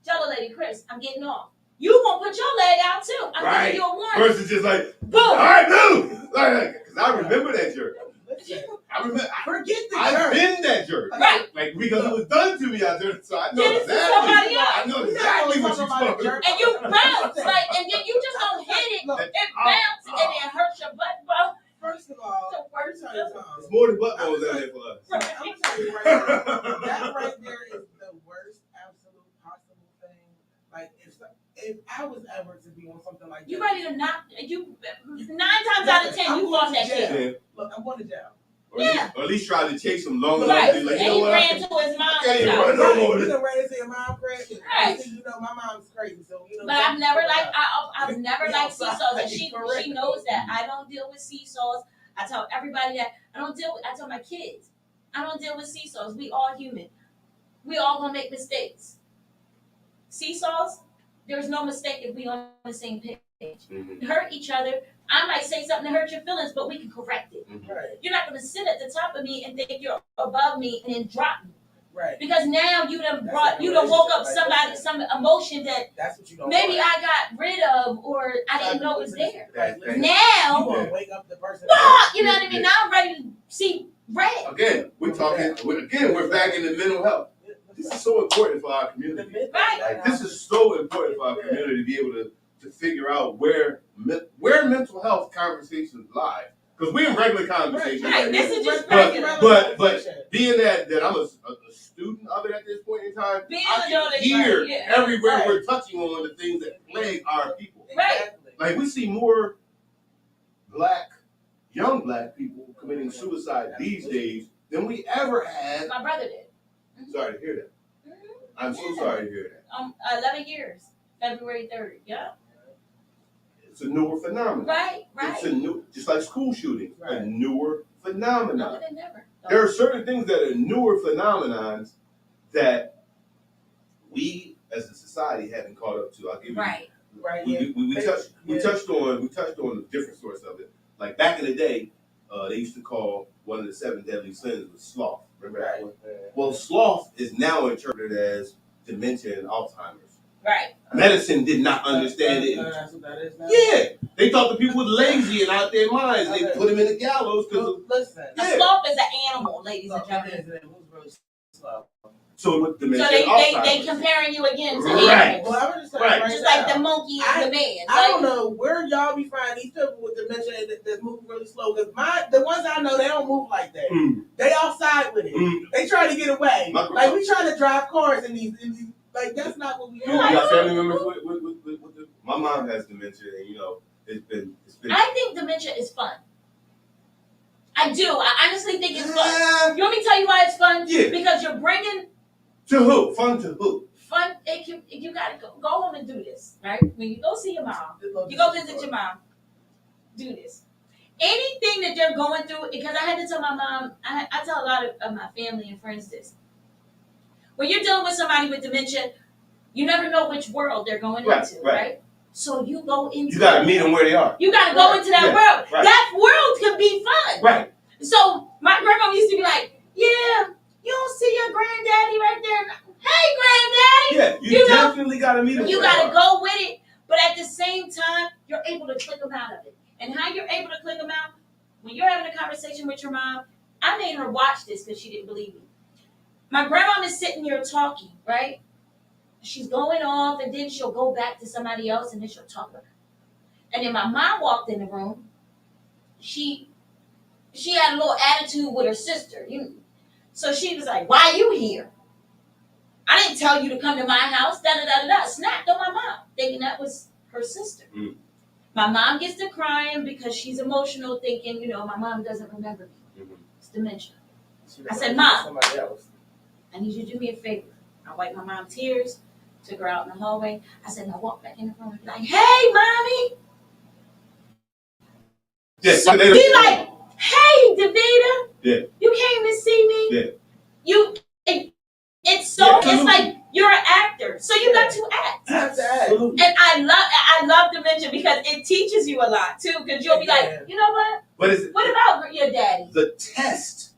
Jello lady, Chris, I'm getting off. You won't put your leg out too. I'm Right. giving you a warning. Versus just like, Boom. all right, move! Because I remember that jerk. Listen, I remember, forget the I've jerk. been that jerk. Right. Like, because it was done to me out there, so I know Did it to exactly. somebody else. I know exactly what you're talking about. And you bounce, like, and then you just don't hit it. Look, It bounces and it hurts your butt, bro. first of all, The worst let me tell you of something. It's more than butt holes out there for us. I'm gonna tell you right now, that right there is the worst absolute possible thing. Like if I was ever to be on something like You that, ready to knock you 9 times out of 10 I'm you going lost to that jail. kid. Yeah. look, I'm going to jail. Or at least try to chase him long Right. enough to And like, you he know what? ran to his mom's Okay, house. run. No more. You know, right into your mom crazy. Right. You know, my mom's crazy, so you know. But I've never I've never We liked outside. seesaws, and she Correct. knows that. I don't deal with seesaws. I tell everybody that I tell my kids, I don't deal with seesaws. We all human. We all gonna make mistakes. Seesaws, there's no mistake if we on the same page. Mhm. Hurt each other. I might say something to hurt your feelings, but we can correct it. Mhm. Right, You're not gonna sit at the top of me and think you're above me and then drop me. right. Because now you done That's woke up like somebody, that. some emotion that That's what you don't maybe want. I got rid of or I didn't know was there. Right, listen, Now, you want to wake up the person. you know what I mean? Now I'm ready to see red. Again, we're back in the mental health. This is so important for our community. Like, this is so important for our community to be able to figure out where mental health conversations lie. Because we're in regular conversations. Right, this is just But- regular. but- Being that I'm a student of it at this point in time, Being I a can donor, hear yeah. everywhere Right. we're touching on the things that plague our people. Exactly. Like, we see more young black people committing suicide these days than we ever had. My brother did. Sorry to hear that. Mhm. I'm so sorry to hear that. 11 years, February 3rd. Yeah. It's a newer phenomenon. Right, It's a new, just like school shootings, a Right. newer No, phenomenon. they never. There are certain things that are newer phenomenons that we as a society haven't caught up to. I'll give you. Right. Right. Yeah. We touched on the different sorts of it. Like back in the day, they used to call one of the 7 deadly sins was sloth. Remember that one? Well, sloth is now interpreted as dementia and Alzheimer's. Right. Medicine did not understand it. That's what that is now. Yeah, they thought the people were lazy and out their minds. They Okay. put them in the gallows because. Look, listen. A Yeah. sloth is an animal, ladies and Look, gentlemen. it was really slow. So with So dementia they and Alzheimer's. comparing you again to Right. animals. Well, I was just saying Right. right Just now, like the monkey is the man. I don't know where y'all be finding these people with dementia that move really slow. Because the ones I know, they don't move like that. Mm, They outside with it. mm. They try to get away. My- Like we trying to drive cars in these like that's not what we do. You got family members with my mom has dementia, and it's been. I think dementia is fun. I do. I honestly think it's fun. Ah, You want me to tell you why it's fun? Yeah. Because you're bringing to who? Fun to who? fun. You gotta go home and do this, right? When you go see your mom, you go visit your mom. Do this. Anything that they're going through, because I had to tell my mom. I tell a lot of my family and friends this. When you're dealing with somebody with dementia, you never know which world they're going into, right? So you go into. You gotta meet them where they are. You gotta go into that world. Right. That world can be fun. Right. So my grandma used to be like, "Yeah, you don't see your granddaddy right there. Hey, granddaddy." Yeah, you know, definitely gotta meet them. You gotta go with it, but at the same time, you're able to click them out of it. And how you're able to click them out when you're having a conversation with your mom. I made her watch this because she didn't believe me. My grandma is sitting here talking, right? She's going off, and then she'll go back to somebody else, and then she'll talk about it. And then my mom walked in the room. She had a little attitude with her sister. So she was like, "Why are you here? I didn't tell you to come to my house." Da da da da. Snapped on my mom, thinking that was her sister. Mm. My mom gets to crying because she's emotional, thinking, my mom doesn't remember me. Mm-hmm. It's dementia. I said, "Mom, I need you to do me a favor." I wiped my mom's tears, took her out in the hallway. I said, "Now walk back in the room and be like, hey, mommy." Yeah, So be like, "Hey, Davida, Yeah. you came to see me." Yeah. It's so, Yeah, it's like you're an actor, so you got to act. Absolutely. And I love dementia because it teaches you a lot too. Because you'll be like, "You know what? But What about your daddy?" the test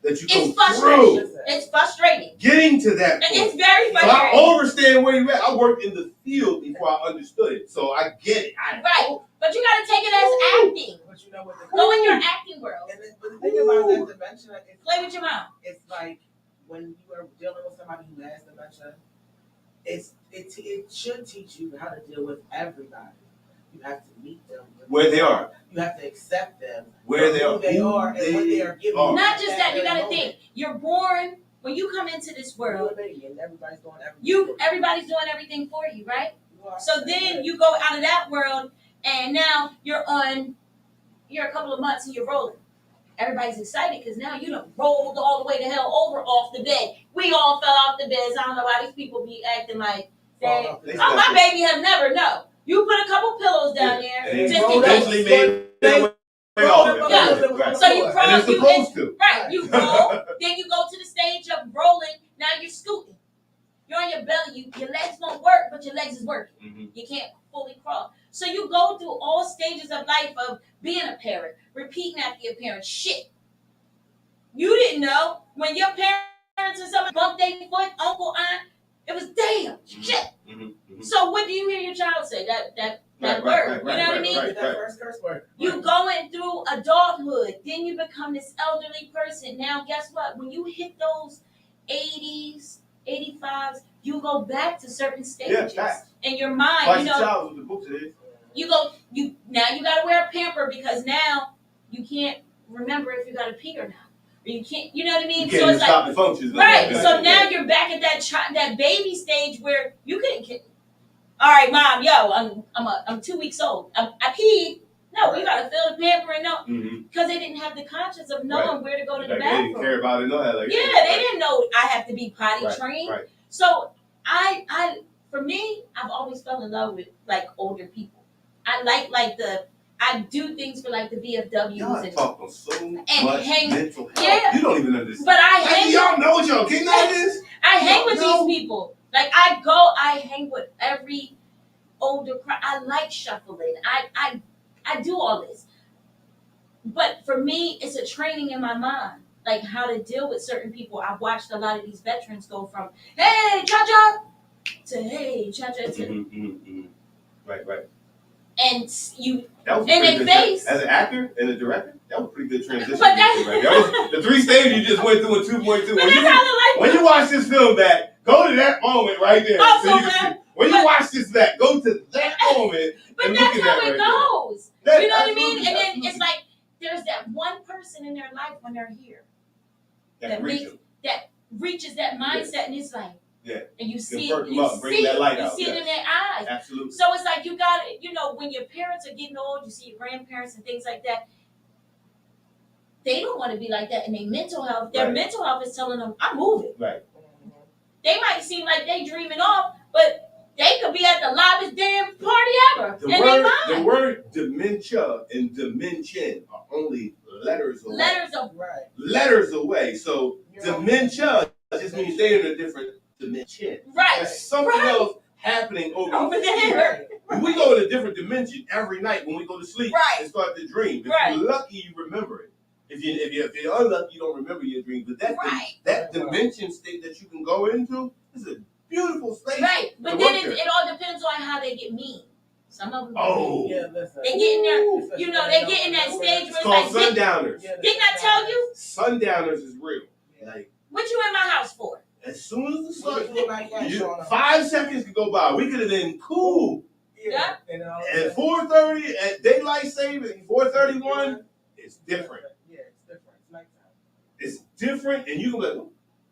that you It's go frustrating. through It's frustrating. getting to that point. It's very So I frustrating. understand where you're at. I worked in the field before I understood it, so I get it. Right. But you gotta take it as acting. But you know what? Go in your acting world. But the thing about that dementia is Play with your mom. it's like when you are dealing with somebody who has dementia, it should teach you how to deal with everybody. You have to meet them Where they are. You have to accept them Where they who are. they are and what they are giving you. Not just that. You very gotta think. You're born when you come into this You're a world. baby and everybody's doing everything. Everybody's doing everything for you, right? You are. So then you go out of that world, and now you're a couple of months and you're rolling. Everybody's excited because now you done rolled all the way to hell over off the bed. We all fell off the beds. I don't know why these people be acting like they. Fall off the Oh, my baby has never. No, you put a couple pillows down there And just they in eventually case. made their way off it. Yeah. Right. So you And crawl. they're supposed to. Right, you roll, then you go to the stage of rolling. Now you're scooting. You're on your belly. Your legs won't work, but your legs is working. Mm-hmm. You can't fully crawl. So you go through all stages of life of being a parent, repeating after your parents. Shit. You didn't know when your parents or somebody bumped their foot, uncle, aunt, it was damn shit. Mm-hmm. Mm-hmm. So what do you hear your child say? That Right, word. right, you know what I right, mean? right. That first curse word. You going through adulthood, then you become this elderly person. Now, guess what? When you hit those 80s, 85s, you go back to certain stages in your mind. Like the child with the books is. You gotta wear a pamper because now you can't remember if you gotta pee or not. Or you can't, you know what I mean? You can't So even it's stop like, the functions. right. So now you're back at that baby stage where you couldn't. All right, mom, yo, I'm 2 weeks old. I peed. No, you gotta fill the pamper and no, because they didn't have the conscience of knowing where to go to the They bathroom. didn't care about it, no. Like, Yeah, they didn't know I have to be potty trained. Right. So for me, I've always fell in love with like older people. I I do things for like the VFWs Y'all and talk on so much hang- mental health. yeah. You don't even understand. but Y'all know what y'all getting out of this? I hang with No. these people. Like I hang with every older crowd. I like shuffling. I do all this. But for me, it's a training in my mind, like how to deal with certain people. I've watched a lot of these veterans go from "Hey, cha-cha" to "Hey, cha-cha" to Right. and you That was in pretty their good face. As an actor and a director, that was a pretty good transition. But that- That was the 3 stages you just went through in 2.2. But that's how I like When you watch this film back, go to that moment right there. Oh, so so you can that- see. When you watch this back, go to that moment. But and that's look at how that it right goes. there. You know what I mean? Absolutely, And then absolutely. it's like there's that one person in their life when they're here that reach 'em. that reaches that mindset, and it's like, Yeah. and you see, perk 'em you up, bring see, that light you out, see it yes. in their eyes. Absolutely. So it's like you got to, when your parents are getting old, you see your grandparents and things like that. They don't want to be like that in their mental health. Their Right. mental health is telling them, "I'm moving." Right. they might seem like they dreaming off, but they could be at the loudest damn party ever. The word dementia and dimension are only letters away. Letters away. So dementia just means they're in a different dimension. Right. There's something else happening over there. We go in a different dimension every night when we go to sleep and start to dream. If you're lucky, you remember it. If you're unlucky, you don't remember your dream. But that dimension state that you can go into is a beautiful state. Right. But then it all depends on how they get mean. Some of them. Oh. They get in there. You know, they get in that stage where it's called like, sundowners. Didn't I tell you? Sundowners is real. Like, what you in my house for? As soon as the sun, 5 seconds could go by. We could have been cool. Yeah. At 4:30, at daylight saving, 4:31, it's different. Yeah, it's different. It's nighttime. It's different, and you can be like,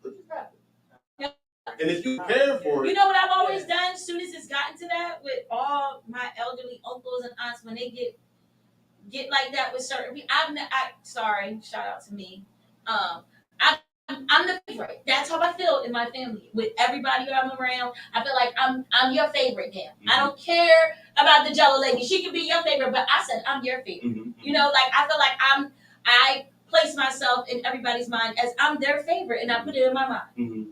what just happened? And if you prepare for it. You know what I've always done as soon as it's gotten to that with all my elderly uncles and aunts when they get like that with certain people. Sorry, shout out to me. I'm the favorite. That's how I feel in my family. With everybody I'm around, I feel like I'm your favorite now. Mm-hmm. I don't care about the Jello lady. She can be your favorite, but I said I'm your favorite. Mm-hmm. You know, like I feel like I place myself in everybody's mind as I'm their favorite, and I put it in my mind. Mm-hmm.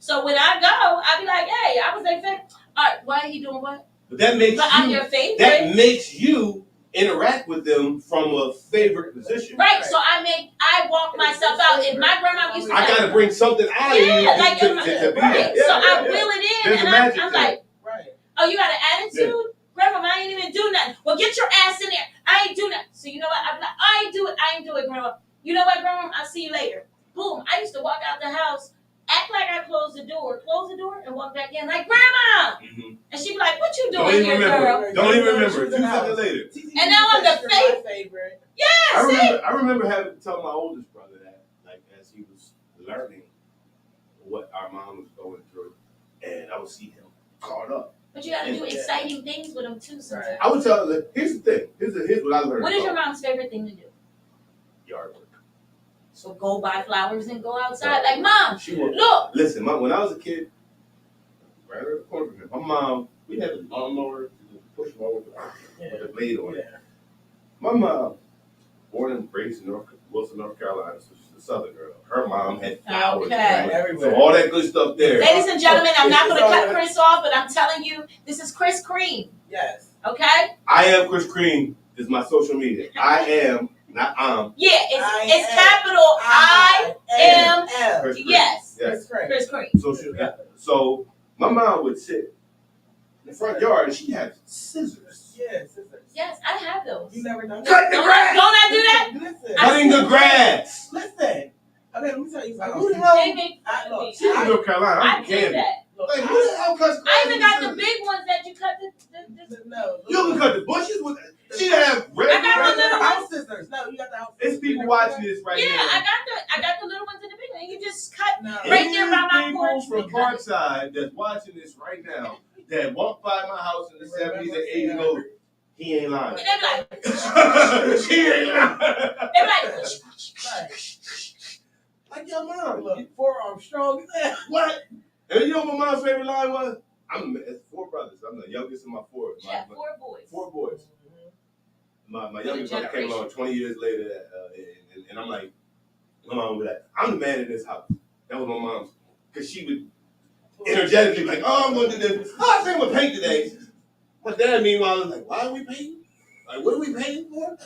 So when I go, I be like, hey, I was their favorite. All right, why are you doing what? But that makes I'm your favorite. That makes you interact with them from a favorite position. Right. So I walk myself out. If my grandma used to I gotta bring something out of you like to be there. So I will it in, and I'm like, oh, you got an attitude? Yeah. Grandma, I ain't even do nothing. Well, get your ass in there. I ain't do nothing. So you know what? I'm like, I ain't do it, Grandma. You know what, Grandma? I'll see you later. Boom. I used to walk out the house, act like I close the door, and walk back in like, Grandma. Mm-hmm. And she'd be like, what you doing here, girl? Don't even remember. 2 seconds later. And now I'm the favorite. Yeah, I remember having to tell my oldest brother that, like, as he was learning what our mom was going through, and I would see him caught up. But you got to do exciting things with them too sometimes. I would tell her, here's the thing. Here's what I learned. What is your mom's favorite thing to do? Yard work. So go buy flowers and go outside. Like, Mom, look. Listen, when I was a kid, right around the corner from here, my mom, we had a lawnmower, push mower with a blade on it. My mom, born and raised in Wilson, North Carolina, so she's a Southern girl. Her mom had flowers everywhere. So all that good stuff there. Ladies and gentlemen, I'm not going to cut Chris off, but I'm telling you, this is Chris Cream. Yes. Okay? I am Chris Cream. This is my social media. I am, not Yeah, it's capital I am. Yes. Chris Cream. So my mom would sit in the front yard and she had scissors. Yeah, scissors. Yes, I have those. You never done Cut the grass! Don't I do that? Listen. Cutting the grass! Listen. Okay, let me tell you something. Who the hell? She's in North Carolina. I do that. Like, who the hell cuts grass? I even got the big ones that you cut No. You can cut the bushes with she have regular. I got the little house scissors. No, you got the house scissors. It's people watching this right now. Yeah, I got the little ones and the big one. You just cut right there by my porch. People from Parkside that's watching this right now that walked by my house in the 70s and 80s and go, he ain't lying. And they be like, she ain't lying. They be like, like your mom. Look, forearm strong. What? And you know what my mom's favorite line was? It's 4 brothers. I'm the youngest of my 4. Yeah, 4 boys. 4 boys. My youngest brother came along 20 years later, and I'm like, my mom would be like, I'm the man in this house. That was my mom's. Because she would energetically be like, oh, I'm going to do this. Oh, I think I'm going to paint today. My dad, meanwhile, was like, why are we painting? Like, what are we painting for?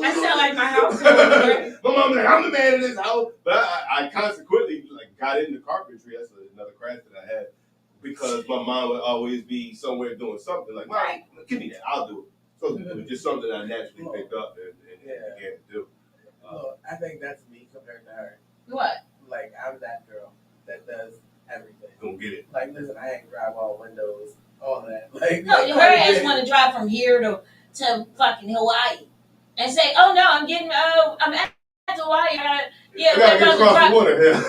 I sound like my house. My mom was like, I'm the man in this house. But I consequently got into carpentry. That's another craft that I had. Because my mom would always be somewhere doing something. Like, Mom, give me that. I'll do it. So it was just something I naturally picked up and began to do. I think that's me compared to her. What? Like, I'm that girl that does everything. Gonna get it. Like, listen, I ain't drive all windows, all that. Like, no, her ass want to drive from here to fucking Hawaii and say, oh no, I'm at Hawaii. I gotta get across the water here.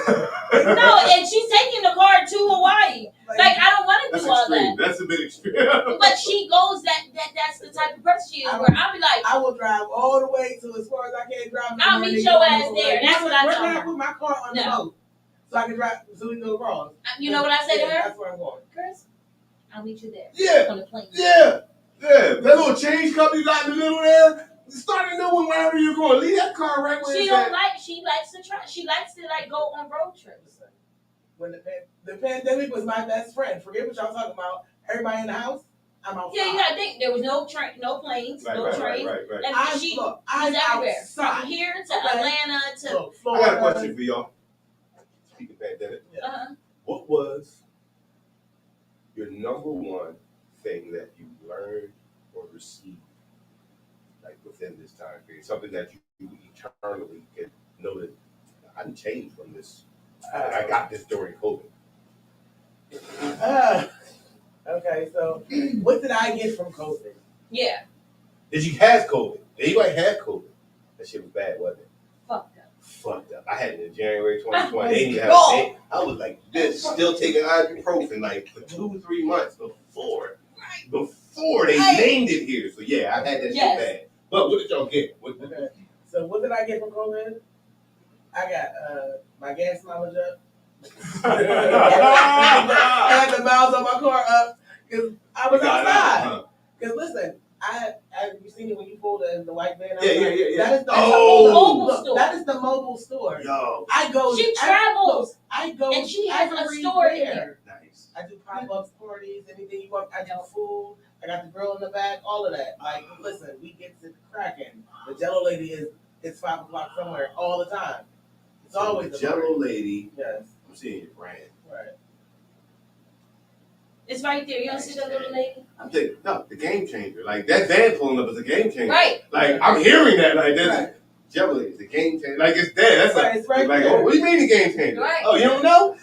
No, and she's taking the car to Hawaii. Like I don't want to do all that. That's a bit extreme. But she goes that's the type of person she is. Where I'll be like, I will drive all the way to as far as I can drive. I'll meet your ass there. That's what I tell her. I put my car on the boat. so I can drive, so we can go across. You know what I say to her? That's where I'm going. Chris, I'll meet you there. Yeah. On the plane. Yeah. That little change company out in the middle there. Start a new one wherever you're going. Leave that car right where She it's don't at. like. She likes to try. She likes to like go on road trips. When the pandemic was my best friend. Forget what y'all talking about. Everybody in the house, I'm outside. Yeah, you gotta think there was no train, no planes, no trains, Right. and I'm she's outside. everywhere. From here to Okay. Atlanta to. Look, I Florida. got a question for y'all. Speaking of pandemic, what was your number one thing that you learned or received, like within this time period? Something that you eternally can know that I didn't change from this. I got this during COVID. Okay, so what did I get from COVID? Yeah, Did you have COVID? Anybody had COVID? That shit was bad, wasn't it? fucked up. I had it in January 2020. Oh, They didn't have God. it. I was like this, still taking ibuprofen like for 2-3 months before they named it here. So yeah, I had that Yes. shit bad. But what did y'all get? Okay. So what did I get from COVID? I got my gas mileage up. I had the miles on my car up because I was outside. Because listen, you seen it when you pulled the white van outside? Yeah. That is the mobile store. That is the mobile store. Yo, I go. She travels. I go. And she has a every store in where. there. nice. I do pop-ups, parties, anything you want. I do food. I got the grill in the back, all of that. Like, listen, we get to cracking. The Jello lady it's 5 o'clock somewhere all the time. It's always the the Jello party. lady. Yes, I'm seeing your brand. right. It's right there. You don't see that little lady? I'm thinking, no, the game changer. Like that van pulling up is a game changer. Right. Like I'm hearing that. Like that's Right. Jello lady is a game changer. Like it's there. That's Right, it's right like there. oh, what do you mean the game changer? Right. Oh, you don't know?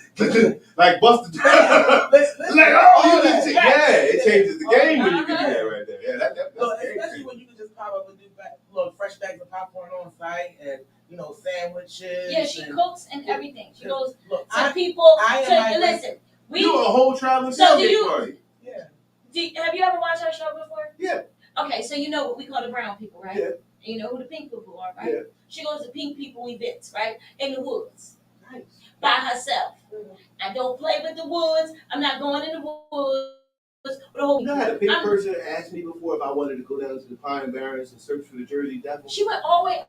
Like bust the Listen, like all oh, you that. can yeah, it changes the game when you can do Uh-huh. that right there. Yeah, that's Look, a game especially changer. when you can just pop up and do fresh bags of popcorn on site and sandwiches. Yeah, she and, cooks and everything. She goes Look, to people. I am To, my- listen, we. You do a whole traveling So do tailgate you- party. yeah. Have you ever watched our show before? Yeah. Okay, so you know what we call the brown people, right? Yeah. And you know who the pink people are, right? Yeah. She goes to pink people events, right? In the woods. Nice. By herself. I don't play with the woods. I'm not going in the woods with a whole You know, I had a pink I'm- person ask me before if I wanted to go down to the Pine Barrens and search for the Jersey Devil. She went all the way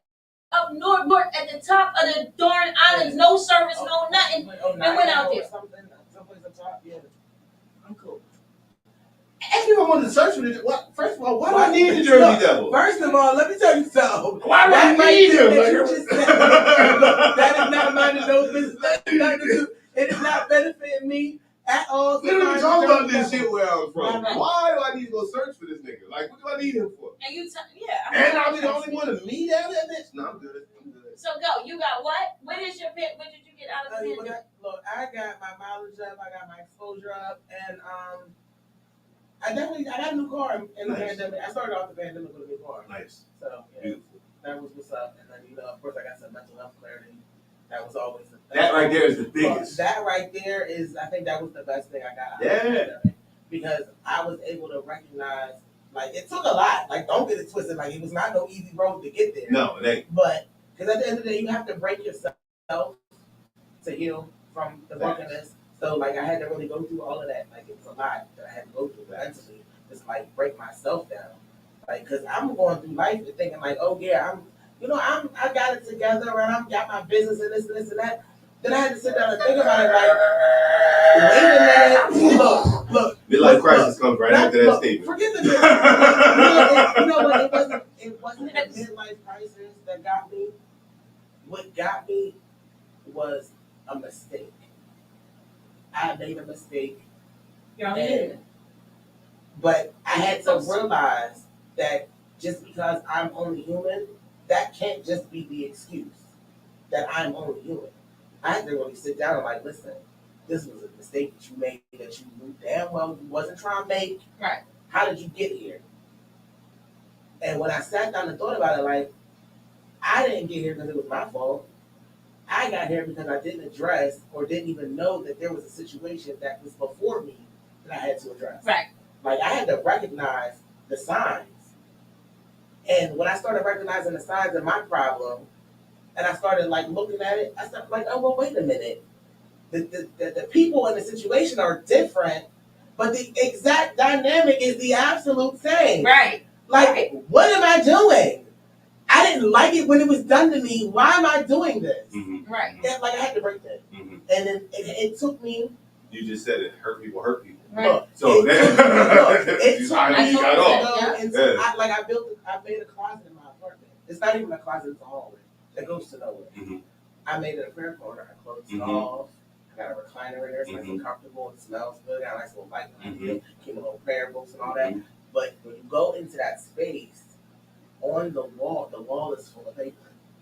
up north at the top of the darn islands, no service, no nothing. I went out there. Someplace up top, yeah. I'm cool. Ask me if I wanted to search for the what? First of all, why do Why- I need the Jersey Look, Devil? First of all, let me tell you something. Why do That I right need there him? that you Like- just said, look, that is not minding those business. That has nothing to do. It is not benefiting me at all. We don't even talk about this shit where I'm from. Right. Why do I need to go search for this nigga? Like, what do I need him for? And you yeah. And I'll be the only one to meet out of that bitch? No, I'm good. So go. You got what? What is your pit? What did you get out of the pandemic? Look, I got my mileage up. I got my exposure up, and I got a new car in the Nice. pandemic. I started off the pandemic with a new car, Nice. so yeah, Beautiful. that was what's up. And then of course, I got some mental health clarity. That was always That right there is the Well, biggest. that right there is, I think that was the best thing I got out of Yeah. the pandemic. Because I was able to recognize, like, it took a lot. Like, don't get it twisted. Like, it was not no easy road to get there. No, it ain't. But, because at the end of the day, you have to break yourself to heal from the brokenness. So, like, I had to really go through all of that. Like, it was a lot that I had to go through mentally. Just, like, break myself down. Like, because I'm going through life and thinking, like, oh, yeah, I got it together and I'm got my business and this and that. Then I had to sit down and think about it, like, wait a minute. Look. Midlife crisis comes right after that Look, statement. forget the midlife. You know what? It wasn't the midlife crisis that got me. What got me was a mistake. I made a mistake. You're on And- it. But I had to realize that just because I'm only human, that can't just be the excuse that I'm only human. I had to really sit down and like, listen, this was a mistake that you made that you knew damn well you wasn't trying to make. Right. How did you get here? And when I sat down and thought about it, like, I didn't get here because it was my fault. I got here because I didn't address or didn't even know that there was a situation that was before me that I had to address. Right. Like, I had to recognize the signs. And when I started recognizing the signs of my problem, and I started, like, looking at it, I started like, oh, well, wait a minute. the people in the situation are different, but the exact dynamic is the absolute same. Right. Like, what am I doing? I didn't like it when it was done to me. Why am I doing this? Mm-hmm. Right. And, like, I had to break that. Mm-hmm. And then it took me. You just said it. Hurt people hurt people. Right. Look, So it took me you got I totally off. Yeah. into, I made a closet in my apartment. It's not even a closet, it's a hallway that goes to nowhere. Mhm. I made it a prayer corner. I closed it Mhm. off. I got a recliner in there, it's nice and Mhm. comfortable. It smells good. I got a nice little light. Mhm. Keep my little prayer books and all that. Mhm. But when you go into that space, on the wall is full of paper.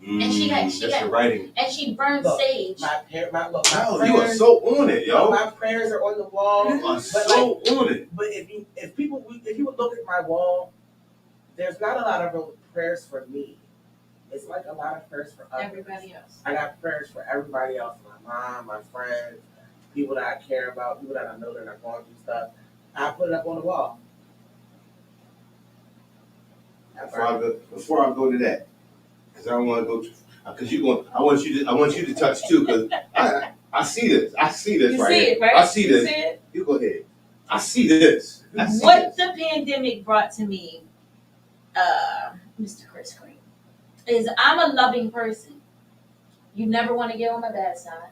And she got- That's your writing. And she burned Look, sage. My Yo, prayers, you are so on it, yo. my prayers are on the wall. You are But so on it. But if you would look at my wall, there's not a lot of real prayers for me. It's like a lot of prayers for others. Everybody else. I got prayers for everybody else, my mom, my friends, people that I care about, people that I know that are going through stuff. I put it up on the wall. Before I go to that, because I don't want to go to, because I want you to touch too, because I see this. I see this You right see here. it, right? I see You this. see it? You go ahead. I see this. I see What this. the pandemic brought to me, Mr. Chris Green, is I'm a loving person. You never want to get on my bad side,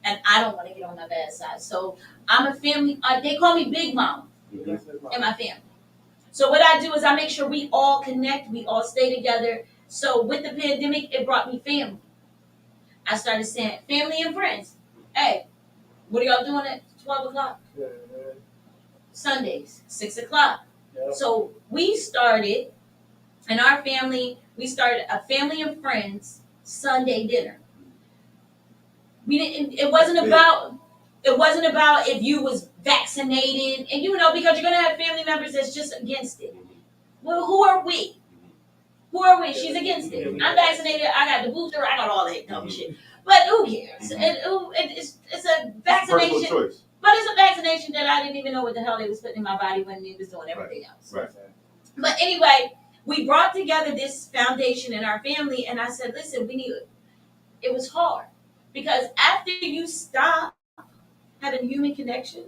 and I don't want to get on my bad side. So I'm a family. They call me Big Mom Mhm. in my family. So what I do is I make sure we all connect, we all stay together. So with the pandemic, it brought me family. I started saying family and friends. Hey, what are y'all doing at 12 o'clock? Sundays, 6 o'clock. Yep. So we started, in our family, we started a family and friends Sunday dinner. We didn't. It wasn't about if you was vaccinated, and because you're gonna have family members that's just against it. Well, who are we? Who are we? She's against it. I'm vaccinated. I got the booster. I got all that dumb shit. But who cares? It's a vaccination. Personal choice. But it's a vaccination that I didn't even know what the hell they was putting in my body when they was doing everything else. Right. But anyway, we brought together this foundation in our family, and I said, listen, it was hard. Because after you stop having human connection,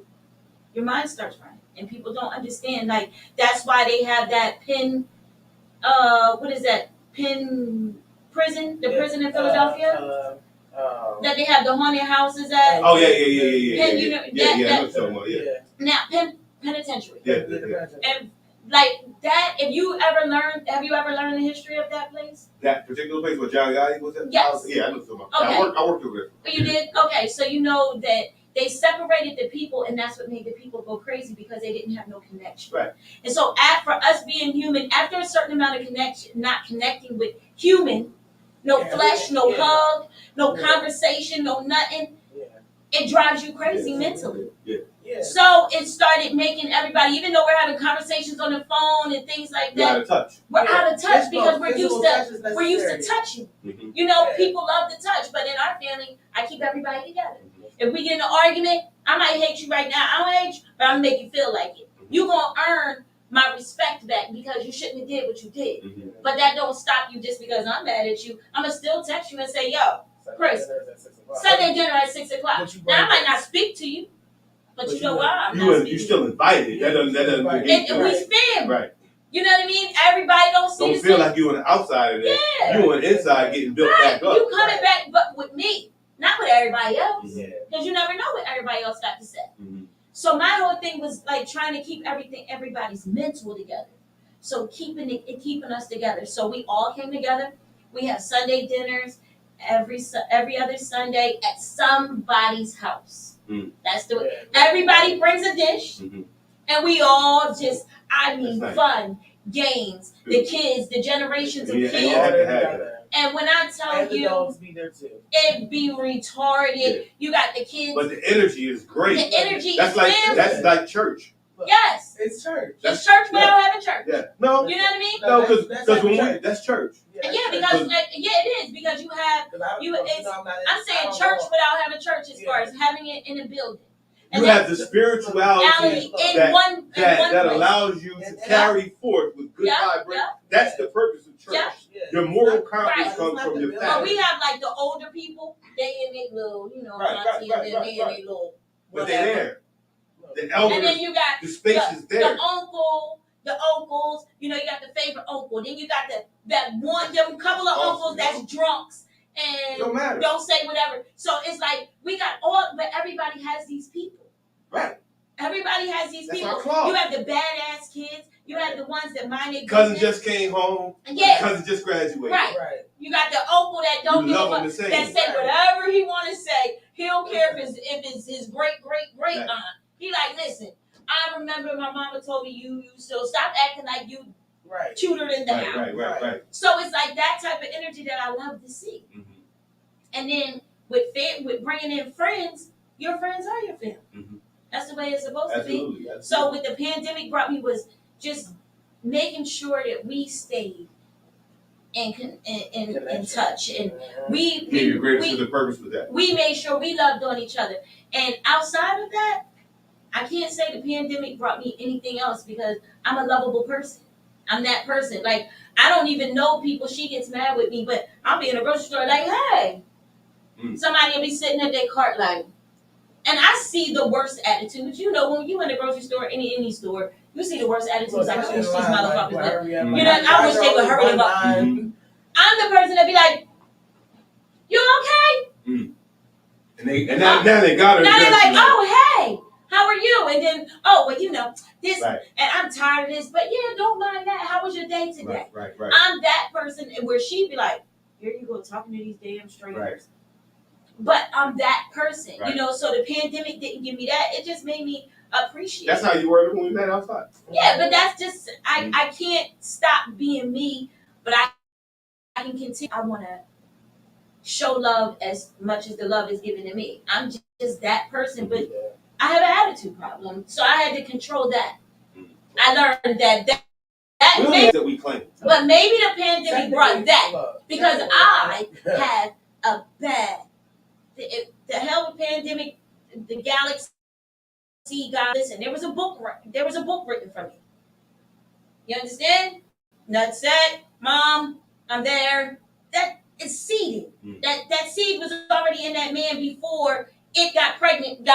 your mind starts running. And people don't understand. Like, that's why they have that Penn, what is that? Penn prison? The prison in Philadelphia? That they have the haunted houses at? Oh yeah. Penn, Yeah, I know what you're talking about, yeah. Now, Penn Penitentiary. Yeah. And like that, have you ever learned the history of that place? That particular place where Johnny Gotti was at? Yes. Yeah, I know what you're talking about. Okay. I worked over there. Oh, you did? Okay, so you know that they separated the people, and that's what made the people go crazy because they didn't have no connection. Right. And so, for us being human, after a certain amount of connection, not connecting with human, no flesh, no hug, no conversation, no nothing, it drives you crazy mentally. Yeah. So it started making everybody, even though we're having conversations on the phone and things like You're out that, of touch. we're out of touch because we're used to touching. Mm-hmm. People love to touch, but in our family, I keep everybody together. If we get in an argument, I might hate you right now. I don't hate you, but I'm gonna make you feel like it. You're gonna earn my respect back because you shouldn't have did what you did. Mm-hmm. But that don't stop you just because I'm mad at you. I'm gonna still text you and say, yo, Chris, Sunday dinner at 6 o'clock. Now I might not speak to you, but you know why I'm not speaking. You still invited. That doesn't And negate you. we family. Right. You know what I mean? Everybody don't see Don't the feel same. like you on the outside of there. Yeah. You on the inside getting built Right. back up. You coming back, but with me, not with everybody else. Yeah. Because you never know what everybody else got to say. Mm-hmm. So my whole thing was like trying to keep everybody's mental together. So keeping us together. So we all came together. We have Sunday dinners every other Sunday at somebody's house. Mm. That's the way. Everybody brings a dish, and we all just, nice. fun, games, the kids, the generations of Yeah, kids. yeah. Had to have that. And when I tell And the you, dogs be there too. it be retarded. Yeah. You got the kids. But the energy is great. The energy That's is like family. that's like church. Yes. It's church. It's church without having church. Yeah. No. You know what I mean? No, That's because when church. that's church. Yeah, because it is because you have. I'm saying church without having church as far as having it in a building. You have the spirituality in that one place. allows you to carry forth with good vibration. That's the purpose of church. Yeah. Your moral compass Right. comes from your But family. we have like the older people they in their little, Right, auntie, right, and then right, they in right. their little. But they're whatever. there. The elders, And then you got the space is there. the uncles, you got the favorite uncle. Then you got them couple of uncles that's drunks and Don't matter. don't say whatever. So it's like we got but everybody has these people. Right. Everybody has these That's people. our club. You have the badass kids. You have the ones that mind their Cousin business. just came home. Yeah. Cousin just graduated. Right. You got the uncle that don't You give a love fuck, him the same. that say whatever he want to say. He don't care if it's his great Right. aunt. He like, listen. I remember my mama told me you so stop acting like you tutored in the house. Right. So it's like that type of energy that I love to see. Mm-hmm. And then with bringing in friends, your friends are your family. Mm-hmm. That's the way it's supposed to be. Absolutely. So with the pandemic brought me was just making sure that we stayed in touch, and we Give you greatest to the purpose for that. we made sure we loved on each other. And outside of that, I can't say the pandemic brought me anything else because I'm a lovable person. I'm that person. Like, I don't even know people. She gets mad with me, but I'll be in a grocery store like, hey. Somebody will be sitting at their cart like, and I see the worst attitudes. When you in the grocery store, any store, you see the worst attitudes. Like, I wish these motherfuckers would. I wish they would hurry them up. Mm-hmm. I'm the person that be like, you okay? And now they got her. Now they're like, oh, hey. How are you? And then, this, right. And I'm tired of this, but yeah, don't mind that. How was your day today? Right. I'm that person where she'd be like, here you go, talking to these damn strangers. Right. But I'm that person, right. So the pandemic didn't give me that. It just made me appreciate That's how you were when we met outside. Yeah, but that's just, I can't stop being me, but I can continue. I want to show love as much as the love is given to me. I'm just that person, but I have an attitude problem, so I had to control that. I learned that that we claim. But maybe the pandemic brought that because I had a bad. The hell with pandemic, the galaxy got this, and there was a book written for me. You understand? Nut said, "Mom, I'm there." That is seeded. That seed was already in that man before it got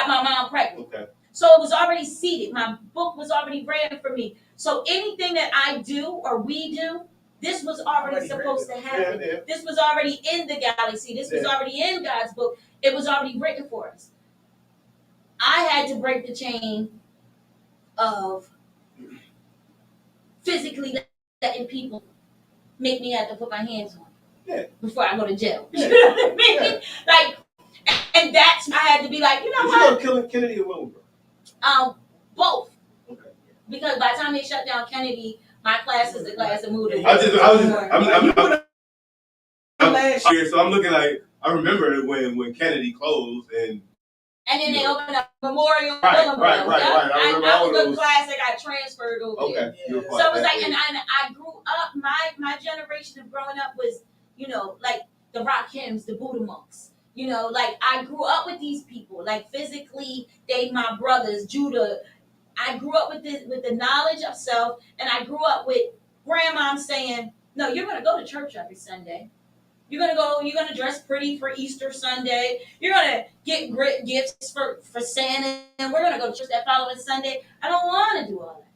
my mom pregnant. Okay. So it was already seeded. My book was already ready for me. So anything that I do or we do, this was already supposed to happen. Yeah. This was already in the galaxy. This was already in God's book. It was already written for us. I had to break the chain of physically letting people make me have to put my hands on before I go to jail. Yeah. You know what I mean? Yeah. Like, and that's I had to be like, you know Did what? you go Kennedy or Wilbur? Both. Okay. Because by the time they shut down Kennedy, my class is the class that moved. I'm last year, so I'm looking like I remember when Kennedy closed and then they opened up Memorial. Right. I was the class that got transferred over there. Okay. So it was like, and I grew up. My generation of growing up was, like the Rakims, the Buddha monks. Like I grew up with these people. Like physically, they my brothers. Judah. I grew up with the knowledge of self, and I grew up with grandma saying, "No, you're going to go to church every Sunday. You're going to dress pretty for Easter Sunday. You're going to get great gifts for Santa, and we're going to go to church that following Sunday." I don't want to do all that.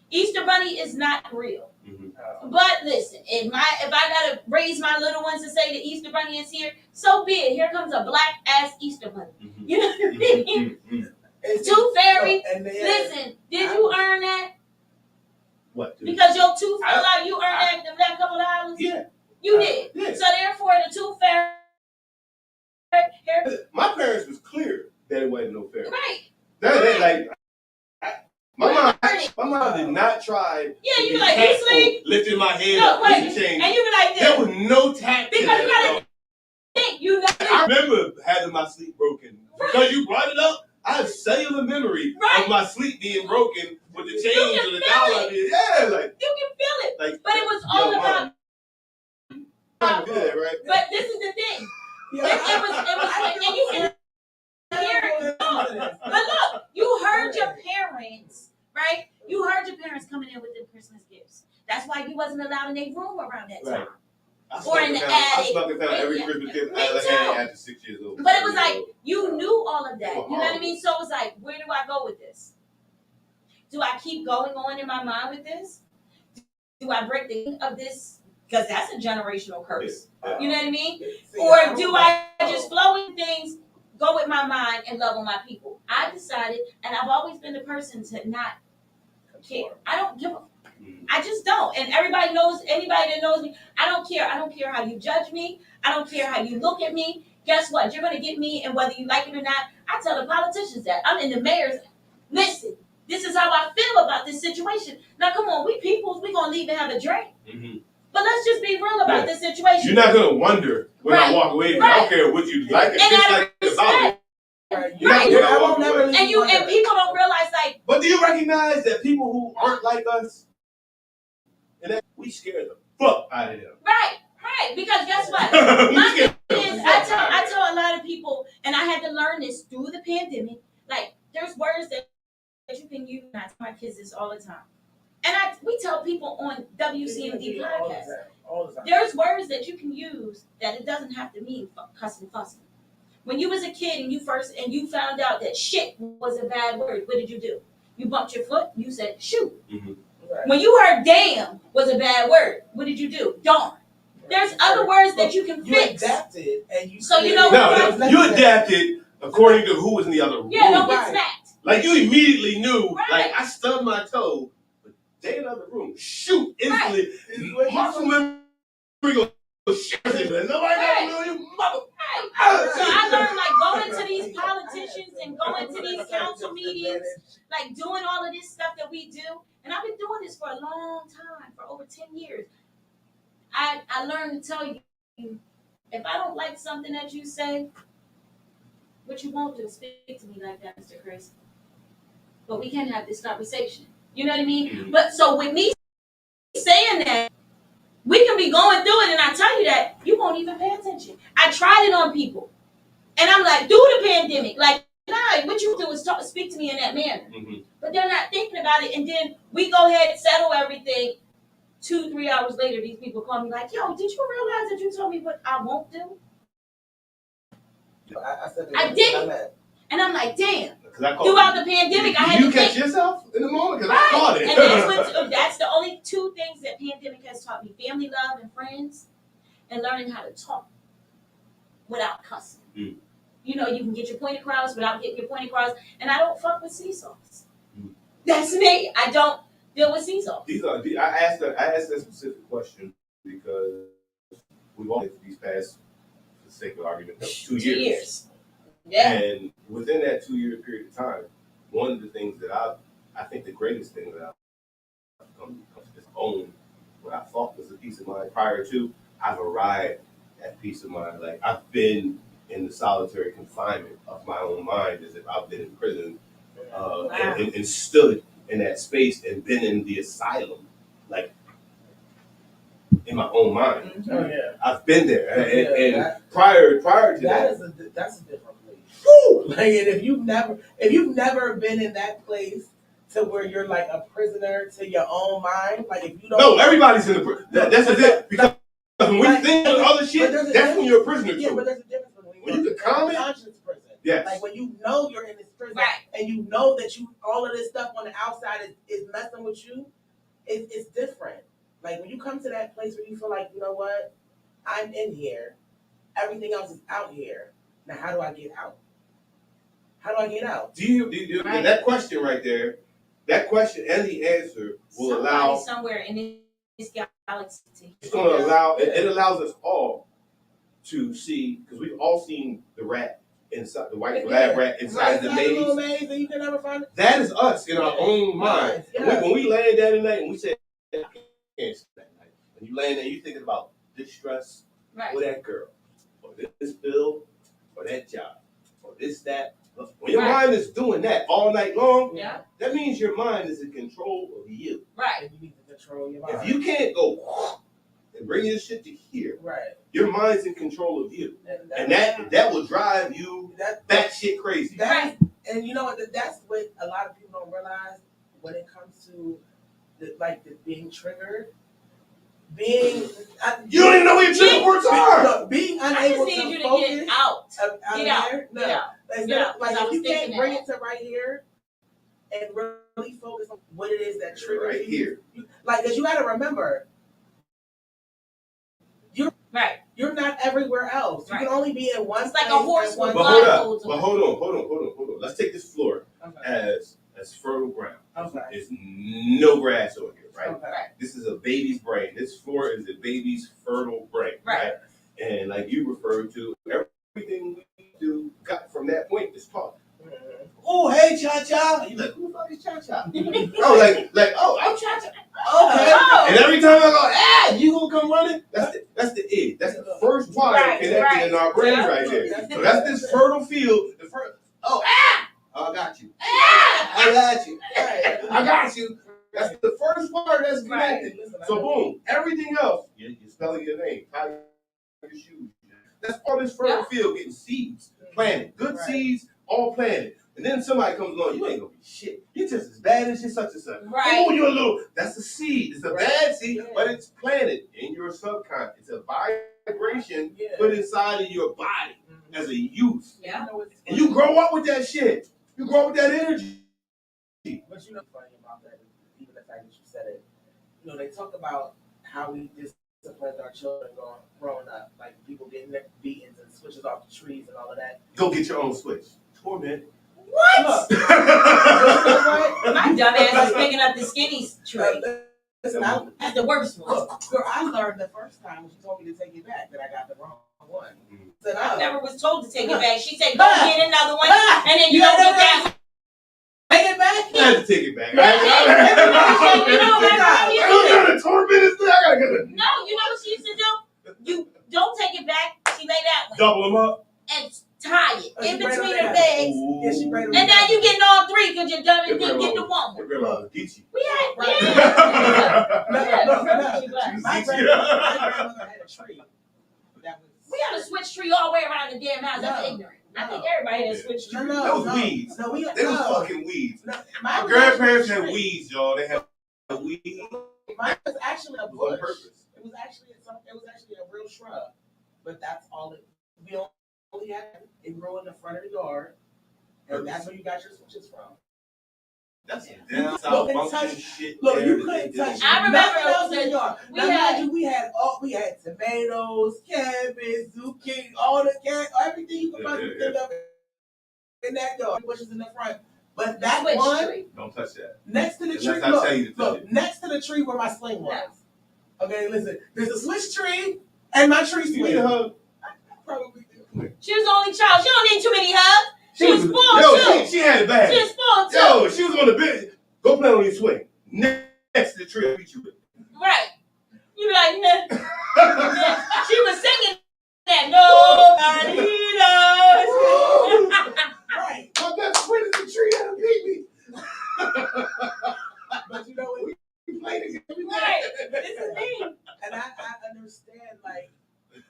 Easter Bunny is not real. Mm-hmm. But listen, if I got to raise my little ones to say the Easter Bunny is here, so be it. Here comes a black ass Easter Bunny. Mm-hmm. You know what I mean? Mm-hmm. Tooth Fairy, listen, did you earn that? What? Because your tooth fell out, you earned that couple dollars? Yeah. You did. Yeah. So therefore, the Tooth Fairy. My parents was clear that it wasn't no fair. Right. My mom did not try. Yeah, you be like, you sleep? Lifting my head No, up, right. change. And you be like this. There was no tact to Because you that. gotta think. You got I remember having my sleep broken. Because you brought it up, I have cellular memory of my sleep being broken with the change of the dollar. Yeah, like you can feel it. Like, but it was all about. Good, right? But this is the thing. It was, and you can hear it. But look, you heard your parents, right? You heard your parents coming in with them Christmas gifts. That's why you wasn't allowed in their room around that time. or in the attic. I snuck and found every Yeah. Christmas gift Me I ever too. had after 6 years old. But it was like, you knew all of that. Well, You know what I mean? So it was like, where do I go with this? Do I keep going on in my mind with this? Do I break the of this? Because that's a generational curse. Yeah. You know what I mean? See, Or do I just flow with things, go with my mind, and love on my people? I decided, and I've always been the person to not care. I don't give a. I just don't. And everybody knows, anybody that knows me, I don't care. I don't care how you judge me. I don't care how you look at me. Guess what? You're going to get me, and whether you like it or not, I tell the politicians that. I'm in the mayor's. Listen, this is how I feel about this situation. Now, come on, we peoples, we going to leave and have a drink. Mm-hmm. But let's just be real about this situation. You're not going to wonder when I walk away. I don't care what you like it, dislike it about it. I won't never leave. And people don't realize, like. But do you recognize that people who aren't like us, and that we scare the fuck out of them? Right. Because guess what? We My scare thing the is, fuck out I of them. tell a lot of people, and I had to learn this through the pandemic. Like, there's words that you can use. And I tell my kids this all the time. And we tell people on WCMD podcast. All the time. There's words that you can use that it doesn't have to mean cussing fussing. When you was a kid and you found out that shit was a bad word, what did you do? You bumped your foot, you said shoot. Mm-hmm. Right. When you heard damn was a bad word, what did you do? Darn. There's other words that you can fix. You adapted and you. So you know No, you adapted according to who was in the other room. Yeah, don't get smacked. Like you immediately knew, Right. like I stubbed my toe, but they in the other room. Shoot, instantly. Muscle memory goes shit. Nobody know you mother. Right. So I learned, like, going to these politicians and going to these council meetings, like doing all of this stuff that we do. And I've been doing this for a long time, for over 10 years. I learned to tell you, if I don't like something that you say, what you won't do is speak to me like that, Mr. Chris. But we can have this conversation. You know what I mean? Mm-hmm. But so with me saying that, we can be going through it, and I tell you that, you won't even pay attention. I tried it on people. And I'm like, through the pandemic, like, nah, what you do is speak to me in that manner. Mm-hmm. But they're not thinking about it, and then we go ahead and settle everything. 2-3 hours later, these people call me like, yo, did you realize that you told me what I won't do? I didn't. And I'm like, damn. Throughout the pandemic, I had to catch think. yourself in the moment? Because Right. I caught it. And that's the only two things that pandemic has taught me: family love and friends, and learning how to talk without cussing. Mm. You know, you can get your point across without getting your point across. And I don't fuck with seesaws. Mm. That's me. I don't deal with seesaws. I asked that specific question because we've all these past, for the sake of argument, 2 years. 2 years. Yeah. And within that 2 year period of time, one of the things that I think the greatest thing that I've come to own, what I thought was a peace of mind prior to, I've arrived at peace of mind. Like I've been in the solitary confinement of my own mind as if I've been in prison and stood in that space and been in the asylum, like in my own mind. Oh yeah. I've been there, and prior to that's a different place. Woo! Like, and if you've never been in that place to where you're like a prisoner to your own mind, like if you don't. No, everybody's in the prison. That's it. Because when you think of other shit, that's when you're a prisoner too. Yeah, but there's a difference when you can comment. Conscience prison. Yes. Like when you know you're in this prison, Right. and you know that all of this stuff on the outside is messing with you, it's different. Like when you come to that place where you feel like, you know what, I'm in here, everything else is out here. Now how do I get out? How do I get out? Do you Right. that question right there? That question and the answer will Somebody allow. somewhere in this galaxy. It's going to allow. It allows us all to see, because we've all seen the rat inside the white lab rat inside the little maze. maze and you can never find it. That is us in our own mind. Yeah. When we land down at night and we say, I can't sleep that night. When you land there, you thinking about this stress, Right. or that girl, or this bill, or that job, or this, that. When your Right. mind is doing that all night long, Yeah. that means your mind is in control of you. Right. And you need to control your mind. If you can't go and bring your shit to here, Right. your mind's in control of you. And that that will drive you that shit crazy. and you know what? That's what a lot of people don't realize when it comes to the being triggered. being You don't even know where your trigger points are. Look, being I just unable need to you to focus get out. out Get out. there. No. Get out. Instead Yeah, of, like, 'cause I if was you can't thinking bring that. it to right here and really focus on what it is that triggers Right you, here. like, because you got to remember, Right. you're not everywhere else. You Right. can only be in one It's like a place horse at one with But hold time. up. But hold on. Let's take this floor Okay. as fertile ground. Okay. There's no grass on here, right? Okay. This is a baby's brain. This floor is a baby's fertile brain, Right. And like you referred to, everything we do got from that point is taught. Mhm. Oh, hey, Cha Cha. You like, who the fuck is Cha Cha? Oh, oh, I'm Cha Cha. Okay. Oh. And every time I go, you gonna come running? That's the id. That's the first wire Right, connected right. in our brains Yeah. right there. So that's this fertile field. The first. Oh, I got you. Ah! I got you. Right. I got you. That's the first part that's Right. connected. Listen, So boom, everything else, you're spelling your name, tie your shoes. That's all this fertile field getting seeds planted. Good Right. seeds, all planted. And then somebody comes along, you ain't gonna be shit. You're just as bad as your such and such. Right. Oh, you're a little, that's a seed. It's a Right. bad seed, Yeah. but it's planted in your subconscious. It's a vibration Yeah. put inside of your body Mhm. as a youth. Yeah. You know what's And you grow up with that shit. You grow up with that energy. But you know what's funny about that, even the fact that you said it, you know, they talk about how we disciplined our children growing up, like people getting their beatings and switches off the trees and all of that. Go get your own switch. Torment. Look, you know what? My dumb ass is picking up the skinny tray. Listen, That's the worst one. look, girl, I learned the first time when she told me to take it back that I got the wrong one. Said, I oh, never was told to take it back. She said, go get another one, Ah, and then you you don't never get that one. take it back. I had to take it back. You know, I got a torment. I gotta get it. No, you know what she used to do? You don't take it back. She lay that one Double them up. and tie it Oh, in she braided between them her down. legs. Yeah, she braided them And now down. you getting all three because you're dumb and Your didn't get the grandma one. Your grandma was Geechee. We had, Right. yeah. No, Yeah, no, remember no. she was. My Geechee. grandmother had a tree. That was. We had a switch tree all the way around the damn house. That's No, ignorant. I no. think everybody had a switch No, tree. no, That was no. weeds. No, we They was no. fucking weeds. No, My mine was grandparents actually had a tree. weeds, y'all. They had weeds Mine was actually a on bush. purpose. It was actually a real shrub, but that's all it. We only had it grew in the front of the yard, and that's where you got your switches from. That's some You down couldn't south touch- function shit. Look, there you that couldn't they touch did. I remember nothing else in that the yard. we Now, had- mind you, we had tomatoes, cabbage, zucchini, all the everything you could Yeah, possibly yeah, think of in that yard. Bushes in the front, but that Switch one tree. Don't touch that. next to the Unless tree. I tell you to touch Look, it. next to the tree where my sling was. No. Okay, listen. There's a switch tree and my tree You need swing. a hug. Probably do. She was the only child. She don't need too many hugs. She was spoiled Yo, too. she had it bad. She was spoiled too. Yo, she was on the bench. Go play on your swing. Next to the tree, I'll beat you with. Right. You be like, nah. She was singing that. Nobody knows. Right. My best friend is the tree that'll beat me. But you know what? We played it. Right. This is me. And I understand like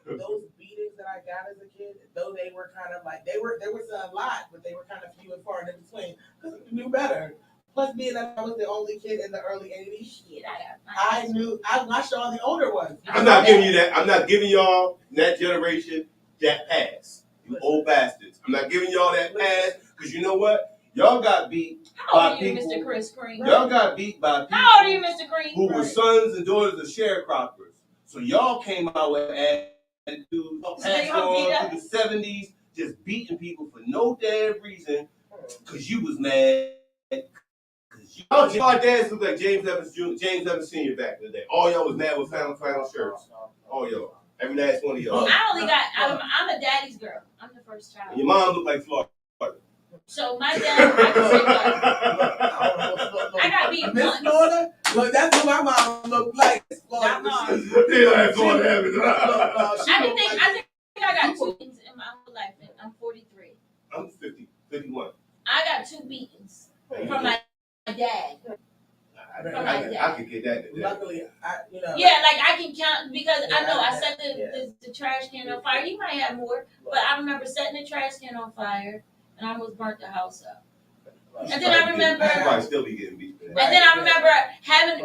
those beatings that I got as a kid, though they were kind of like there was a lot, but they were kind of few and far in between because we knew better. Plus, being that I was the only kid in the early '80s, Shit, I I watched all the older ones. I'm not giving you that. I'm not giving y'all that generation that pass. You old bastards. I'm not giving y'all that pass because you know what? Y'all got beat. How old are you, Mr. Chris Green? Y'all got beat by people How old are you, Mr. Green? who were sons and daughters of sharecroppers. So y'all came out with attitudes So they passed gonna beat on through the '70s, just beating people for no damn reason because you was mad. Y'all dads look like James Evans Jr., James Evans Sr. back in the day. All y'all was mad with flannel shirts. All y'all. Every last one of y'all. I only got. I'm a daddy's girl. I'm the first child. And your mom looked like Florida. So my dad, I can say what? I got beat Miss once. Florida. Look, that's what my mom looked like. Not mine. They like Florida Evans. I think I got two beatings in my whole life. And I'm 43. I'm 51. I got two beatings from my dad. I could get that today. Luckily, you know. Yeah, like I can count because I know I Yeah, set yeah. the trash can on fire. You might have more, but I remember setting the trash can on fire and I almost burnt the house up. And then I remember- I'd probably still be getting beat. For that. And then I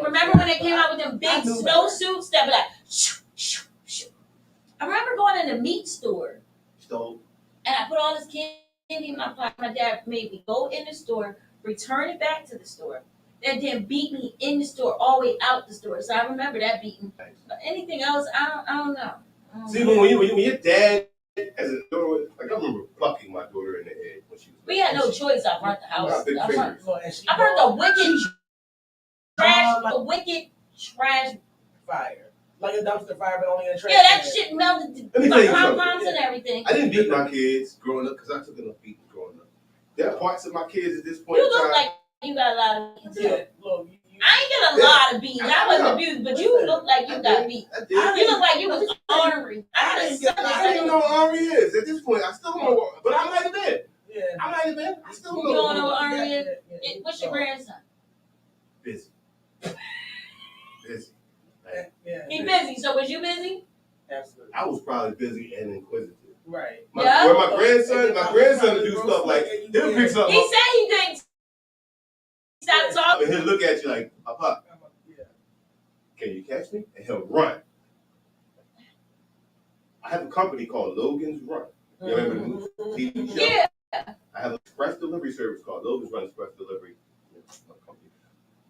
remember when they came out with them big snowsuits that were like, shoo, shoo, shoo. I remember going in the meat store Stole. and I put all this candy in my pocket. My dad made me go in the store, return it back to the store, and then beat me in the store all the way out the store. So I remember that beating. But anything else, I don't know. See, when your dad as a daughter, like I remember plucking my daughter in the head when she was. We had no choice. I burnt the house. Got big I burnt fingers. the wicked trash. Fire. Like a dumpster fire, but only in a trash. Yeah, that can. shit melted Let me my tell you something. pom-poms and everything. I didn't beat my kids growing up because I took enough beating growing up. There are parts of my kids at this point You in look time. like you got a lot of beatings. Yeah, look, I ain't get a lot of beatings. I wasn't abused, but you look like you got beat. I did. You look like you was ornery. I didn't get- I don't even know what Army is at this point. I still don't know what, but I might have been. Yeah. I might have been. I still don't You know. don't know what Army is? Yeah. What's your grandson? Busy. Busy. Yeah. He busy. So was you busy? Absolutely. I was probably busy and inquisitive. Right. Yeah. Where my grandson would do stuff like he'll pick something He up said he couldn't stop talking. and he'll look at you like, Papa, Yeah. can you catch me? And he'll run. I have a company called Logan's Run. You remember the TV show? Yeah. I have an express delivery service called Logan's Run Express Delivery.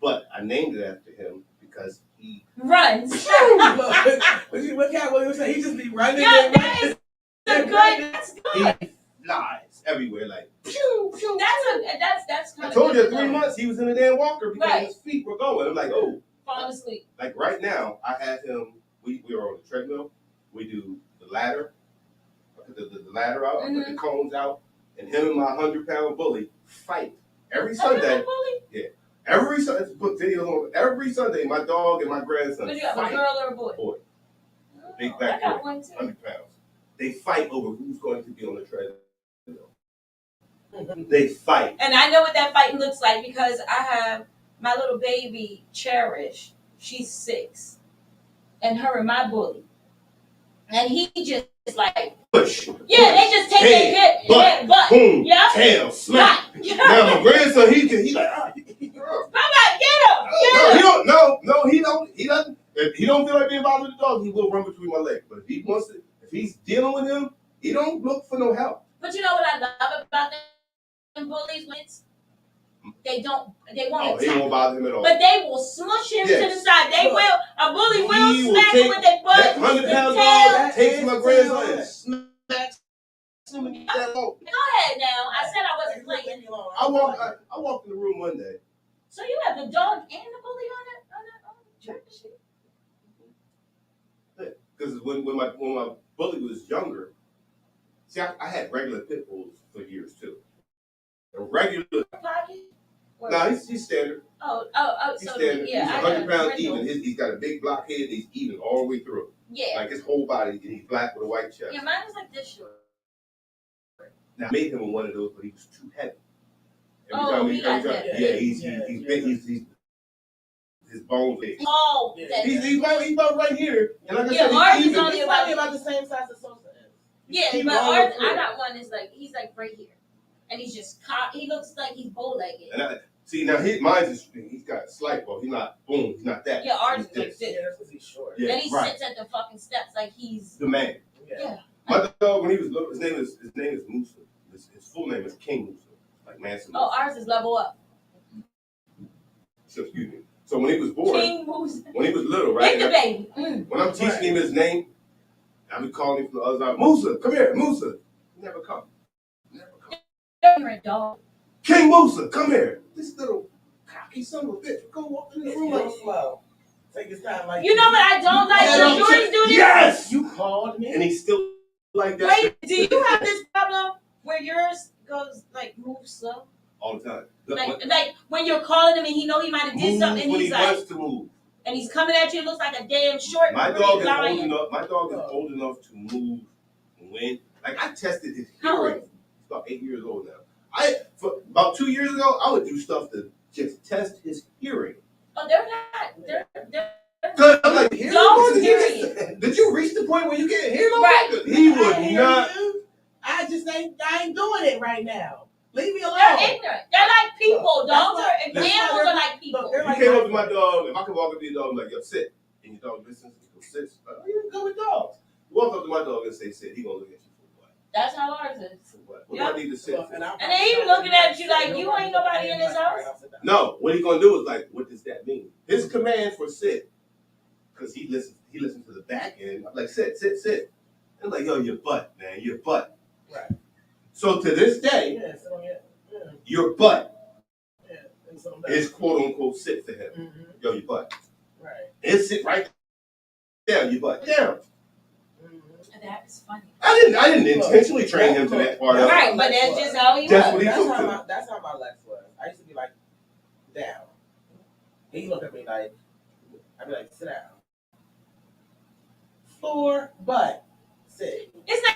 But I named it after him because he Runs. What you say? He just be running. Yeah, and that is running. a good. That's good. he flies everywhere like Pew, pew. That's kind I of. told you 3 months he was in the damn walker because Right. his feet were going. I'm like, oh, Falling asleep. like right now I have him. We are on the treadmill. We do the ladder. I put the ladder out. I put the cones out, and him and my 100-pound bully fight every Sunday. Every Sunday, put videos on. Every Sunday, my dog and my grandson But you have a fight. girl or a boy? Boy, big Oh, black I got boy, one too. 100 pounds. They fight over who's going to be on the treadmill. They fight. And I know what that fighting looks like because I have my little baby Cherish. She's 6, and her and my bully, and he just like Push. yeah, they just take their hip, butt, boom, yeah, tail, smack. yeah. Now my grandson, he like, Papa, get him. he doesn't. If he don't feel like being bothered with the dog, he will run between my legs. But if he wants to, if he's dealing with him, he don't look for no help. But you know what I love about them bullies? They won't He attack, won't bother him at all. but they will smush him to the side. They Look, will. A bully he will will smack take him with their butt, that with their 100-pound tail. dog takes my grandson and smacks him and that dog. Go ahead now. I said I wasn't playing. I walked in the room one day. So you have the dog and the bully on the tractor sheet? Because when my bully was younger, see, I had regular pit bulls for years too. A regular. Pocket? Now he's standard. Oh, He's so standard. yeah, He's I 100 got pounds even. He's got a big block head. He's even all the way through. Yeah. Like his whole body. And he's black with a white chest. Yeah, mine was like this short. Now I made him one of those, but he was too heavy. He got heavy. Yeah, he's big. He's his bones big. Oh, Yeah. that- He's about right here. And like I Yeah, said, ours he's is even. only He's probably about the same size as Sosa is. yeah, Keep but all ours, the way I got one is like he's like right here, and he's just he looks like he's bow-legged. And see now mine is he's got slight ball. He's not boom. He's not that. Yeah, ours He's is like this. this. Yeah, that's because he's short. Yeah, And he right. sits at the fucking steps like he's The man. yeah. My dog when he was little, his name is Musa. His full name is King Musa, like Manson. Oh, ours is level up. So, excuse me. So when he was born, King moves. when he was little, right? Pick the baby. When I'm teaching him his name, I be calling him from the other side. Musa, come here, Musa. He never come. Never come. Ignorant dog. King Musa, come here. This little cocky son of a bitch. Go walk in the It's room real like. slow. Take his time like You know what I don't like? Yeah, Does don't yours do this? Yes. You called me. And he's still like that Wait, do you have this problem where yours goes like moves slow? all the time. Look, Like when you're calling him and he know he might have did move something and when he's he like wants to move. and he's coming at you, it looks like a damn short My green dog is old lion. enough. My dog is old enough to move when. Like I tested his How old hearing. He's about 8 years old now. For about 2 years ago, I would do stuff to just test his hearing. Oh, they're not. They're Cause I'm like, hearing? Dogs Did hear you- Did you reach the point where you can't hear no Right. longer? He I would hear not. you. I ain't doing it right now. Leave me alone. They're ignorant. They're like people. Look, Dogs that's are, why- that's why animals they're- are like people. Look, they're You like came up to my dog, if I could walk up to your dog and be like, yo, sit. And your dog listens, he goes, sit. Oh, you go with dogs. Walk up to my dog and say, sit. He gonna look at you for what? That's how ours is. For what? What Yeah. do I need to sit Look, for? and And then he looking at you like, you ain't nobody in this house. No, what he gonna do is like, what does that mean? His command for sit, because he listens to the back end. I'm like, sit. I'm like, yo, your butt, man, your butt. Right. So to this day, Yeah, sit on your. Yeah, your butt yeah. And sit on that. is quote unquote sit for him. Mhm. Yo, your butt. Right. It's sit right down, your butt down. Mhm. That is funny. I didn't intentionally train him to that part of it. Right, but that's just how he That's was. what he That's took how to. my Lex was. I used to be like, down. He looked at me like, I'd be like, sit down. Floor, butt, sit. It's not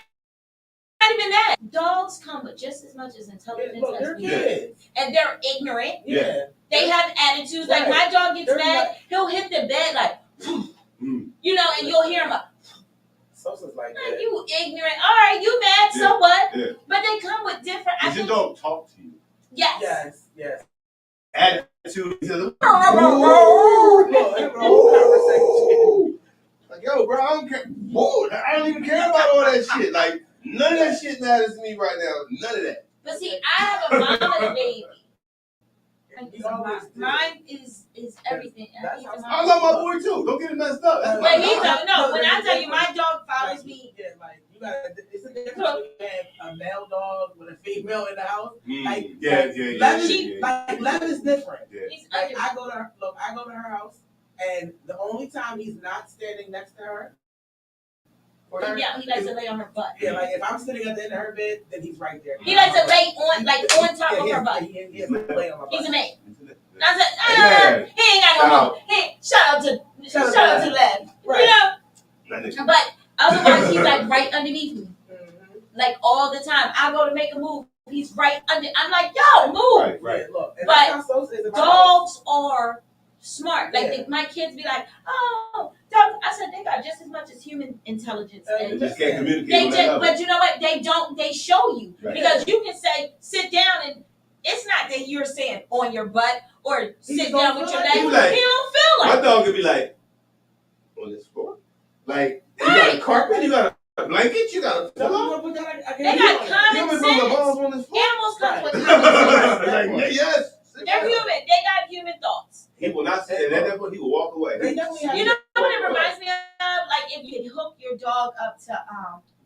even that. Dogs come with just as much as intelligence Look, as they're we Yeah. do. kids. And they're ignorant. Yeah. They have attitudes. Like Right. my dog gets They're mad, like- he'll hit the bed like, Mm. you know, and you'll hear him like, Sosa's like "Man, that. you ignorant. All right, you mad, so Yeah. what? Yeah. But they come with different. Does your think, dog talk to you? yes. Yes, yes. Attitude. He says, Look, they have a whole conversation. like, yo, bro, I don't care. Whoa, I don't even care about all that shit. Like, none of that shit matters to me right now. None of that. But see, I have a mama baby. He always did. Mine is everything. That's He's how- a I mama. love my boy too. Don't get it messed up. That's But my he's dog. no. When I tell you, my dog follows Like, me. Yeah, like you gotta. It's a difference when you have a male dog with a female in the house. Like, She- Like Lev is different. Yeah. He's Like under. I go to her house, and the only time he's not standing next to her, for her, Yeah, he likes to lay on her butt. yeah, like if I'm sitting at the end of her bed, then he's right there. He likes to lay on top of her butt. He has to lay on my butt. He's a man. Yeah. I said, he ain't got no Shout home. Shout out to Lev. Right. You know, That nigga- but otherwise he's like right underneath me, Mhm. like all the time. I go to make a move, he's right under. I'm like, yo, move. Right. Yeah, look, and But that's how Sosa is in my house. Dogs are smart. Like Yeah. my kids be like, oh, dogs. I said they got just as much as human intelligence. They And just can't communicate they on that just, level. but you know what? They don't. They show you Right. because you can say sit down, and it's not that you're saying on your butt or He sit don't down feel with your like leg. it. Like- He don't feel My like. dog could be like, on this floor? Like, you got a Right. carpet, you got a blanket, you got a pillow? They got You common ever put my sense. balls on this floor? Animals come with Right. common sense. Like, yes. They're human. They got human thoughts. He will not say it. At that point, he will walk away. They definitely have You know what it reminds me of? Like if you could hook your dog up to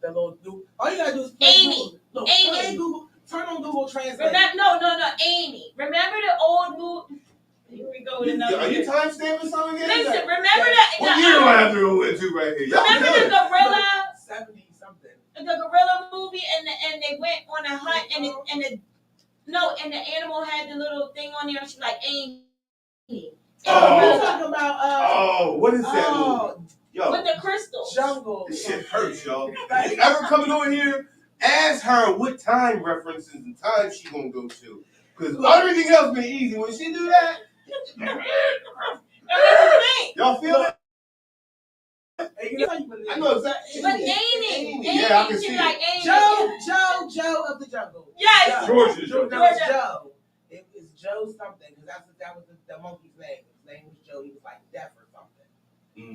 the little dude. All you gotta do is play Amy. Google. Look, Amy. play Google. Turn on Google Translate. no, Amy. Remember the old movie? Here we go with another. Are you one. time stamping something again? Listen, remember that? What year do I have to go into right here? Y'all Remember the good. gorilla? 70 something. The gorilla movie, and they went on a hunt, and the animal had the little thing on there, and she was like Amy. Oh. We're talking about Oh, what is that movie? Yo, With the crystal. Jungle. this shit hurts, y'all. Like, You ever coming over here, ask her what time references and time she gonna go to. Because everything else been easy. When she do that, y'all feel it? hey, you know you believe I know exactly. But Amy, Yeah, I can she see like it. Amy. Joe of the jungle. Yes. Joe. Georgia. No, Georgia. it's Joe. It was Joe something because that was the monkey's name. His name was Joe. He was like deaf or something.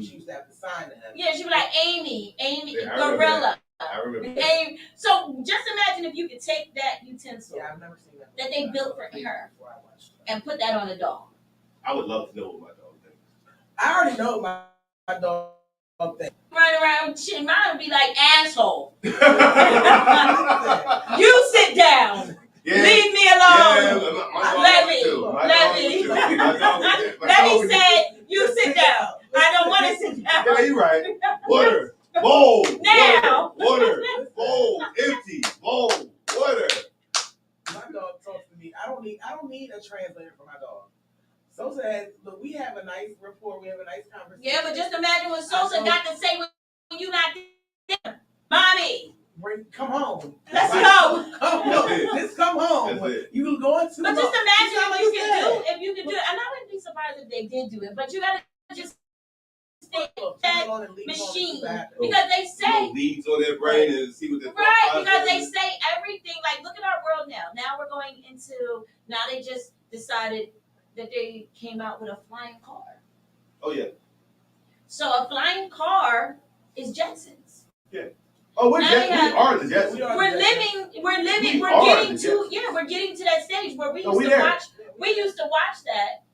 She used to have to sign to him. Yeah, she was like Amy, Yeah, I remember gorilla. I remember that. Amy. So just imagine if you could take that utensil Yeah, I've never seen that. that they built for her Before I watched it. and put that on a dog. I would love to know what my dog thinks. I already know my dog thing. Run around, shit, mine would be like asshole. Yeah, You sit down. Leave me alone. Let me. Let me say, you sit down. I don't want to sit down. Yeah, you're right. Water. Bowl. Now. Water. Bowl. Empty. Bowl. Water. My dog talks to me. I don't need a translator for my dog. Sosa has look, we have a nice rapport, we have a nice conversation. Yeah, but just imagine what Sosa got to say when you not there. Mommy, Come home. let's Right? go. Come home. Let's come home. That's it. You going to But just imagine if you could do it, and I wouldn't be surprised if they did do it. But you gotta just machine because they say leads on their brain and see what they're right because they say everything. Like, look at our world now. Now we're going into they just decided that they came out with a flying car. Oh yeah. So a flying car is Jetsons. Yeah. Oh, we are the Jetsons. We're getting to that stage where we used to watch that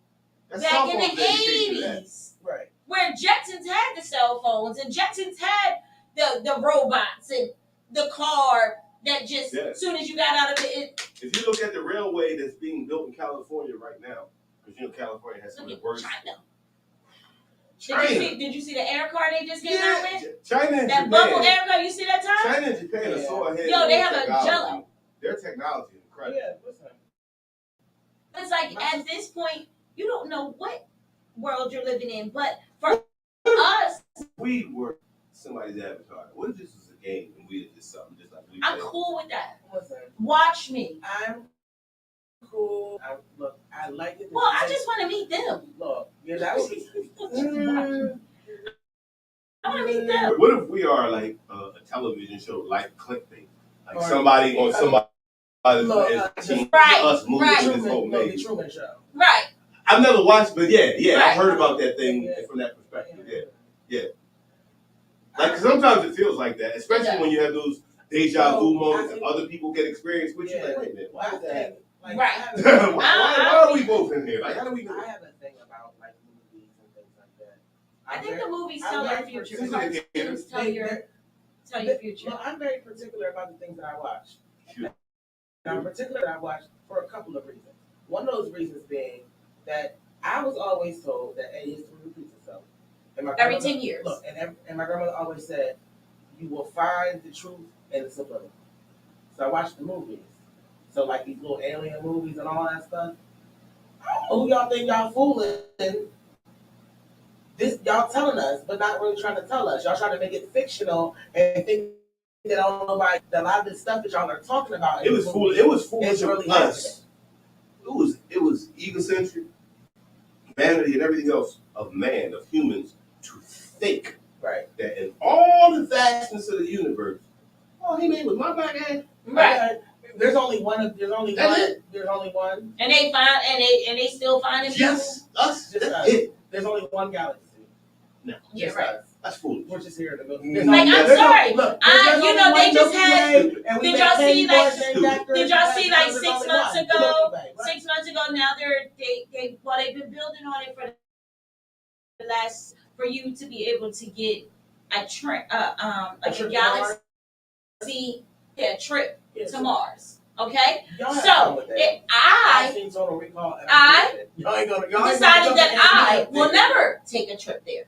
That's back in the 80s. Right. Where Jetsons had the cell phones and Jetsons had the robots and the car that just as soon as you got out of it. If you look at the railway that's being built in California right now, because California has some of the worst. China. Did you see the air car they just came out with? China and that Japan. Bubble air car, you see that, Tom? China and Japan are so ahead. Yo, they have technology. a Jello. Their technology is incredible. Yeah, listen. It's like at this point, you don't know what world you're living in, but for us, we were somebody's avatar. What if this was a game and we did just something just like we I'm played? cool with that. Listen. Watch me. I'm cool. I like it. Well, I just want to meet them. Look, yeah, that would be. I want to meet them. What if we are like a television show, like clickbait, like Or, somebody on somebody team us moving this whole the Truman Show. Right. I've never watched, but yeah, Right. I've heard about that thing from that perspective. Yeah. Like sometimes it feels like that, especially when you have those deja vu moments and other people get experience with you. Like, wait a minute, why is that? Like, right. why are we both in here? Like, how do we? I have a thing about like movies and things like that. I think the movies tell our future. Cartoons tell your future. Well, I'm very particular about the things that I watch. And I'm particular that I watch for a couple of reasons. One of those reasons being that I was always told that history repeats itself. And my Every 10 years. Look, and my grandmother always said, you will find the truth in the subliminal. So I watched the movies. So like these little alien movies and all that stuff. I don't know who y'all think y'all fooling. This y'all telling us, but not really trying to tell us. Y'all trying to make it fictional and think that I don't know about a lot of the stuff that y'all are talking about. It was foolish. It was foolish It's really of us. It was egocentric, vanity, and everything else of man, of humans, to think that in all the vastness of the universe, he made with my black hand. Right. There's only one. There's only one. And they still find it. Just us. Just That's us. it. There's only one galaxy. No. Yeah, Just right. us. That's foolish. We're just here to go. Like, I'm sorry. They just had. Did y'all see like 6 months ago? 6 months ago, now they've been building on it for the last for you to be able to get a trip, a galaxy trip to Mars. Okay, so I decided that I will never take a trip there.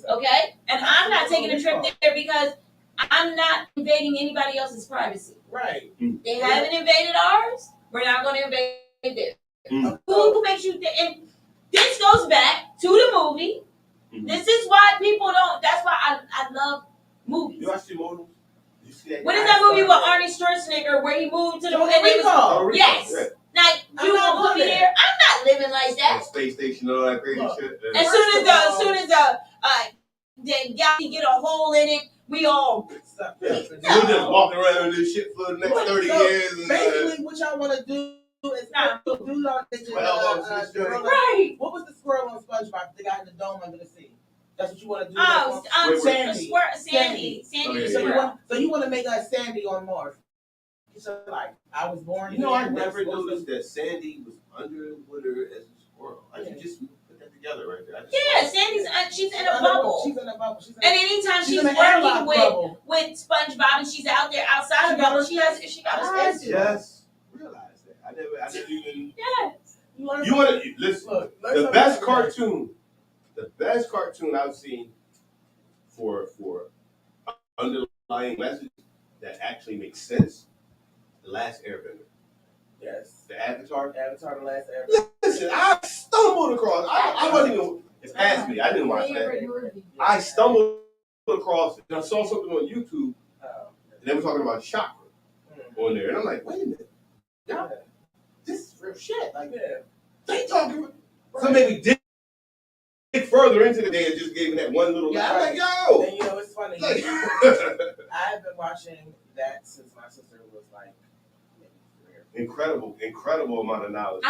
Okay, and I'm not taking a trip there because I'm not invading anybody else's privacy. Right. They haven't invaded ours. We're not going to invade theirs. Who makes you think? And this goes back to the movie. This is why people don't. That's why I love movies. You watch the Immortals? What is that movie with Arnie Schwarzenegger where he moved to the Total Recall? Yes. Like you gonna put me there? I'm not living like that. Space station and all that crazy shit. As soon as the galaxy get a hole in it, we all. We're just walking around in this shit for the next 30 years. And, basically, what y'all want to do is do y'all thing. Right. What was the squirrel on SpongeBob? The guy in the dome under the sea. That's what you want to do. Sandy. So you want to make us Sandy on Mars? So like, I was born. I never noticed that Sandy was underwater as a squirrel. I can just put that together right there. Sandy's she's in a bubble. She's in a bubble. And anytime she's working with SpongeBob and she's out there outside of the bubble, she got a space. Just realized that. I never even. Yes. You want to listen? The best cartoon I've seen for underlying messages that actually makes sense. The Last Airbender. Yes. The Avatar. The Last Airbender. Listen, I stumbled across. I wasn't even. It passed me. I didn't watch that. I stumbled across it and I saw something on YouTube, and they were talking about chakra on there, and I'm like, wait a minute, y'all, this is real shit. Like, they talking. So maybe further into the day and just gave him that one little Yeah. laugh. Like, yo! And you know, it's funny. Like, I've been watching that since my sister was like maybe 3 or 4. incredible amount of knowledge.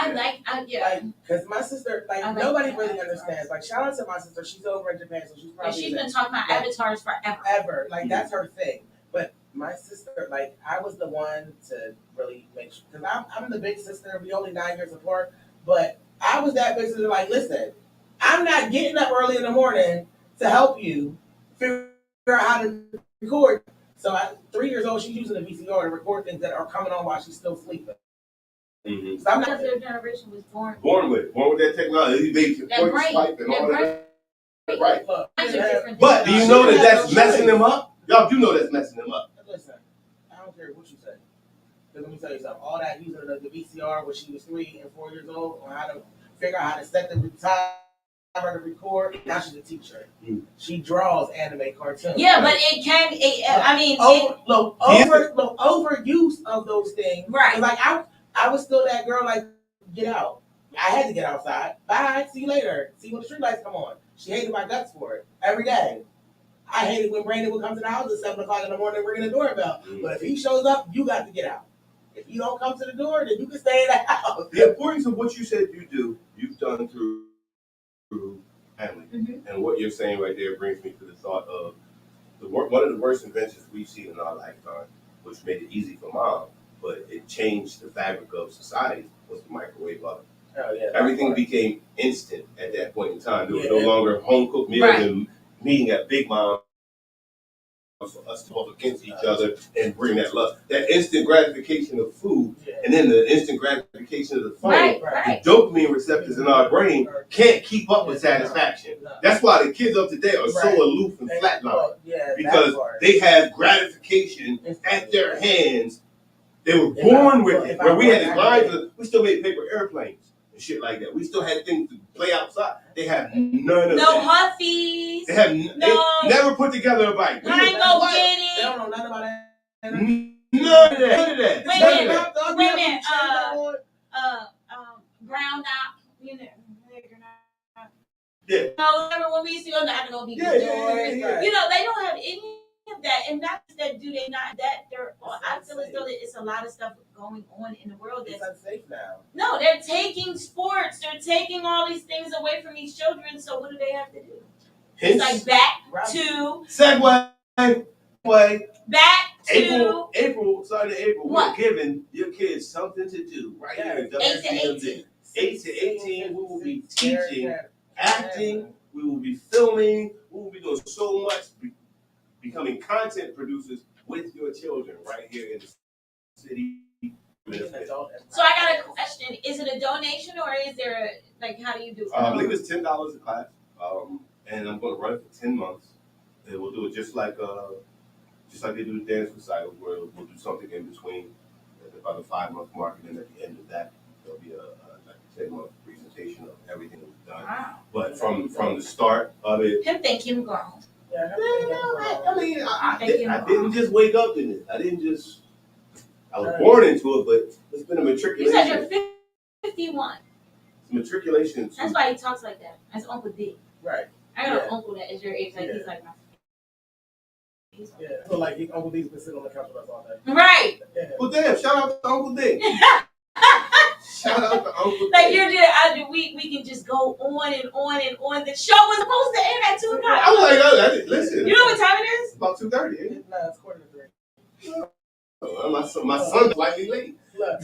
Yeah. Because my sister, I like nobody that. really understands. Like, shout out to my sister. She's over in Japan, so she's And probably she's been talking about avatars forever. ever. Like, that's her thing. But my sister, like, I was the one to really make sure. Because I'm the big sister. We only 9 years apart. But I was that big sister, like, listen, I'm not getting up early in the morning to help you figure out how to record. So at 3 years old, she's using the VCR to record things that are coming on while she's still sleeping. Mm-hmm. So I'm Because not. their generation was born Born with that technology. They can that point, brain. swipe, and all that. That Right. Look, Bunch of different But do you know that that's She has no messing them up? Y'all do know that's messing them up. Listen, I don't care what you say. Because let me tell you something. All that using the VCR when she was 3 and 4 years old on how to figure out how to set the timer to record. Now she's a teacher. She draws anime cartoons. Yeah, but it can. Overuse of those things. Right. Like I was still that girl. Like, get out. I had to get outside. Bye. See you later. See you when the street lights come on. She hated my guts for it every day. I hated when Brandon would come to the house at 7 o'clock in the morning ringing the doorbell. But if he shows up, you got to get out. If you don't come to the door, then you can stay in the house. The importance of what you said you do, you've done through family. Mhm. And what you're saying right there brings me to the thought of one of the worst inventions we've seen in our lifetime, which made it easy for mom, but it changed the fabric of society, was the microwave oven. Oh, yeah, Everything became instant at that point in time. There was Yeah. no longer home cooked meals Right. and meeting at Big Mom for us to bump against each other and bring that love. That instant gratification of food Yeah. and then the instant gratification of the phone. Right. The dopamine receptors in our brain can't keep up with satisfaction. No. That's why the kids of today are Right. so aloof and And- flatlined. yeah, Because that part. they have gratification at their hands. They were born with it. Where we had to grind, we still made paper airplanes and shit like that. We still had things to play outside. They have none of No that. huffies. They have No. they never put together a bike. I ain't go What? get They it. don't know nothing about that. None of that. None of that. Wait a None of minute. that. Wait a minute. Ground up. You know. Yeah. No, remember when we used to go knocking on people's Yeah, doors? yeah. You know, they don't have any of that. And not that do they not that they're I feel as though it's a lot of stuff going on in the world It's that's unsafe now. no, they're taking sports, they're taking all these things away from these children, so what do they have to do? It's like back Right. to Segue. April, starting April, What? we're giving your kids something to do right here in 8 to WCMD. 18. 8 to 18, we will be teaching, acting, we will be filming, we will be doing so much, becoming content producers with your children right here in the city. So I got a question. Is it a donation or is there how do you do it? I believe it's $10 a class, and I'm going to run it for 10 months. And we'll do it just like they do the dance recital, where we'll do something in between at about the 5-month mark, and then at the end of that, there'll be a 10-month presentation of everything we've done. Wow. But from the start of it, Him think him grown. Yeah, I didn't just wake up in it. I was born into it, but it's been a You matriculation. said you're 51. Matriculation. That's why he talks like that. That's Uncle D. Right. I got Yeah. an uncle that is your age. Like he's like my. Yeah. So like Uncle D's been sitting on the couch with us all day. Right. Yeah. Well, damn! Shout out to Uncle D. Shout out to Uncle D. Like you're just, we can just go on and on and on. The show was supposed to end at 2 o'clock. I was like, oh, listen. You know what time it is? It's about 2:30, ain't it? No, it's 2:45. My son's slightly late. Look.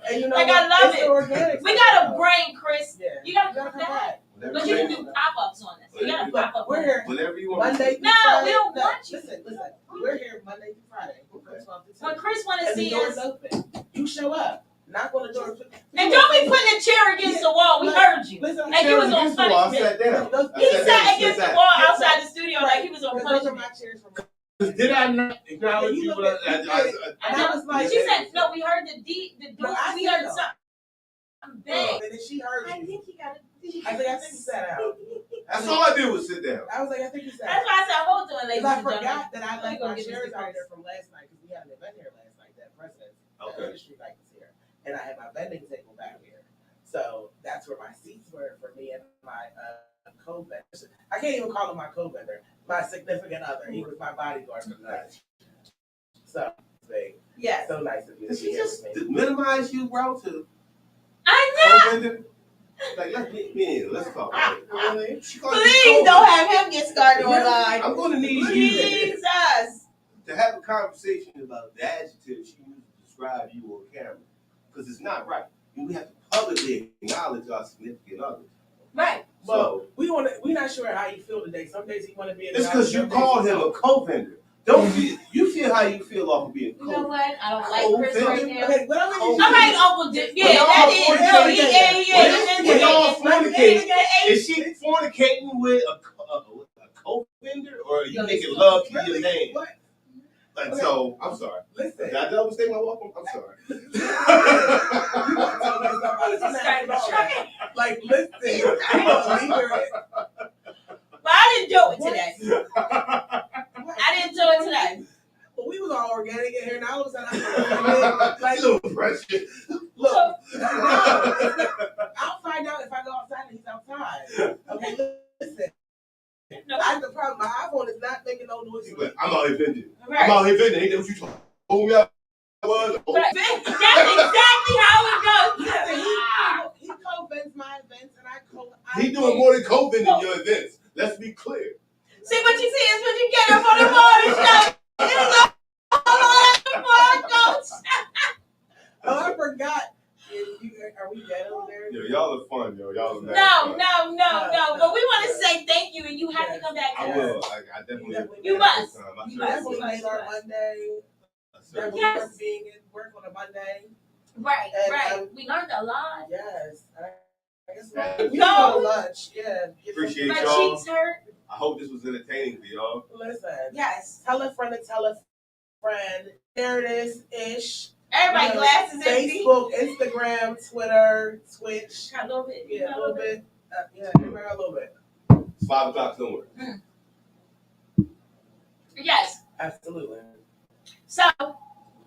And you know Like, what? I love It's it. the organic We stuff, got a though. brain, Chris. Yeah. You gotta come back. But you can do pop-ups on this. You gotta pop up. We're here Whenever you want. Monday through No, Friday. we don't No, want you. Listen. We're here Monday through Friday. Okay. When Chris wanna And the see door's us, open. You show up. Knock on the door. and don't be putting a chair against the wall. We heard you. Listen, Like you was on Against the wall, I punishment. sat down. He sat against the wall outside the studio like he was on Those are punishment. my chairs from. Did I not acknowledge you? When I know. was like- She said, no, we heard the door. No, I We said heard no. something big. And then she heard I you. think you gotta. I think you sat out. That's all I did was sit down. I was like, I think you sat That's out. why I said, hold on, ladies Because I and gentlemen. forgot that I Let me left go my get this chairs out first. there from last night because we had an event here last night, that president's Okay. industry night was here. And I had my vending table back here. So that's where my seats were for me and my co-vendor. I can't even call him my co-vendor. My significant other. He was my bodyguard for the night. So, Yes. so nice of you to Did be she here just with me. minimize you, bro, to I know. co-vendor? Like, let's talk about it. Really? She called you Please co-vendor. don't have him get started online. I'm going to need Jesus. to have a conversation about the adjective she used to describe you on camera. Because it's not right. We have to publicly acknowledge our significant others. Right. Well, So, we're not sure how you feel today. Some days he want to be in the it's because you some days called he him a don't. co-vendor. Don't you feel how you feel off of being You know co what? I don't like Chris right now. Okay, but I'm Oh, All right, Uncle Dick. Yeah, When y'all that is. fornicate- when y'all fornicate, Yeah. is she fornicating with a co-vendor, or are you No, making it's love to Really? your man? What? Like, Okay. so, I'm sorry. Listen. Did I overstay my welcome? I'm sorry. You want to tell me somebody Just started trying. Like, listen. Leave her in. But I didn't do it What? today. What? I didn't do it today. But we was all organic in here, and all of a sudden I'm like, Little pressure. look, I'll find out if I go outside and he's outside. Okay, listen. No. I have the problem. My iPhone is not making no noise. I'm out here venting. I'm Right. out here venting. Ain't that what you told me I was? Right. That's exactly how it goes. Listen, he co-vents my events, and He doing more than COVID in your events. Let's be clear. See, what you see is what you get up on the morning show. It's all on the morning coach. Oh, I forgot. Are we dead over there? Yo, y'all are fun, yo. Y'all are mad No. fun. But we want to say thank you, and you have to come back to I us. will. I definitely. You must. I You sure must. will. Definitely made our Monday. I sure will. Yes. Definitely being in work on a Monday. Right, And, right. We learned a lot. Yes. I guess Right. we go to lunch. Yeah. Get some- Appreciate My y'all. cheeks hurt. I hope this was entertaining for y'all. Listen. Yes. Tell a friend to tell a friend. There it is, ish. Everybody You know, glasses empty. Facebook, Instagram, Twitter, Twitch. Got a little bit. Yeah, a little bit. Yeah, everywhere a little bit. It's 5 o'clock somewhere. Yes. Absolutely. So,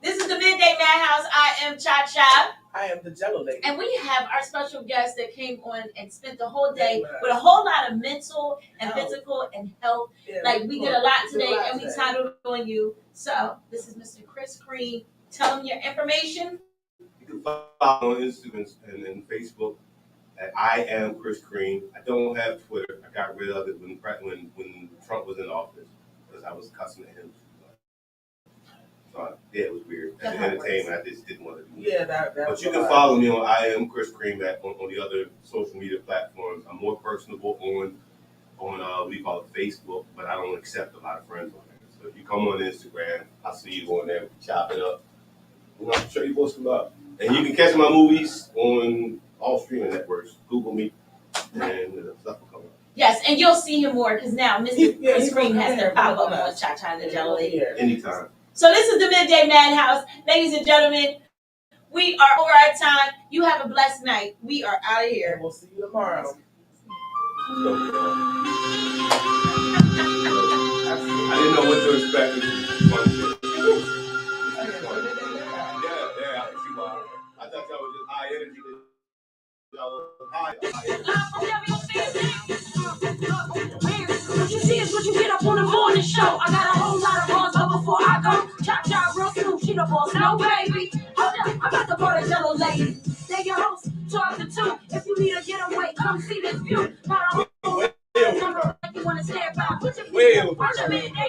this is the Midday Madhouse. I am Cha Cha. I am the Jello lady. And we have our special guest that came on and spent the whole day with a whole lot of mental and physical and health. Yeah, Like, we did a lot did a today, lot and we today. titled on you. So, this is Mr. Chris Green. Tell him your information. You can follow on Instagram and Facebook at I am Chris Green. I don't have Twitter. I got rid of it when Trump was in office because I was cussing at him. So yeah, it was weird. As an entertainment, I just didn't want to do it. Yeah, that But you can follow me on I am Chris Green on the other social media platforms. I'm more personable on what do you call it, Facebook, but I don't accept a lot of friends on there. So if you come on Instagram, I'll see you on there. We can chop it up. I'm sure you post some love. And you can catch my movies on all streaming networks. Google me, and stuff will come up. Yes, and you'll see him more because now Mr. Yeah, Chris he's Green gonna has come to in. pop up on Cha Cha and the Jello Lady. Anytime. So this is the Midday Madhouse. Ladies and gentlemen, we are over our time. You have a blessed night. We are out of here. And we'll see you tomorrow. I didn't know what to expect. This is fun shit. Yeah, I can see why. I thought y'all was just high energy. Y'all was high What you see is what you get up on the morning show. I got a whole lot of bars, but before I go, Cha Cha real smooth, she the boss, no baby. Hold up, I'm about to call the Jello lady. They your host, 12 to 2. If you need a getaway, come see this view. Not a whole number like you wanna stay about. Put your feet up on the midday.